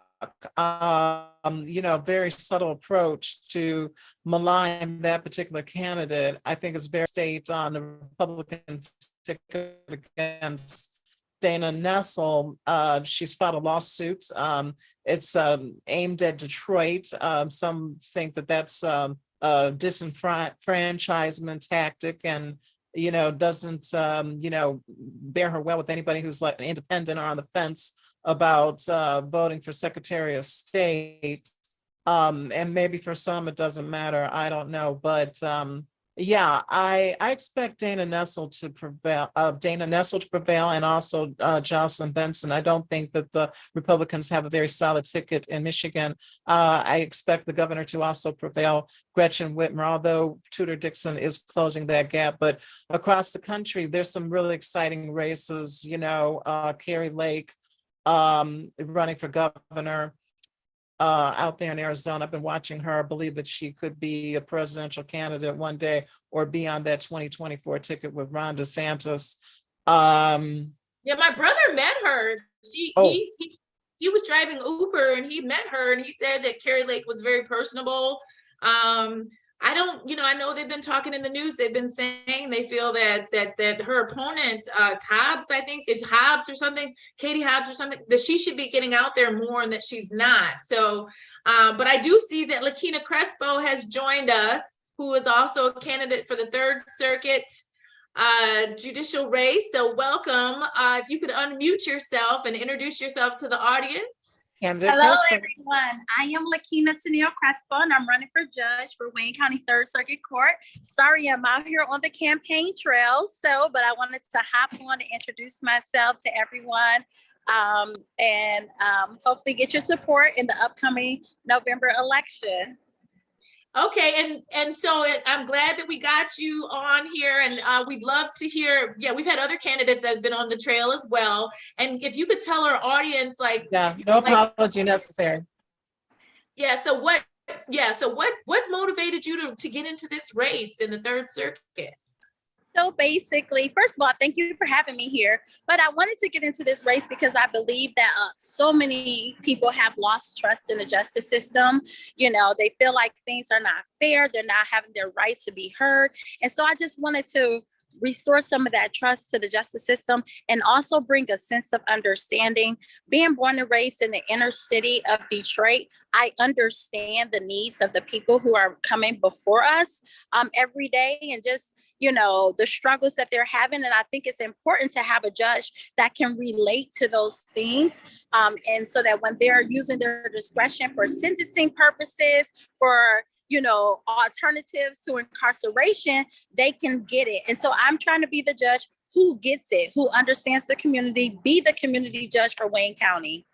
you know, very subtle approach to malign that particular candidate. I think is very state on the Republican ticket against Dana Nessel. She's filed a lawsuit. It's aimed at Detroit. Some think that that's a disenfranchisement tactic, and doesn't bear her well with anybody who's like independent or on the fence about voting for Secretary of State. And maybe for some it doesn't matter. I don't know, but yeah, I expect Dana Nessel to prevail, and also Jocelyn Benson. I don't think that the Republicans have a very solid ticket in Michigan. I expect the governor to also prevail, Gretchen Whitmer, although Tudor Dixon is closing that gap. But across the country, there's some really exciting races, Carrie Lake running for governor. Out there in Arizona. I've been watching her. I believe that she could be a presidential candidate one day or be on that 2024 ticket with Ron DeSantis. Yeah, my brother met her. He was driving Uber and he met her and he said that Carrie Lake was very personable. I know they've been talking in the news. They've been saying they feel that her opponent, Hobbs, I think is Hobbs or something, Katie Hobbs or something, that she should be getting out there more and that she's not. So, but I do see that LaKena Crespo has joined us, who is also a candidate for the Third Circuit judicial race. So welcome. If you could unmute yourself and introduce yourself to the audience. Hello, everyone. I am LaKena Crespo, and I'm running for judge for Wayne County Third Circuit Court. Sorry, I'm out here on the campaign trail, but I wanted to hop on and introduce myself to everyone, and hopefully get your support in the upcoming November election. Okay, and so I'm glad that we got you on here, and we'd love to hear. Yeah, we've had other candidates that have been on the trail as well. And if you could tell our audience, no apology necessary. Yeah. So what motivated you to get into this race in the Third Circuit? So basically, first of all, thank you for having me here. But I wanted to get into this race because I believe that so many people have lost trust in the justice system. They feel like things are not fair. They're not having their right to be heard. And so I just wanted to restore some of that trust to the justice system and also bring a sense of understanding. Being born and raised in the inner city of Detroit, I understand the needs of the people who are coming before us every day, and just the struggles that they're having. And I think it's important to have a judge that can relate to those things. And so that when they're using their discretion for sentencing purposes, for, alternatives to incarceration, they can get it. And so I'm trying to be the judge who gets it, who understands the community, be the community judge for Wayne County.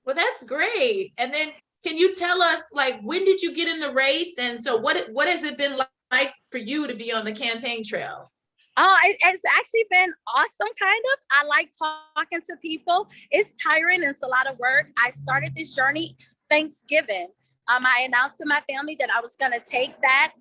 Well, that's great. And then can you tell us, when did you get in the race? And so what has it been like for you to be on the campaign trail? It's actually been awesome, kind of. I like talking to people. It's tiring and it's a lot of work. I started this journey Thanksgiving. I announced to my family that I was going to take that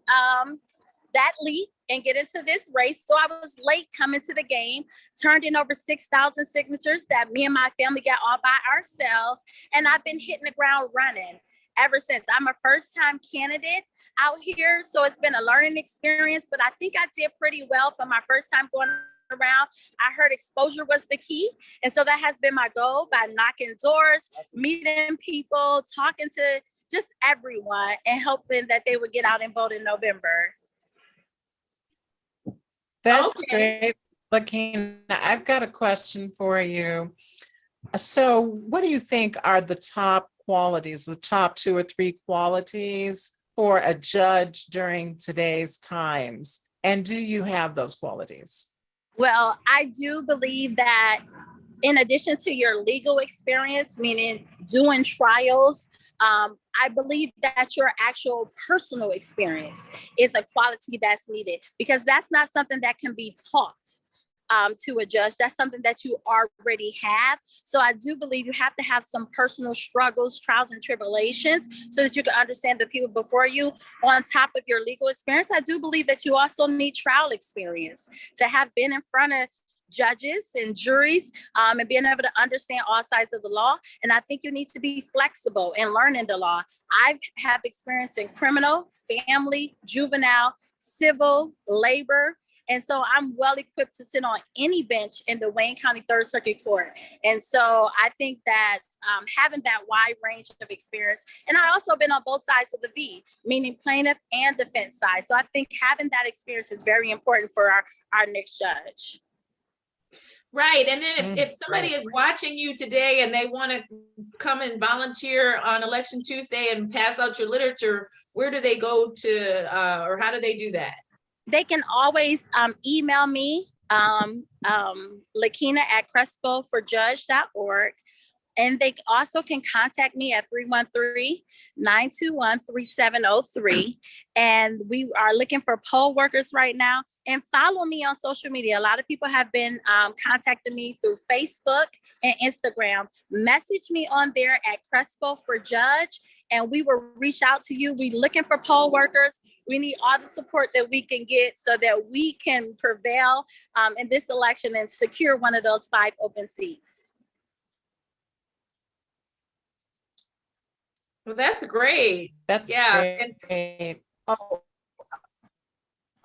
leap and get into this race. So I was late coming to the game, turned in over 6,000 signatures that me and my family got all by ourselves. And I've been hitting the ground running ever since. I'm a first-time candidate out here, so it's been a learning experience, but I think I did pretty well for my first time going around. I heard exposure was the key, and so that has been my goal, by knocking doors, meeting people, talking to just everyone, and hoping that they would get out and vote in November. That's great, LaKena. I've got a question for you. So what do you think are the top qualities, the top 2 or 3 qualities for a judge during today's times? And do you have those qualities? Well, I do believe that in addition to your legal experience, meaning doing trials, I believe that your actual personal experience is a quality that's needed, because that's not something that can be taught to a judge. That's something that you already have. So I do believe you have to have some personal struggles, trials, and tribulations so that you can understand the people before you. On top of your legal experience, I do believe that you also need trial experience to have been in front of judges and juries, and being able to understand all sides of the law. And I think you need to be flexible in learning the law. I have experience in criminal, family, juvenile, civil, labor. And so I'm well equipped to sit on any bench in the Wayne County Third Circuit Court. And so I think that having that wide range of experience, and I also been on both sides of the V, meaning plaintiff and defense side. So I think having that experience is very important for our next judge. Right. And then if somebody is watching you today and they want to come and volunteer on Election Tuesday and pass out your literature, where do they go to, or how do they do that? They can always email me, LaKena at crespoforjudge.org. And they also can contact me at 313-921-3703. And we are looking for poll workers right now. And follow me on social media. A lot of people have been contacting me through Facebook and Instagram. Message me on there at Crespo for Judge, and we will reach out to you. We're looking for poll workers. We need all the support that we can get so that we can prevail in this election and secure one of those 5 open seats. Well, that's great. That's great.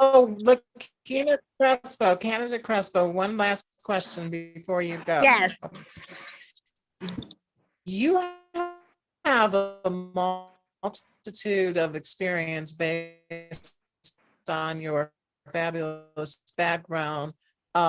LaKena Crespo, candidate Crespo, one last question before you go. Yes. You have a multitude of experience based on your fabulous background,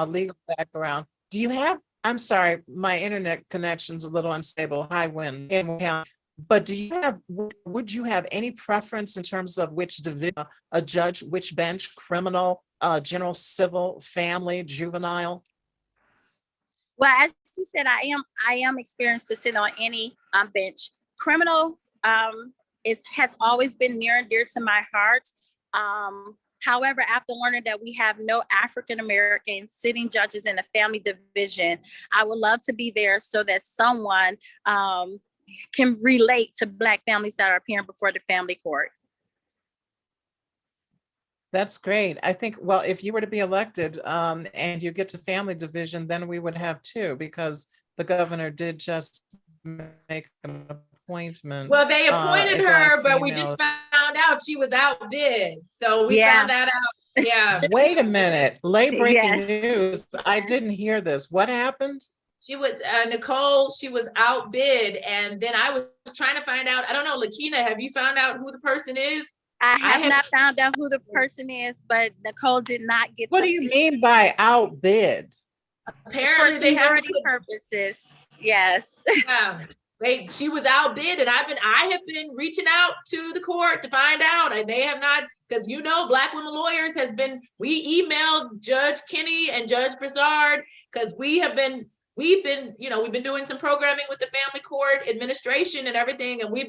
legal background. Do you have, I'm sorry, my internet connection's a little unstable, high wind in county. But do you have, would you have any preference in terms of which division, a judge, which bench, criminal, general, civil, family, juvenile? Well, as you said, I am experienced to sit on any bench. Criminal has always been near and dear to my heart. However, after learning that we have no African-American sitting judges in the family division, I would love to be there so that someone can relate to Black families that are appearing before the family court. That's great. I think, well, if you were to be elected and you get to family division, then we would have 2, because the governor did just make an appointment. Well, they appointed her, but we just found out she was outbid. So we found that out. Yeah. Wait a minute. Late breaking news. I didn't hear this. What happened? She was, Nicole, she was outbid. And then I was trying to find out, I don't know, LaKena, have you found out who the person is? I have not found out who the person is, but Nicole did not get. What do you mean by outbid? Apparently they have purposes. Yes. Yeah. She was outbid, and I have been reaching out to the court to find out, and they have not, because Black women lawyers we emailed Judge Kinney and Judge Broussard, because we've been doing some programming with the family court administration and everything, and we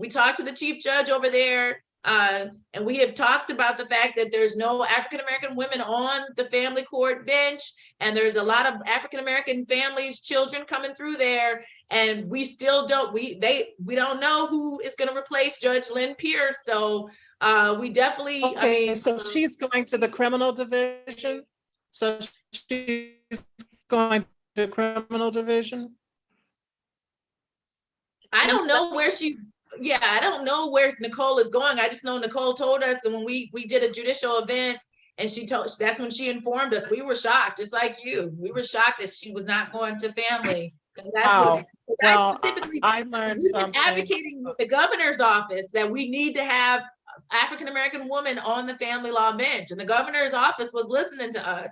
talked to the chief judge over there, and we have talked about the fact that there's no African-American women on the family court bench, and there's a lot of African-American families, children coming through there, and we still don't don't know who is going to replace Judge Lynn Pierce. So we definitely. Okay, so she's going to the criminal division. So she's going to criminal division. I don't know where she's. Yeah, I don't know where Nicole is going. I just know Nicole told us, and when we did a judicial event, and that's when she informed us. We were shocked, just like you. We were shocked that she was not going to family. Wow. Well, I learned something. Advocating with the governor's office that we need to have African-American women on the family law bench, and the governor's office was listening to us,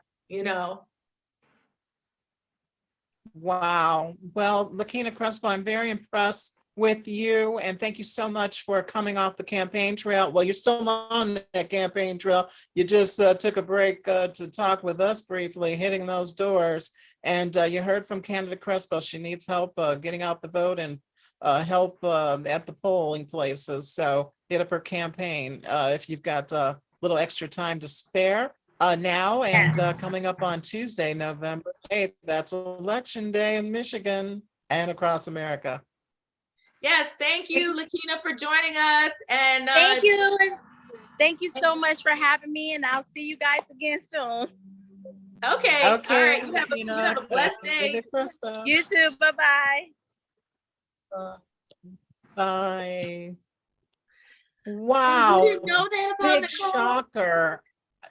Wow. Well, LaKena Crespo, I'm very impressed with you, and thank you so much for coming off the campaign trail. Well, you're still on that campaign trail. You just took a break to talk with us briefly, hitting those doors. And you heard from candidate Crespo. She needs help getting out the vote and help at the polling places. So hit up her campaign if you've got a little extra time to spare now. And coming up on Tuesday, November 8th, that's Election Day in Michigan and across America. Yes, thank you, LaKena, for joining us. And thank you. Thank you so much for having me, and I'll see you guys again soon. Okay. All right. You have a blessed day. You too. Bye-bye. Bye. Wow. You didn't know that about Big Nicole? shocker.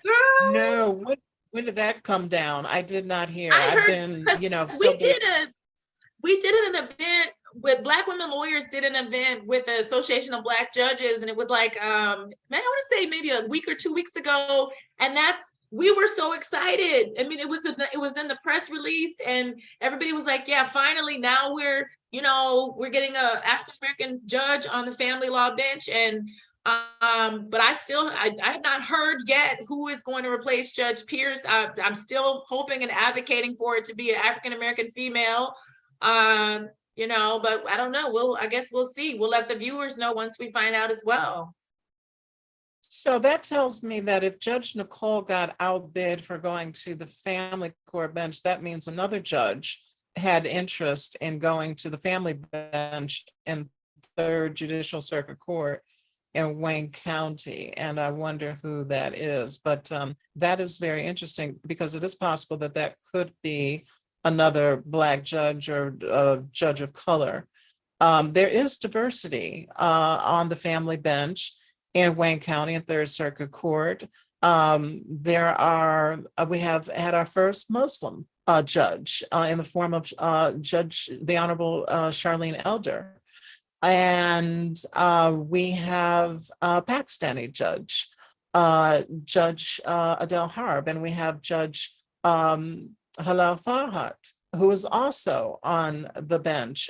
Girl. No. When did that come down? I did not hear. I I've heard been, we did an event with Black women lawyers, did an event with the Association of Black Judges, and it was like, I want to say maybe a week or 2 weeks ago, and we were so excited. I mean, it was in the press release, and everybody was like, yeah, finally, now we're getting a African American judge on the family law bench, and but I have not heard yet who is going to replace Judge Pierce. I'm still hoping and advocating for it to be an African American female. But I don't know. I guess we'll see. We'll let the viewers know once we find out as well. So that tells me that if Judge Nicole got outbid for going to the family court bench, that means another judge had interest in going to the family bench in 3rd Judicial Circuit Court in Wayne County. And I wonder who that is. But that is very interesting, because it is possible that that could be another Black judge or judge of color. There is diversity on the family bench in Wayne County and 3rd Circuit Court. We have had our first Muslim judge in the form of the Honorable Charlene Elder. And we have a Pakistani judge, Judge Adele Harb, and we have Judge Halal Farhat, who is also on the bench.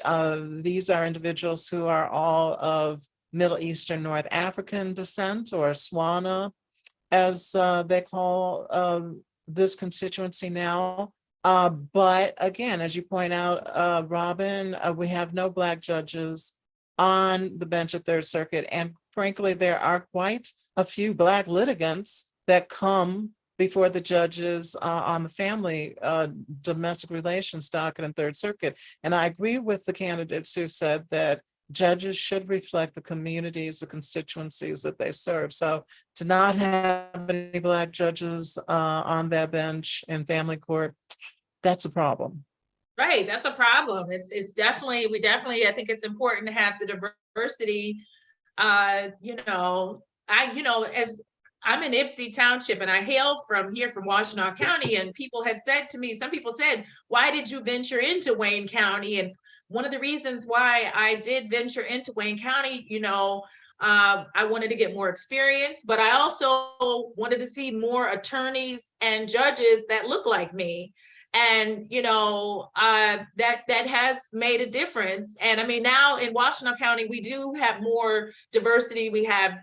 These are individuals who are all of Middle Eastern North African descent, or Swana, as they call this constituency now. But again, as you point out, Robyn, we have no Black judges on the bench at 3rd Circuit. And frankly, there are quite a few Black litigants that come before the judges on the family domestic relations docket in 3rd Circuit. And I agree with the candidates who said that judges should reflect the communities, the constituencies that they serve. So to not have any Black judges on that bench in family court, that's a problem. Right, that's a problem. It's definitely, I think it's important to have the diversity. As I'm in Ypsi Township, and I hail from Washtenaw County, and some people said, why did you venture into Wayne County? And one of the reasons why I did venture into Wayne County, I wanted to get more experience, but I also wanted to see more attorneys and judges that look like me. And, that has made a difference. And I mean, now in Washtenaw County, we do have more diversity. We have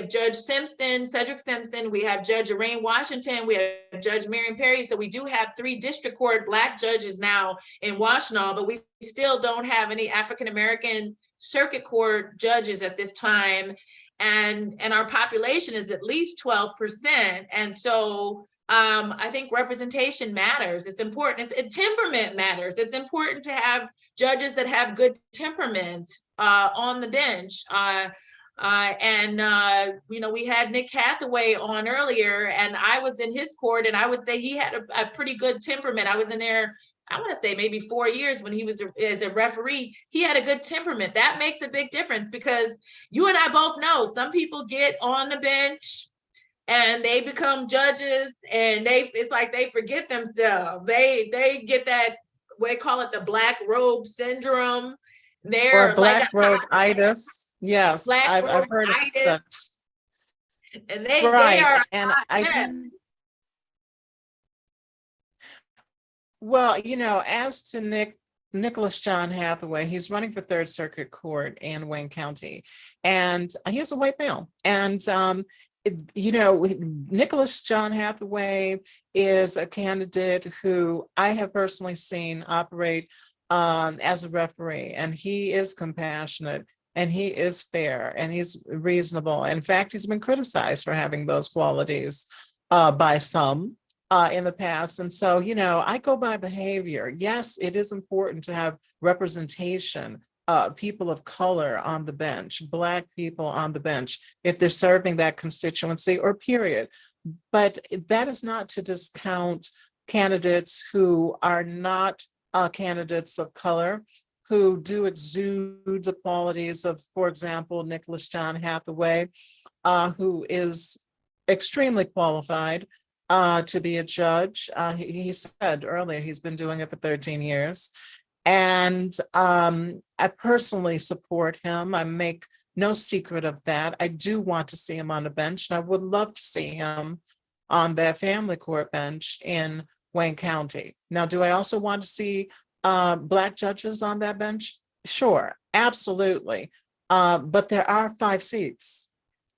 Judge Cedric Simpson, we have Judge Arriane Washington, we have Judge Marion Perry. So we do have 3 district court Black judges now in Washtenaw, but we still don't have any African-American circuit court judges at this time. And our population is at least 12%. And so I think representation matters. It's important. Temperament matters. It's important to have judges that have good temperament on the bench. We had Nick Hathaway on earlier, and I was in his court, and I would say he had a pretty good temperament. I was in there, I want to say maybe 4 years when he was as a referee. He had a good temperament. That makes a big difference, because you and I both know some people get on the bench and they become judges, and it's like they forget themselves. They get that, they call it the black robe syndrome. Or black robe-itis. Yes, I've heard of such. And they are. And I do. Well, as to Nicholas John Hathaway, he's running for 3rd Circuit Court in Wayne County, and he's a white male. And Nicholas John Hathaway is a candidate who I have personally seen operate as a referee, and he is compassionate, and he is fair, and he's reasonable. In fact, he's been criticized for having those qualities by some in the past. And so, I go by behavior. Yes, it is important to have representation, people of color on the bench, Black people on the bench, if they're serving that constituency or period. But that is not to discount candidates who are not candidates of color, who do exude the qualities of, for example, Nicholas John Hathaway, who is extremely qualified to be a judge. He said earlier he's been doing it for 13 years. And I personally support him. I make no secret of that. I do want to see him on the bench, and I would love to see him on that family court bench in Wayne County. Now, do I also want to see Black judges on that bench? Sure, absolutely. But there are 5 seats.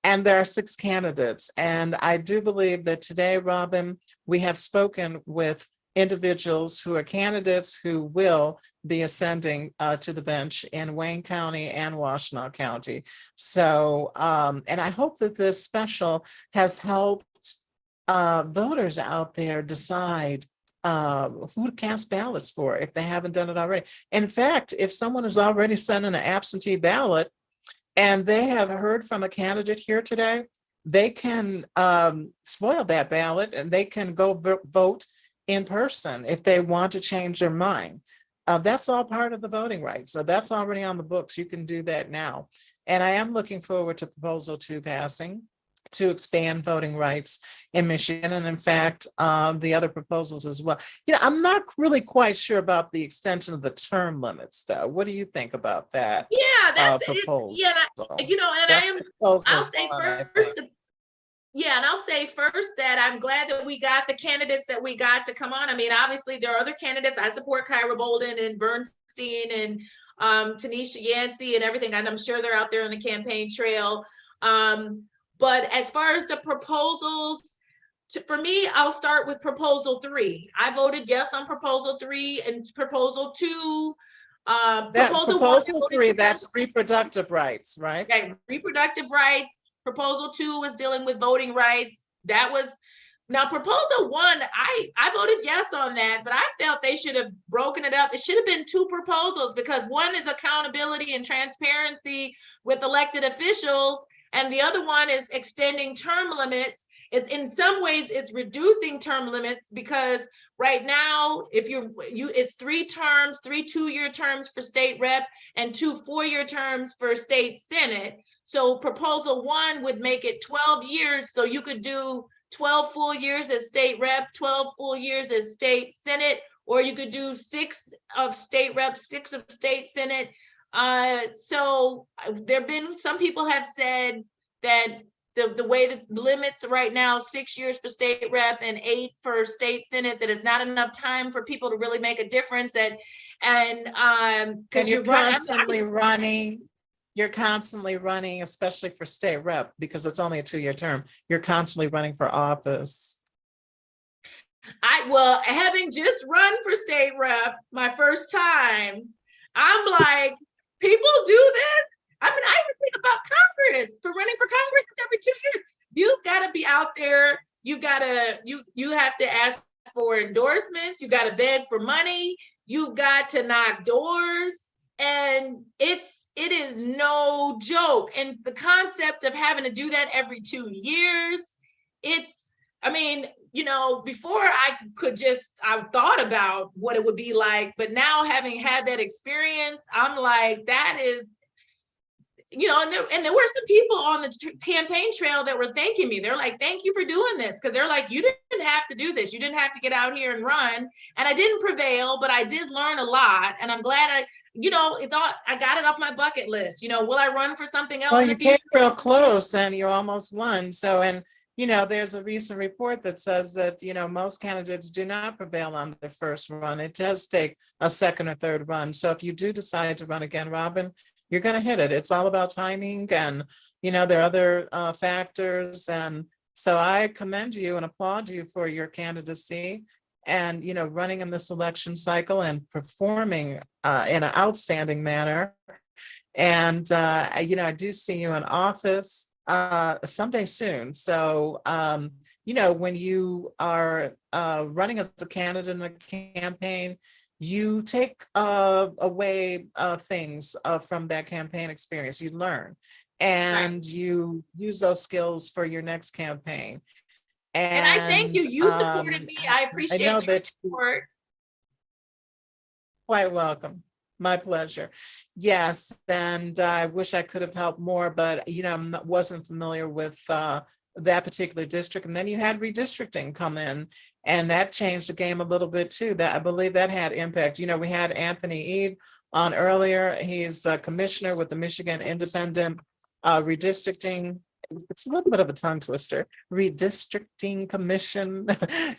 And there are 6 candidates. And I do believe that today, Robyn, we have spoken with individuals who are candidates who will be ascending to the bench in Wayne County and Washtenaw County. So, and I hope that this special has helped voters out there decide who to cast ballots for if they haven't done it already. In fact, if someone has already sent in an absentee ballot, and they have heard from a candidate here today, they can spoil that ballot and they can go vote in person if they want to change their mind. That's all part of the voting rights. So that's already on the books. You can do that now. And I am looking forward to Proposal 2 passing to expand voting rights in Michigan. And in fact, the other proposals as well. You know, I'm not really quite sure about the extension of the term limits, though. What do you think about that? Yeah, that's proposal? Yeah, you know, and I'll say first. Yeah, and I'll say first that I'm glad that we got the candidates that we got to come on. I mean, obviously there are other candidates. I support Kyra Bolden and Bernstein and Tanisha Yancey and everything, and I'm sure they're out there on the campaign trail. But as far as the proposals, for me, I'll start with Proposal 3. I voted yes on Proposal 3 and Proposal 2. Proposal 3, that's reproductive rights, right? Okay, reproductive rights. Proposal 2 was dealing with voting rights. That was, now Proposal 1, I voted yes on that, but I felt they should have broken it up. It should have been 2 proposals because one is accountability and transparency with elected officials, and the other one is extending term limits. It's in some ways it's reducing term limits because right now, if it's 3 terms, 3 2-year terms for state rep and 2 4-year terms for state senate. So Proposal 1 would make it 12 years. So you could do 12 full years as state rep, 12 full years as state senate, or you could do 6 of state rep, 6 of state senate. So there've been, some people have said that the way that the limits right now, 6 years for state rep and 8 for state senate, that is not enough time for people to really make a difference. Because you're constantly running. You're constantly running, especially for state rep, because it's only a 2-year term. You're constantly running for office. Well, having just run for state rep my first time, I'm like, people do this? I mean, I even think about Congress, for running for Congress every 2 years. You've got to be out there. You have to ask for endorsements. You got to beg for money. You've got to knock doors. And it is no joke. And the concept of having to do that every 2 years, I mean, you know, before I've thought about what it would be like, but now having had that experience, I'm like, that is, you know, and there were some people on the campaign trail that were thanking me. They're like, thank you for doing this. Because they're like, you didn't have to do this. You didn't have to get out here and run. And I didn't prevail, but I did learn a lot. And I'm glad I got it off my bucket list. You know, will I run for something else? Well, you came real close and you almost won. So, and, you know, there's a recent report that says that, you know, most candidates do not prevail on their first run. It does take a second or third run. So if you do decide to run again, Robyn, you're going to hit it. It's all about timing. And, you know, there are other factors. And so I commend you and applaud you for your candidacy and, you know, running in this election cycle and performing in an outstanding manner. And, you know, I do see you in office someday soon. So, you know, when you are running as a candidate in a campaign, you take away things from that campaign experience. You learn and you use those skills for your next campaign. And I thank you. You supported me. I appreciate your support. Quite welcome. My pleasure. Yes, and I wish I could have helped more, but you know, I wasn't familiar with that particular district. And then you had redistricting come in, and that changed the game a little bit too. That I believe that had impact. You know, we had Anthony Eade on earlier. He's a commissioner with the Michigan Independent Redistricting. It's a little bit of a tongue twister. Redistricting Commission,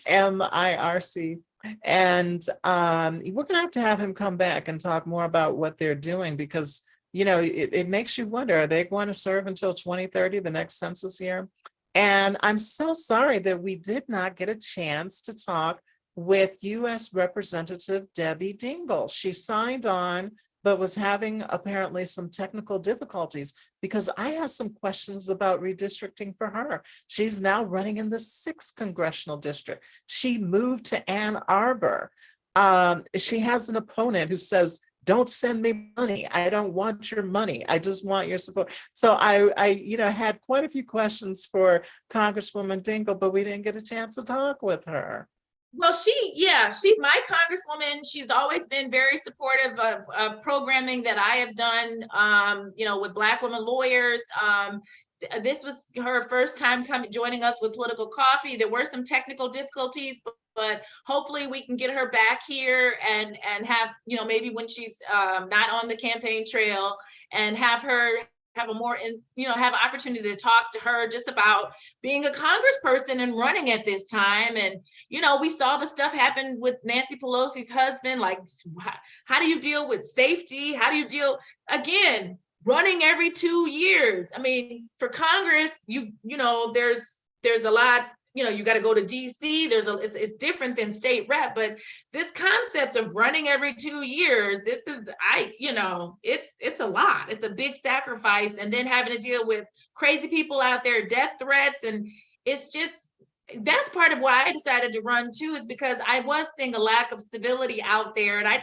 MIRC. And we're gonna have him come back and talk more about what they're doing, because you know, it makes you wonder, are they going to serve until 2030, the next census year? And I'm so sorry that we did not get a chance to talk with US Representative Debbie Dingell. She signed on, but was having apparently some technical difficulties, because I have some questions about redistricting for her. She's now running in the 6th congressional district. She moved to Ann Arbor. She has an opponent who says, don't send me money. I don't want your money. I just want your support. So I you know, had quite a few questions for Congresswoman Dingell, but we didn't get a chance to talk with her. Well, she's my congresswoman. She's always been very supportive of programming that I have done, you know, with Black women lawyers. This was her first time joining us with Political Coffee. There were some technical difficulties, but hopefully we can get her back here and have, you know, maybe when she's not on the campaign trail, and have her have a more, you know, have an opportunity to talk to her just about being a congressperson and running at this time. And, you know, we saw the stuff happen with Nancy Pelosi's husband. Like, how do you deal with safety? How do you deal, again, running every 2 years? I mean, for Congress, you know, there's a lot, you know, you got to go to DC. It's different than state rep, but this concept of running every 2 years, you know, it's a lot. It's a big sacrifice. And then having to deal with crazy people out there, death threats. And it's just, that's part of why I decided to run too, is because I was seeing a lack of civility out there. And I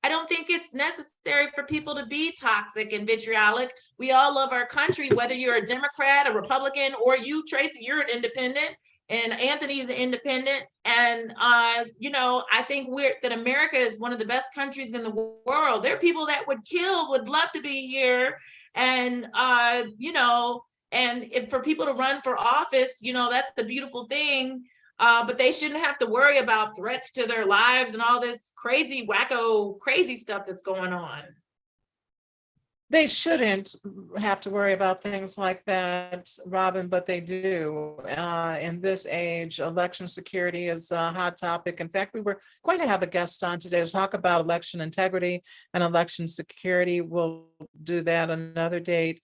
don't think it's necessary for people to be toxic and vitriolic. We all love our country, whether you're a Democrat, a Republican, or you, Tracey, you're an independent, and Anthony's an independent. And, you know, I think that America is one of the best countries in the world. There are people that would love to be here. And, you know, and for people to run for office, you know, that's the beautiful thing. But they shouldn't have to worry about threats to their lives and all this crazy, wacko, crazy stuff that's going on. They shouldn't have to worry about things like that, Robyn, but they do. In this age, election security is a hot topic. In fact, we were going to have a guest on today to talk about election integrity and election security. We'll do that another date.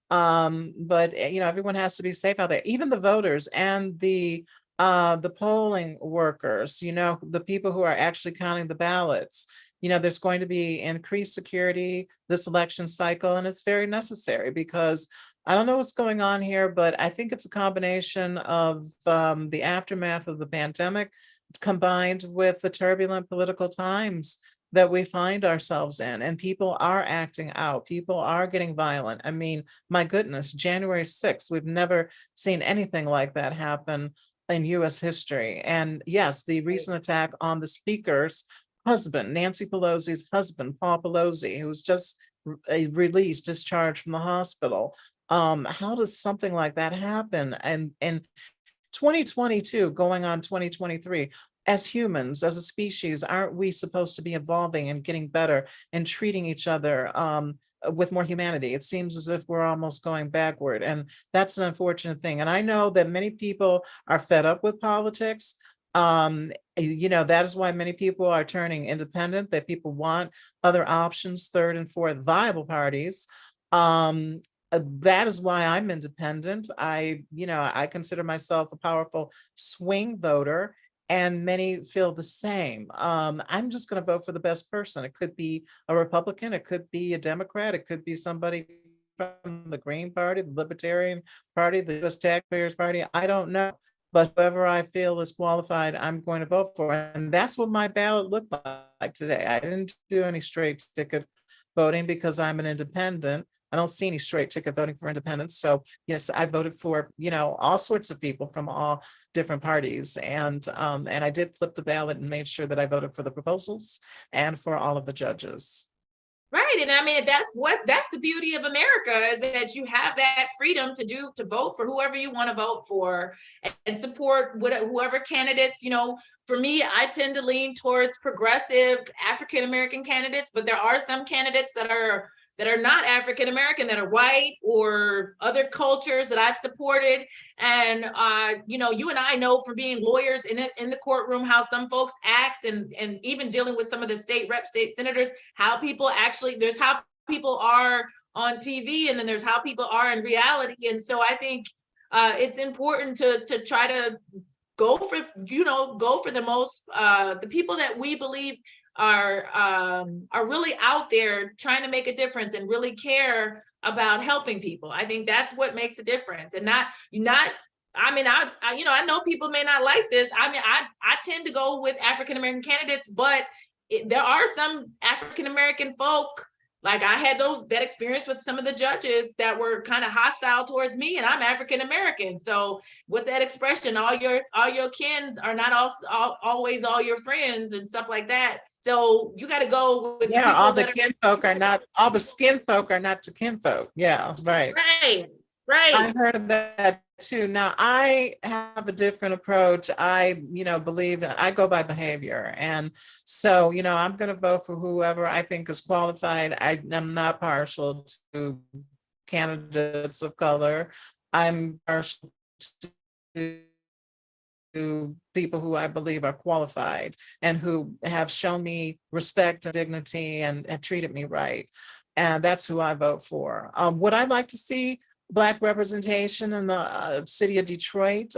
But you know, everyone has to be safe out there, even the voters and the polling workers, you know, the people who are actually counting the ballots. You know, there's going to be increased security this election cycle, and it's very necessary, because I don't know what's going on here, but I think it's a combination of the aftermath of the pandemic combined with the turbulent political times that we find ourselves in, and people are acting out. People are getting violent. I mean, my goodness, January 6th, we've never seen anything like that happen in US history. And yes, the recent attack on the speaker's husband, Nancy Pelosi's husband, Paul Pelosi, who was just released, discharged from the hospital. How does something like that happen? And in 2022, going on 2023, as humans, as a species, aren't we supposed to be evolving and getting better and treating each other with more humanity? It seems as if we're almost going backward, and that's an unfortunate thing. And I know that many people are fed up with politics. You know, that is why many people are turning independent, that people want other options, third and fourth viable parties. That is why I'm independent. I consider myself a powerful swing voter, and many feel the same. I'm just going to vote for the best person. It could be a Republican, it could be a Democrat, it could be somebody from the Green Party, the Libertarian Party, the US Taxpayers Party. I don't know. But whoever I feel is qualified, I'm going to vote for. And that's what my ballot looked like today. I didn't do any straight ticket voting because I'm an independent. I don't see any straight ticket voting for independents. So yes, I voted for, you know, all sorts of people from all different parties. And I did flip the ballot and made sure that I voted for the proposals and for all of the judges. Right. And I mean, that's the beauty of America, is that you have that freedom to vote for whoever you want to vote for and support whoever candidates, for me, I tend to lean towards progressive African-American candidates, but there are some candidates that are not African-American, that are white or other cultures that I've supported. And, you and I know from being lawyers in the courtroom, how some folks act, and even dealing with some of the state reps, state senators, how people actually, there's how people are on TV, and then there's how people are in reality. And so I think it's important to try to go for the most, the people that we believe are really out there trying to make a difference and really care about helping people. I think that's what makes a difference, and I know people may not like this. I mean, I tend to go with African-American candidates, but there are some African-American folk, like I had that experience with some of the judges that were kind of hostile towards me, and I'm African-American. So what's that expression? All your kin are not always all your friends, and stuff like that. So you got to go with all the kinfolk are not, all the skin folk are not your kinfolk. Yeah, right. Right. I heard of that too. Now I have a different approach. I, believe I go by behavior. And so, I'm going to vote for whoever I think is qualified. I am not partial to candidates of color. I'm partial to people who I believe are qualified and who have shown me respect and dignity and treated me right. And that's who I vote for. Would I like to see Black representation in the city of Detroit?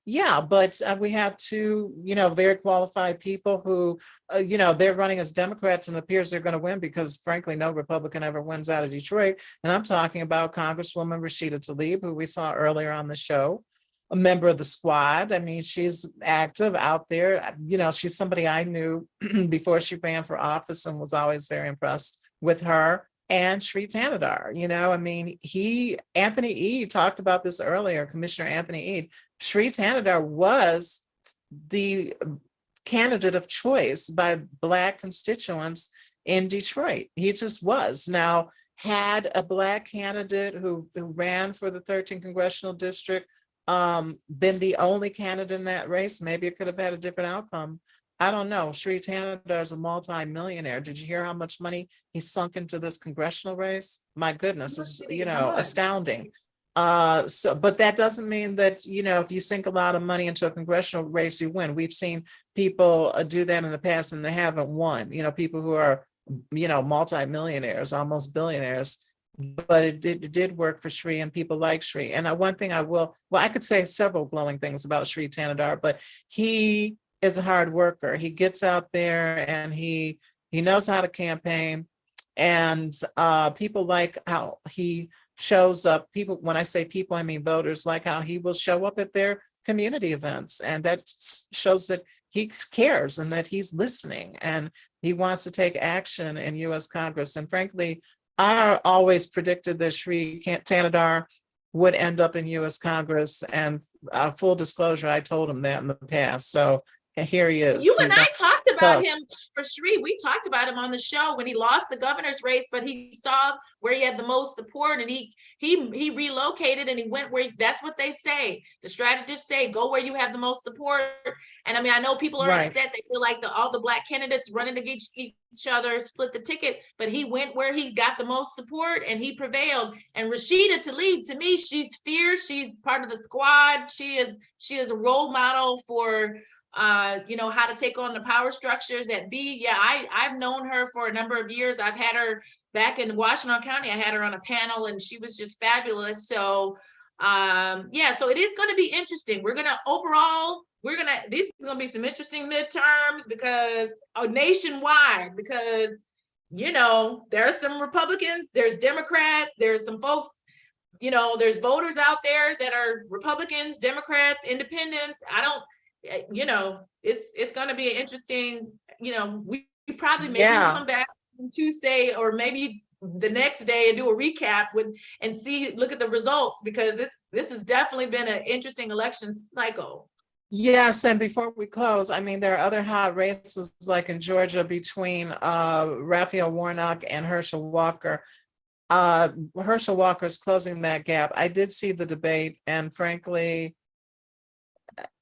Yeah, but we have two, very qualified people who, they're running as Democrats, and it appears they're going to win because, frankly, no Republican ever wins out of Detroit. And I'm talking about Congresswoman Rashida Tlaib, who we saw earlier on the show, a member of the squad. I mean, she's active out there. She's somebody I knew before she ran for office, and was always very impressed with her. And Sri Tanadar, Anthony Ede talked about this earlier, Commissioner Anthony Ede. Sri Tanadar was the candidate of choice by Black constituents in Detroit. He just was. Now, had a Black candidate who ran for the 13th Congressional District been the only candidate in that race, maybe it could have had a different outcome. I don't know. Sri Tanadar is a multi-millionaire. Did you hear how much money he sunk into this congressional race? My goodness, it's astounding. But that doesn't mean that, if you sink a lot of money into a congressional race, you win. We've seen people do that in the past and they haven't won. People who are, multi-millionaires, almost billionaires. But it did work for Sri and people like Sri. And one thing I could say several glowing things about Sri Tanadar, but he is a hard worker. He gets out there and he knows how to campaign, and people like how he shows up. People, when I say people, I mean voters, like how he will show up at their community events, and that shows that he cares and that he's listening and he wants to take action in U.S. Congress. And frankly, I always predicted that Sri Tanadar would end up in U.S. Congress, and full disclosure, I told him that in the past. So here he is. You and I talked about him for Sri. We talked about him on the show when he lost the governor's race, but he saw where he had the most support, and he relocated and he went where that's what they say. The strategists say, go where you have the most support. And I mean, I know people are upset. They feel like all the Black candidates running against each other split the ticket, but he went where he got the most support and he prevailed. And Rashida Tlaib, to me, she's fierce. She's part of the squad. She is a role model for how to take on the power structures at B. Yeah, I've known her for a number of years. I've had her back in Washtenaw County. I had her on a panel and she was just fabulous. So so it is going to be interesting. These is going to be some interesting midterms because nationwide, because there are some Republicans, there's Democrats, there's some folks, there's voters out there that are Republicans, Democrats, independents. It's going to be an interesting, we probably maybe come back on Tuesday or maybe the next day and do a recap look at the results, because this has definitely been an interesting election cycle. Yes, and before we close, I mean, there are other hot races like in Georgia between Raphael Warnock and Herschel Walker. Herschel Walker is closing that gap. I did see the debate, and frankly,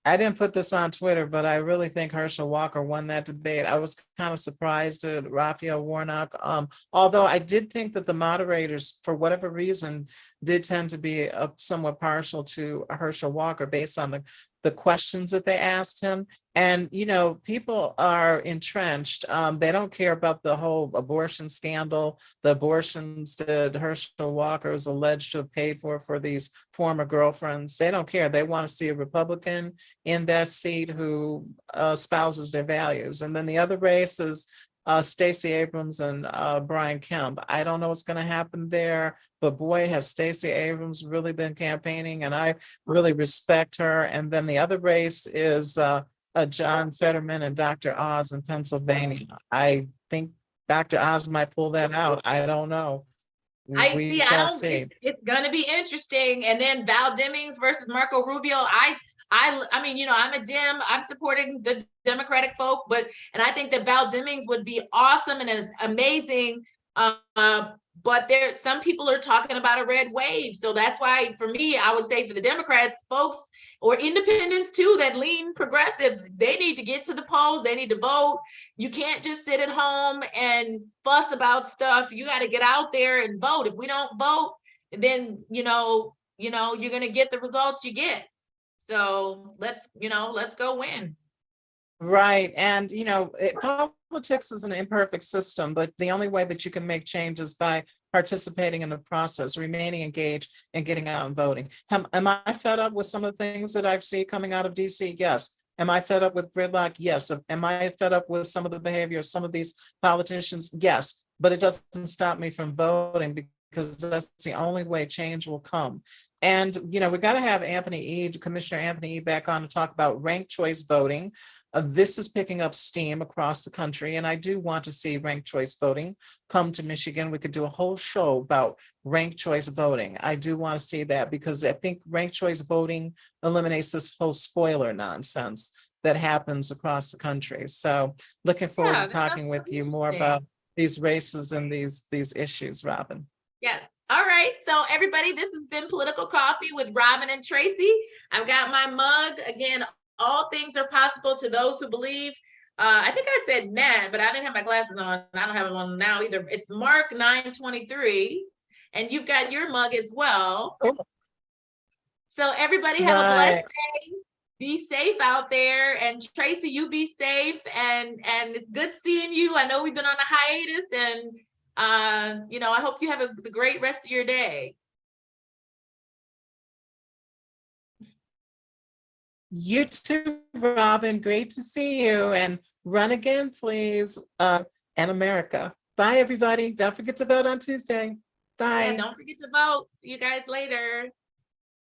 I didn't put this on Twitter, but I really think Herschel Walker won that debate. I was kind of surprised at Raphael Warnock, although I did think that the moderators, for whatever reason, did tend to be somewhat partial to Herschel Walker based on the questions that they asked him. And, you know, people are entrenched. They don't care about the whole abortion scandal, the abortions that Herschel Walker is alleged to have paid for these former girlfriends. They don't care. They want to see a Republican in that seat who espouses their values. And then the other race is Stacey Abrams and Brian Kemp. I don't know what's going to happen there, but boy, has Stacey Abrams really been campaigning, and I really respect her. And then the other race is John Fetterman and Dr. Oz in Pennsylvania. I think Dr. Oz might pull that out. I don't know. It's going to be interesting. And then Val Demings versus Marco Rubio. I mean, you know, I'm a Dem. I'm supporting the Democratic folk, and I think that Val Demings would be awesome and is amazing. But some people are talking about a red wave. So that's why, for me, I would say for the Democrats, folks, or independents too, that lean progressive, they need to get to the polls. They need to vote. You can't just sit at home and fuss about stuff. You got to get out there and vote. If we don't vote, then, you know, you're going to get the results you get. So let's go win. Right. And, you know, politics is an imperfect system, but the only way that you can make change is by participating in the process, remaining engaged, and getting out and voting. Am I fed up with some of the things that I've seen coming out of DC? Yes. Am I fed up with gridlock? Yes. Am I fed up with some of the behavior of some of these politicians? Yes. But it doesn't stop me from voting, because that's the only way change will come. And, you know, we got to have Commissioner Anthony E. back on to talk about ranked choice voting. This is picking up steam across the country, and I do want to see ranked choice voting come to Michigan. We could do a whole show about ranked choice voting. I do want to see that, because I think ranked choice voting eliminates this whole spoiler nonsense that happens across the country. So looking forward to talking with you more about these races and these issues, Robyn. Yes. All right. So everybody, this has been Political Coffee with Robyn and Tracey. I've got my mug. Again, all things are possible to those who believe. I think I said men, but I didn't have my glasses on. I don't have them on now either. It's Mark 923. And you've got your mug as well. Oh. So everybody have a blessed day. Be safe out there. And Tracey, you be safe. And it's good seeing you. I know we've been on a hiatus, and I hope you have a great rest of your day. You too, Robyn. Great to see you. And run again, please. And America. Bye, everybody. Don't forget to vote on Tuesday. Bye. Yeah, don't forget to vote. See you guys later.